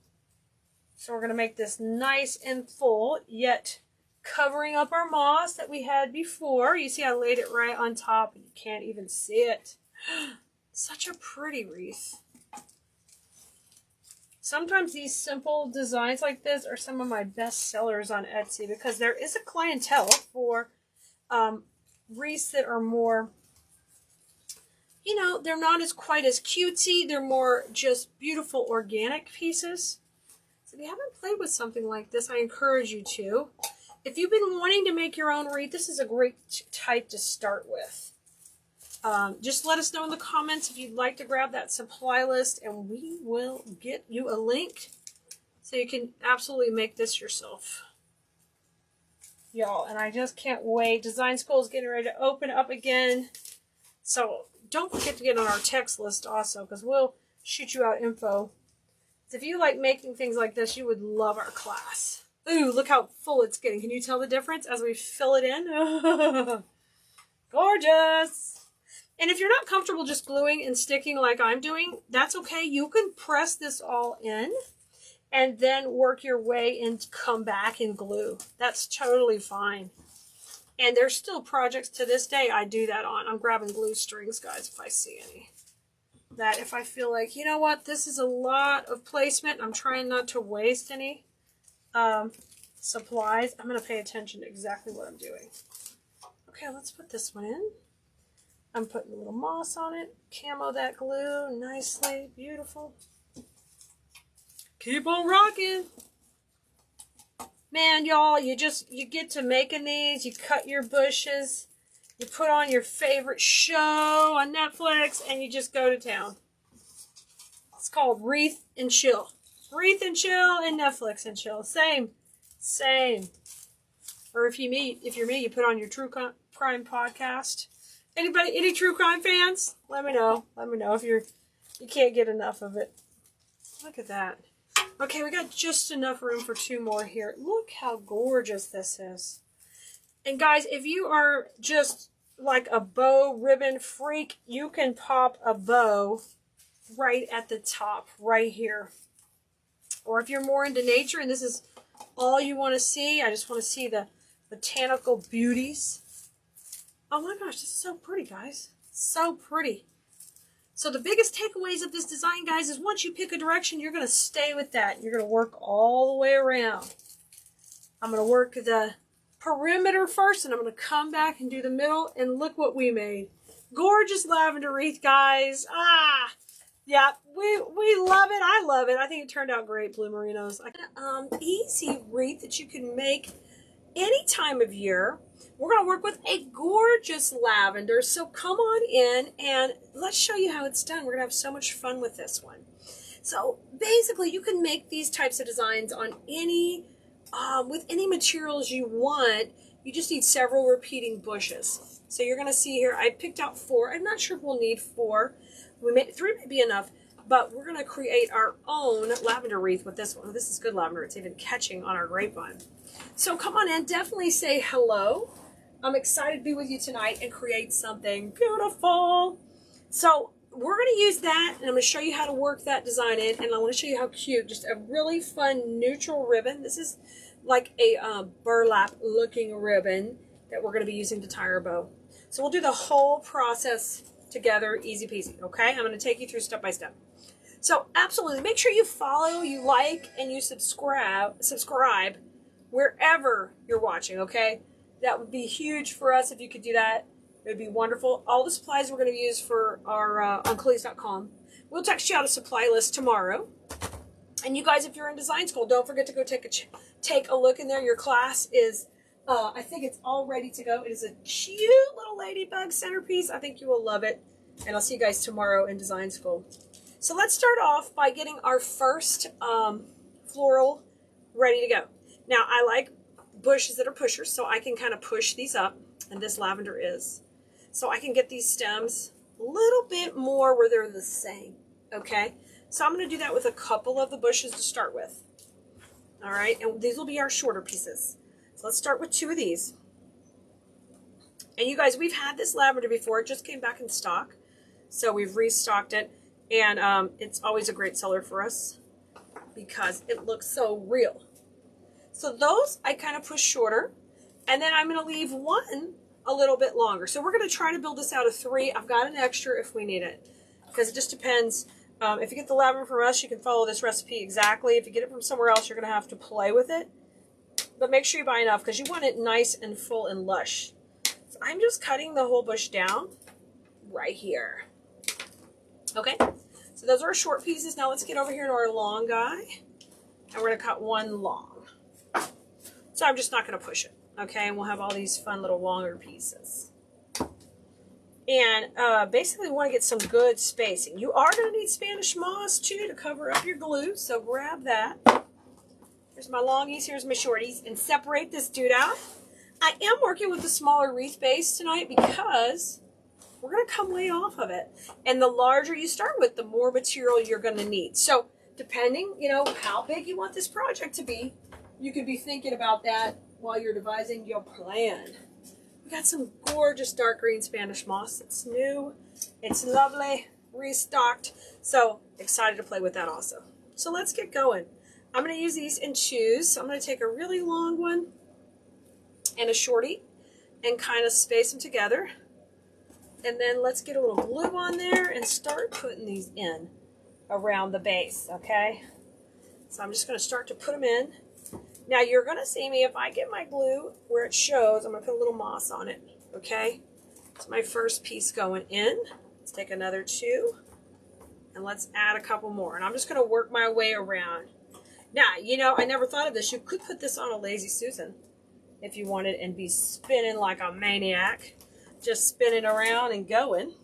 So we're going to make this nice and full, yet covering up our moss that we had before. You see I laid it right on top, and you can't even see it. Such a pretty wreath. Sometimes these simple designs like this are some of my best sellers on Etsy because there is a clientele for wreaths that are more, you know, they're not as quite as cutesy. They're more just beautiful organic pieces. So if you haven't played with something like this, I encourage you to. If you've been wanting to make your own wreath, this is a great type to start with. Just let us know in the comments if you'd like to grab that supply list, and we will get you a link so you can absolutely make this yourself. Y'all, and I just can't wait. Design school is getting ready to open up again. So don't forget to get on our text list also, because we'll shoot you out info. So if you like making things like this, you would love our class. Ooh, look how full it's getting. Can you tell the difference as we fill it in? Gorgeous! And if you're not comfortable just gluing and sticking like I'm doing, that's okay. You can press this all in and then work your way and come back and glue. That's totally fine. And there's still projects to this day I do that on. I'm grabbing glue strings, guys, if I see any. That if I feel like, you know what, this is a lot of placement. I'm trying not to waste any supplies. I'm going to pay attention to exactly what I'm doing. Okay, let's put this one in. I'm putting a little moss on it. Camo that glue nicely. Beautiful. Keep on rocking. Man, y'all, you get to making these. You cut your bushes. You put on your favorite show on Netflix, and you just go to town. It's It's called Wreath and Chill. Wreath and Chill and Netflix and Chill. Same. Or if you're me, you put on your true crime podcast. Anybody, any true crime fans? Let me know. Let me know if you can't get enough of it. Look at that. Okay, we got just enough room for 2 more here. Look how gorgeous this is. And guys, if you are just like a bow ribbon freak, you can pop a bow right at the top, right here. Or if you're more into nature and this is all you want to see, I just want to see the botanical beauties. Oh my gosh, this is so pretty, guys. So pretty. So the biggest takeaways of this design, guys, is once you pick a direction, you're going to stay with that. You're going to work all the way around. I'm going to work the perimeter first, and I'm going to come back and do the middle, and look what we made. Gorgeous lavender wreath, guys. Yeah, we love it. I love it. I think it turned out great, Blue Merinos. Easy wreath that you can make any time of year. We're going to work with a gorgeous lavender, so come on in and let's show you how it's done. We're going to have so much fun with this one. So basically, you can make these types of designs on any, with any materials you want. You just need several repeating bushes. So you're going to see here, I picked out 4. I'm not sure if we'll need 4. 3 may be enough, but we're going to create our own lavender wreath with this one. This is good lavender. It's even catching on our grapevine. So come on in, definitely say hello. I'm excited to be with you tonight and create something beautiful. So we're going to use that, and I'm going to show you how to work that design in, and I want to show you how cute. Just a really fun neutral ribbon. This is like a burlap looking ribbon that we're going to be using to tie our bow. So we'll do the whole process together, easy peasy, okay? I'm going to take you through step by step. So absolutely, make sure you follow, you like, and you subscribe wherever you're watching, okay? That would be huge for us if you could do that. It would be wonderful. All the supplies we're going to use for our on Keleas.com. We'll text you out a supply list tomorrow. And you guys, if you're in design school, don't forget to go take a look in there. Your class is, I think it's all ready to go. It is a cute little ladybug centerpiece. I think you will love it. And I'll see you guys tomorrow in design school. So let's start off by getting our first floral ready to go. Now, I like bushes that are pushers, so I can kind of push these up, and this lavender is. So I can get these stems a little bit more where they're the same, okay? So I'm going to do that with a couple of the bushes to start with. All right, and these will be our shorter pieces. So let's start with 2 of these. And you guys, we've had this lavender before. It just came back in stock. So we've restocked it, and it's always a great seller for us because it looks so real. So those I kind of push shorter, and then I'm going to leave one a little bit longer. So we're going to try to build this out of 3. I've got an extra if we need it, because it just depends. If you get the lavender from us, you can follow this recipe exactly. If you get it from somewhere else, you're going to have to play with it. But make sure you buy enough because you want it nice and full and lush. So I'm just cutting the whole bush down right here. Okay, so those are our short pieces. Now let's get over here to our long guy, and we're going to cut one long. So I'm just not going to push it, okay? And we'll have all these fun little longer pieces. And basically we want to get some good spacing. You are going to need Spanish moss too to cover up your glue, so grab that. Here's my longies, here's my shorties, and separate this dude out. I am working with the smaller wreath base tonight because we're going to come way off of it. And the larger you start with, the more material you're going to need. So depending, you know, how big you want this project to be, you could be thinking about that while you're devising your plan. We got some gorgeous dark green Spanish moss. It's new. It's lovely. Restocked. So excited to play with that also. So let's get going. I'm going to use these in twos. So I'm going to take a really long one and a shorty and kind of space them together. And then let's get a little glue on there and start putting these in around the base, okay? So I'm just going to start to put them in. Now you're going to see me, if I get my glue where it shows, I'm going to put a little moss on it, okay? It's my first piece going in. Let's take another 2, and let's add a couple more. And I'm just going to work my way around. Now, you know, I never thought of this. You could put this on a Lazy Susan if you wanted and be spinning like a maniac. Just spinning around and going.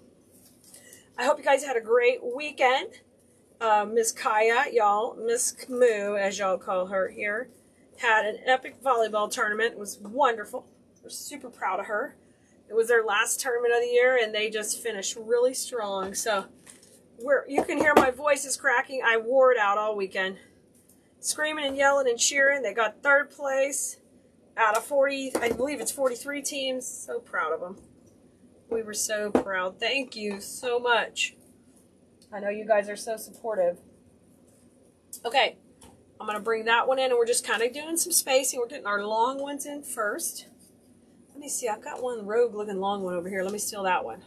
I hope you guys had a great weekend. Miss Kaya, y'all, Miss Camus, as y'all call her here, had an epic volleyball tournament. It was wonderful. We're super proud of her. It was their last tournament of the year, and they just finished really strong. So you can hear my voice is cracking. I wore it out all weekend, screaming and yelling and cheering. They got third place out of 40, I believe it's 43 teams. So proud of them. We were so proud. Thank you so much. I know you guys are so supportive. Okay, I'm going to bring that one in, and we're just kind of doing some spacing. We're getting our long ones in first. Let me see. I've got one rogue looking long one over here. Let me steal that one.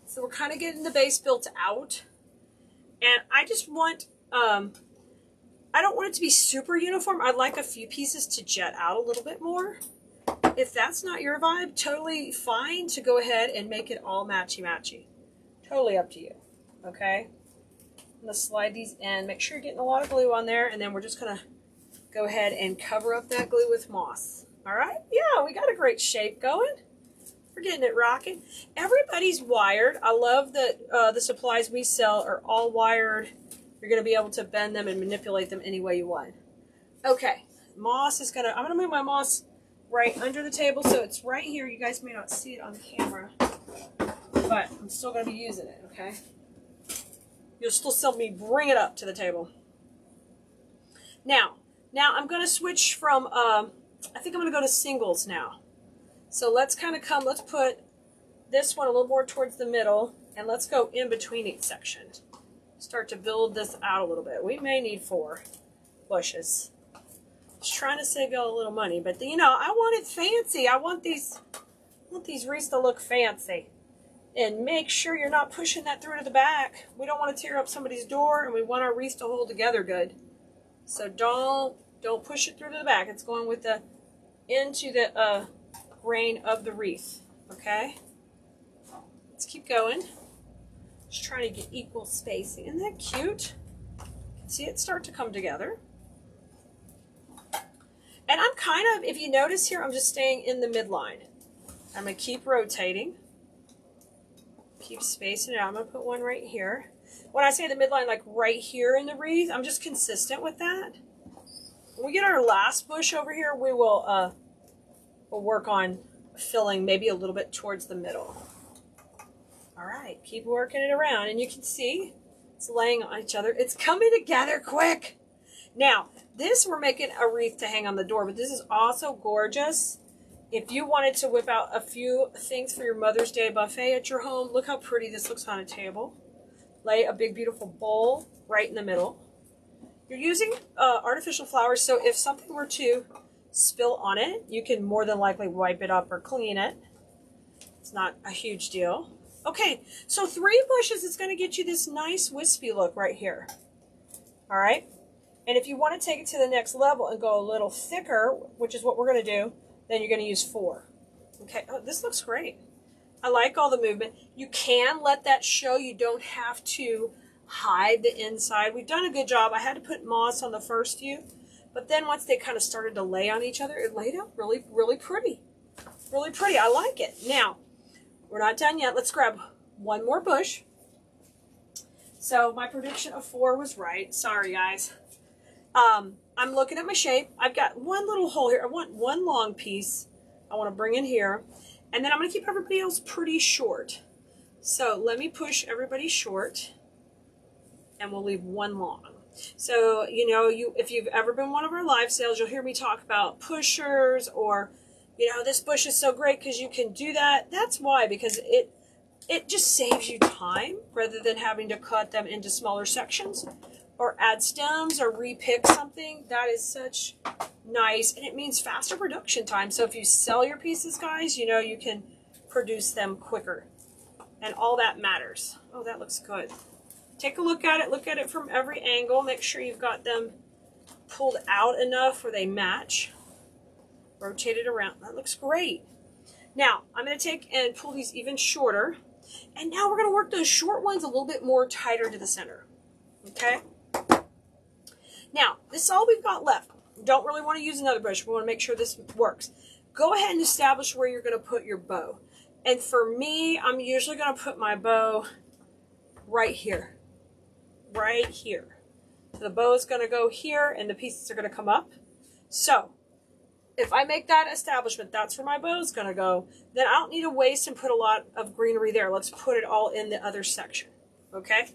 So we're kind of getting the base built out. And I just want, I don't want it to be super uniform. I'd like a few pieces to jet out a little bit more. If that's not your vibe, totally fine to go ahead and make it all matchy-matchy. Totally up to you. Okay, I'm going to slide these in. Make sure you're getting a lot of glue on there, and then we're just going to go ahead and cover up that glue with moss. All right? Yeah, we got a great shape going. We're getting it rocking. Everybody's wired. I love that the supplies we sell are all wired. You're going to be able to bend them and manipulate them any way you want. Okay, moss is going to, I'm going to move my moss right under the table, so it's right here. You guys may not see it on camera, but I'm still going to be using it, okay? You'll still see me bring it up to the table. Now I'm going to switch from, I think I'm going to go to singles now. So let's kind of let's put this one a little more towards the middle, and let's go in between each section. Start to build this out a little bit. We may need 4 bushes. Just trying to save y'all a little money, but you know, I want it fancy. I want these wreaths to look fancy. And make sure you're not pushing that through to the back. We don't want to tear up somebody's door, and we want our wreath to hold together good. So don't push it through to the back. It's going with the into the grain of the wreath. Okay. Let's keep going. Just trying to get equal spacing. Isn't that cute? You can see it start to come together. And I'm kind of, if you notice here, I'm just staying in the midline. I'm going to keep rotating. Keep spacing it out. I'm going to put one right here. When I say the midline, like right here in the wreath, I'm just consistent with that. When we get our last bush over here, we will we'll work on filling maybe a little bit towards the middle. All right, keep working it around. And you can see it's laying on each other. It's coming together quick. Now, this we're making a wreath to hang on the door, but this is also gorgeous. If you wanted to whip out a few things for your Mother's Day buffet at your home, look how pretty this looks on a table. Lay a big, beautiful bowl right in the middle. You're using artificial flowers, so if something were to spill on it, you can more than likely wipe it up or clean it. It's not a huge deal. Okay, so 3 bushes is going to get you this nice wispy look right here. All right? And if you want to take it to the next level and go a little thicker, which is what we're going to do, then you're going to use 4. Okay, oh, this looks great. I like all the movement. You can let that show. You don't have to hide the inside. We've done a good job. I had to put moss on the first few, but then once they kind of started to lay on each other, it laid out really, really pretty. Really pretty. I like it. Now, we're not done yet. Let's grab one more bush. So my prediction of 4 was right. Sorry, guys. I'm looking at my shape. I've got one little hole here. I want one long piece I want to bring in here. And then I'm going to keep everybody else pretty short. So let me push everybody short. And we'll leave one long. So, you know, if you've ever been one of our live sales, you'll hear me talk about pushers or, you know, this bush is so great because you can do that. That's why, because it just saves you time rather than having to cut them into smaller sections or add stems or repick something. That is such nice, and it means faster production time. So if you sell your pieces, guys, you know, you can produce them quicker, and all that matters. Oh, that looks good. Take a look at it from every angle. Make sure you've got them pulled out enough where they match. Rotate it around. That looks great. Now, I'm going to take and pull these even shorter, and now we're going to work those short ones a little bit more tighter to the center. Okay? Now, this is all we've got left. We don't really want to use another brush. We want to make sure this works. Go ahead and establish where you're going to put your bow. And for me, I'm usually going to put my bow right here. right here. So the bow is going to go here and the pieces are going to come up. So if I make that establishment, that's where my bow is going to go, then I don't need to waste and put a lot of greenery there. Let's put it all in the other section. Okay?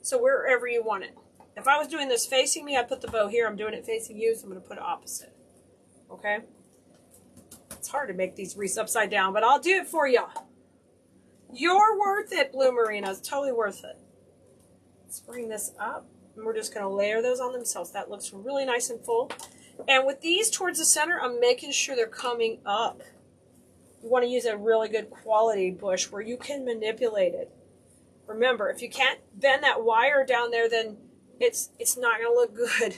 So wherever you want it. If I was doing this facing me, I'd put the bow here. I'm doing it facing you, so I'm going to put it opposite. Okay? It's hard to make these wreaths upside down, but I'll do it for you. You're worth it, Blue Marina. It's totally worth it. Let's bring this up, and we're just going to layer those on themselves. That looks really nice and full. And with these towards the center, I'm making sure they're coming up. You want to use a really good quality bush where you can manipulate it. Remember, if you can't bend that wire down there, then it's not going to look good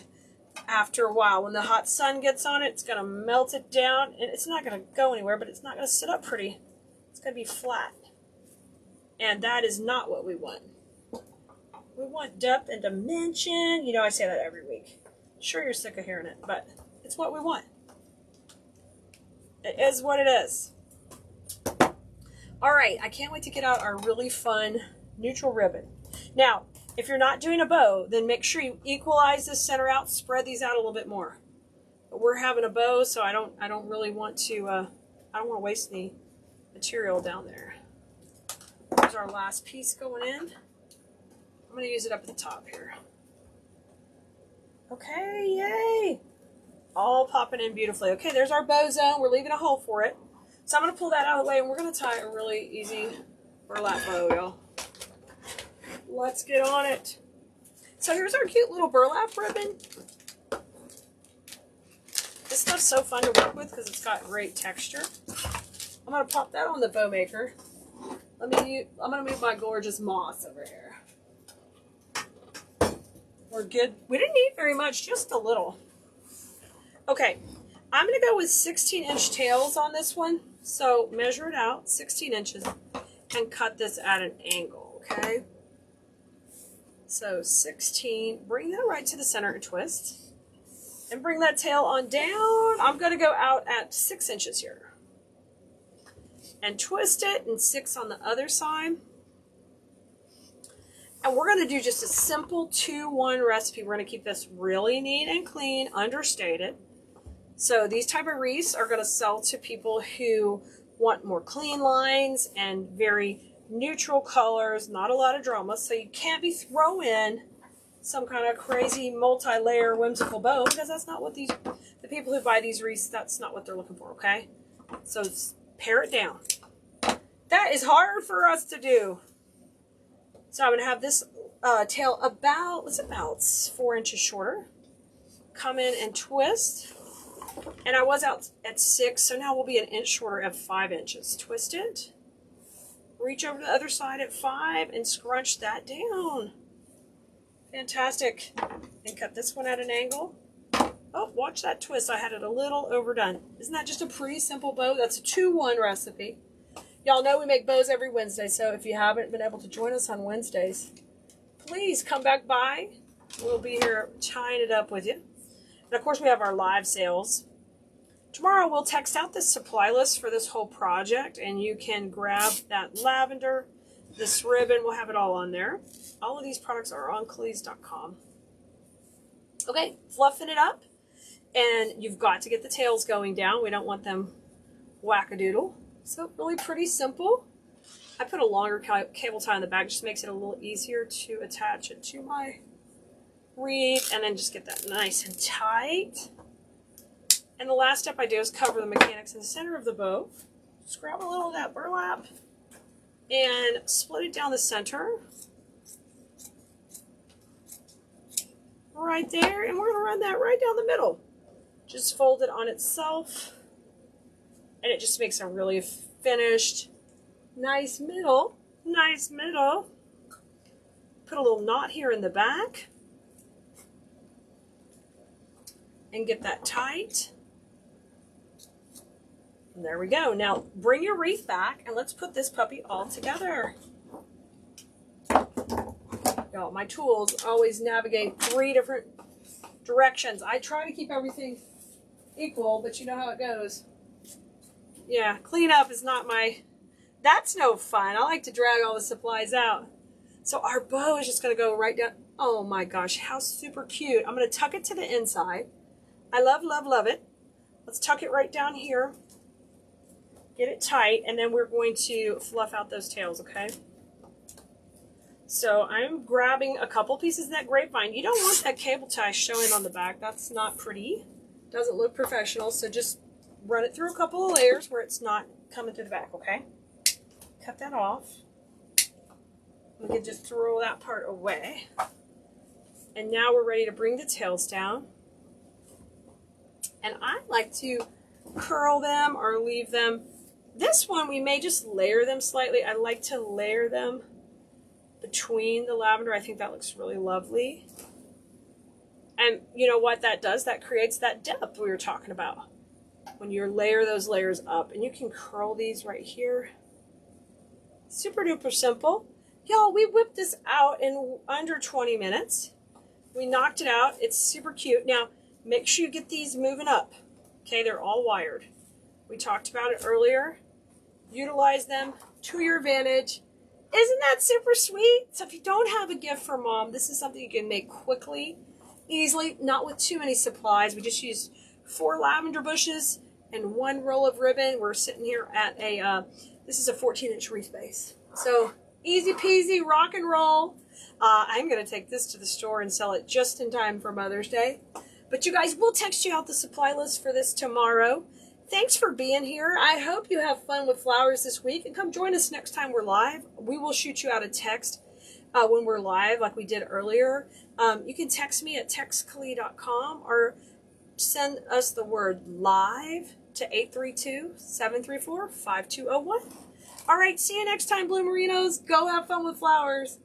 after a while. When the hot sun gets on it, it's going to melt it down, and it's not going to go anywhere, but it's not going to sit up pretty. It's going to be flat. And that is not what we want. We want depth and dimension. You know, I say that every week. Sure, you're sick of hearing it, but it's what we want. It is what it is. All right, I can't wait to get out our really fun neutral ribbon. Now, if you're not doing a bow, then make sure you equalize this center out, spread these out a little bit more. But we're having a bow, so I don't really want to, I don't want to waste any material down there. Here's our last piece going in. I'm going to use it up at the top here. Okay, yay! All popping in beautifully. Okay, there's our bow zone. We're leaving a hole for it. So I'm going to pull that out of the way, and we're going to tie a really easy burlap bow, y'all. Let's get on it. So here's our cute little burlap ribbon. This stuff's so fun to work with because it's got great texture. I'm going to pop that on the bow maker. I'm going to move my gorgeous moss over here. We're good. We didn't need very much, just a little. Okay, I'm going to go with 16-inch tails on this one. So measure it out, 16 inches, and cut this at an angle, okay? So 16, bring that right to the center and twist. And bring that tail on down. I'm going to go out at 6 inches here. And twist it, and 6 on the other side. And we're going to do just a simple 2-1 recipe. We're going to keep this really neat and clean, understated. So these type of wreaths are going to sell to people who want more clean lines and very neutral colors, not a lot of drama. So you can't be throwing some kind of crazy multi-layer whimsical bow, because that's not what the people who buy these wreaths, that's not what they're looking for, okay? So pare it down. That is hard for us to do. So I'm going to have this tail about 4 inches shorter. Come in and twist. And I was out at 6, so now we'll be an inch shorter at 5 inches. Twist it. Reach over to the other side at 5 and scrunch that down. Fantastic. And cut this one at an angle. Oh, watch that twist. I had it a little overdone. Isn't that just a pretty simple bow? That's a 2-1 recipe. Y'all know we make bows every Wednesday, so if you haven't been able to join us on Wednesdays, please come back by. We'll be here tying it up with you. And of course, we have our live sales. Tomorrow, we'll text out this supply list for this whole project, and you can grab that lavender, this ribbon. We'll have it all on there. All of these products are on Keleas.com. Okay, fluffing it up. And you've got to get the tails going down. We don't want them wackadoodle. So really pretty simple. I put a longer cable tie on the back, just makes it a little easier to attach it to my wreath, and then just get that nice and tight. And the last step I do is cover the mechanics in the center of the bow. Just grab a little of that burlap and split it down the center. Right there, and we're going to run that right down the middle. Just fold it on itself. And it just makes a really finished, nice middle. Nice middle. Put a little knot here in the back. And get that tight. And there we go. Now, bring your wreath back, and let's put this puppy all together. Y'all, my tools always navigate 3 different directions. I try to keep everything equal, but you know how it goes. Yeah, cleanup is not my... That's no fun. I like to drag all the supplies out. So our bow is just going to go right down. Oh my gosh, how super cute. I'm going to tuck it to the inside. I love, love, love it. Let's tuck it right down here. Get it tight, and then we're going to fluff out those tails, okay? So I'm grabbing a couple pieces of that grapevine. You don't want that cable tie showing on the back. That's not pretty. Doesn't look professional, so just run it through a couple of layers where it's not coming through the back, okay? Cut that off. We can just throw that part away. And now we're ready to bring the tails down. And I like to curl them or leave them. This one, we may just layer them slightly. I like to layer them between the lavender. I think that looks really lovely. And you know what that does? That creates that depth we were talking about. When you layer those layers up. And you can curl these right here. Super duper simple. Y'all, we whipped this out in under 20 minutes. We knocked it out. It's super cute. Now, make sure you get these moving up. Okay, they're all wired. We talked about it earlier. Utilize them to your advantage. Isn't that super sweet? So if you don't have a gift for mom, this is something you can make quickly, easily, not with too many supplies. We just used 4 lavender bushes and 1 roll of ribbon. We're sitting here at a, this is a 14-inch wreath base. So easy peasy, rock and roll. I'm going to take this to the store and sell it just in time for Mother's Day. But you guys, we'll text you out the supply list for this tomorrow. Thanks for being here. I hope you have fun with flowers this week. And come join us next time we're live. We will shoot you out a text when we're live like we did earlier. You can text me at textkele.com or send us the word live to 832-734-5201. All right, see you next time, Bloomerinos. Go have fun with flowers.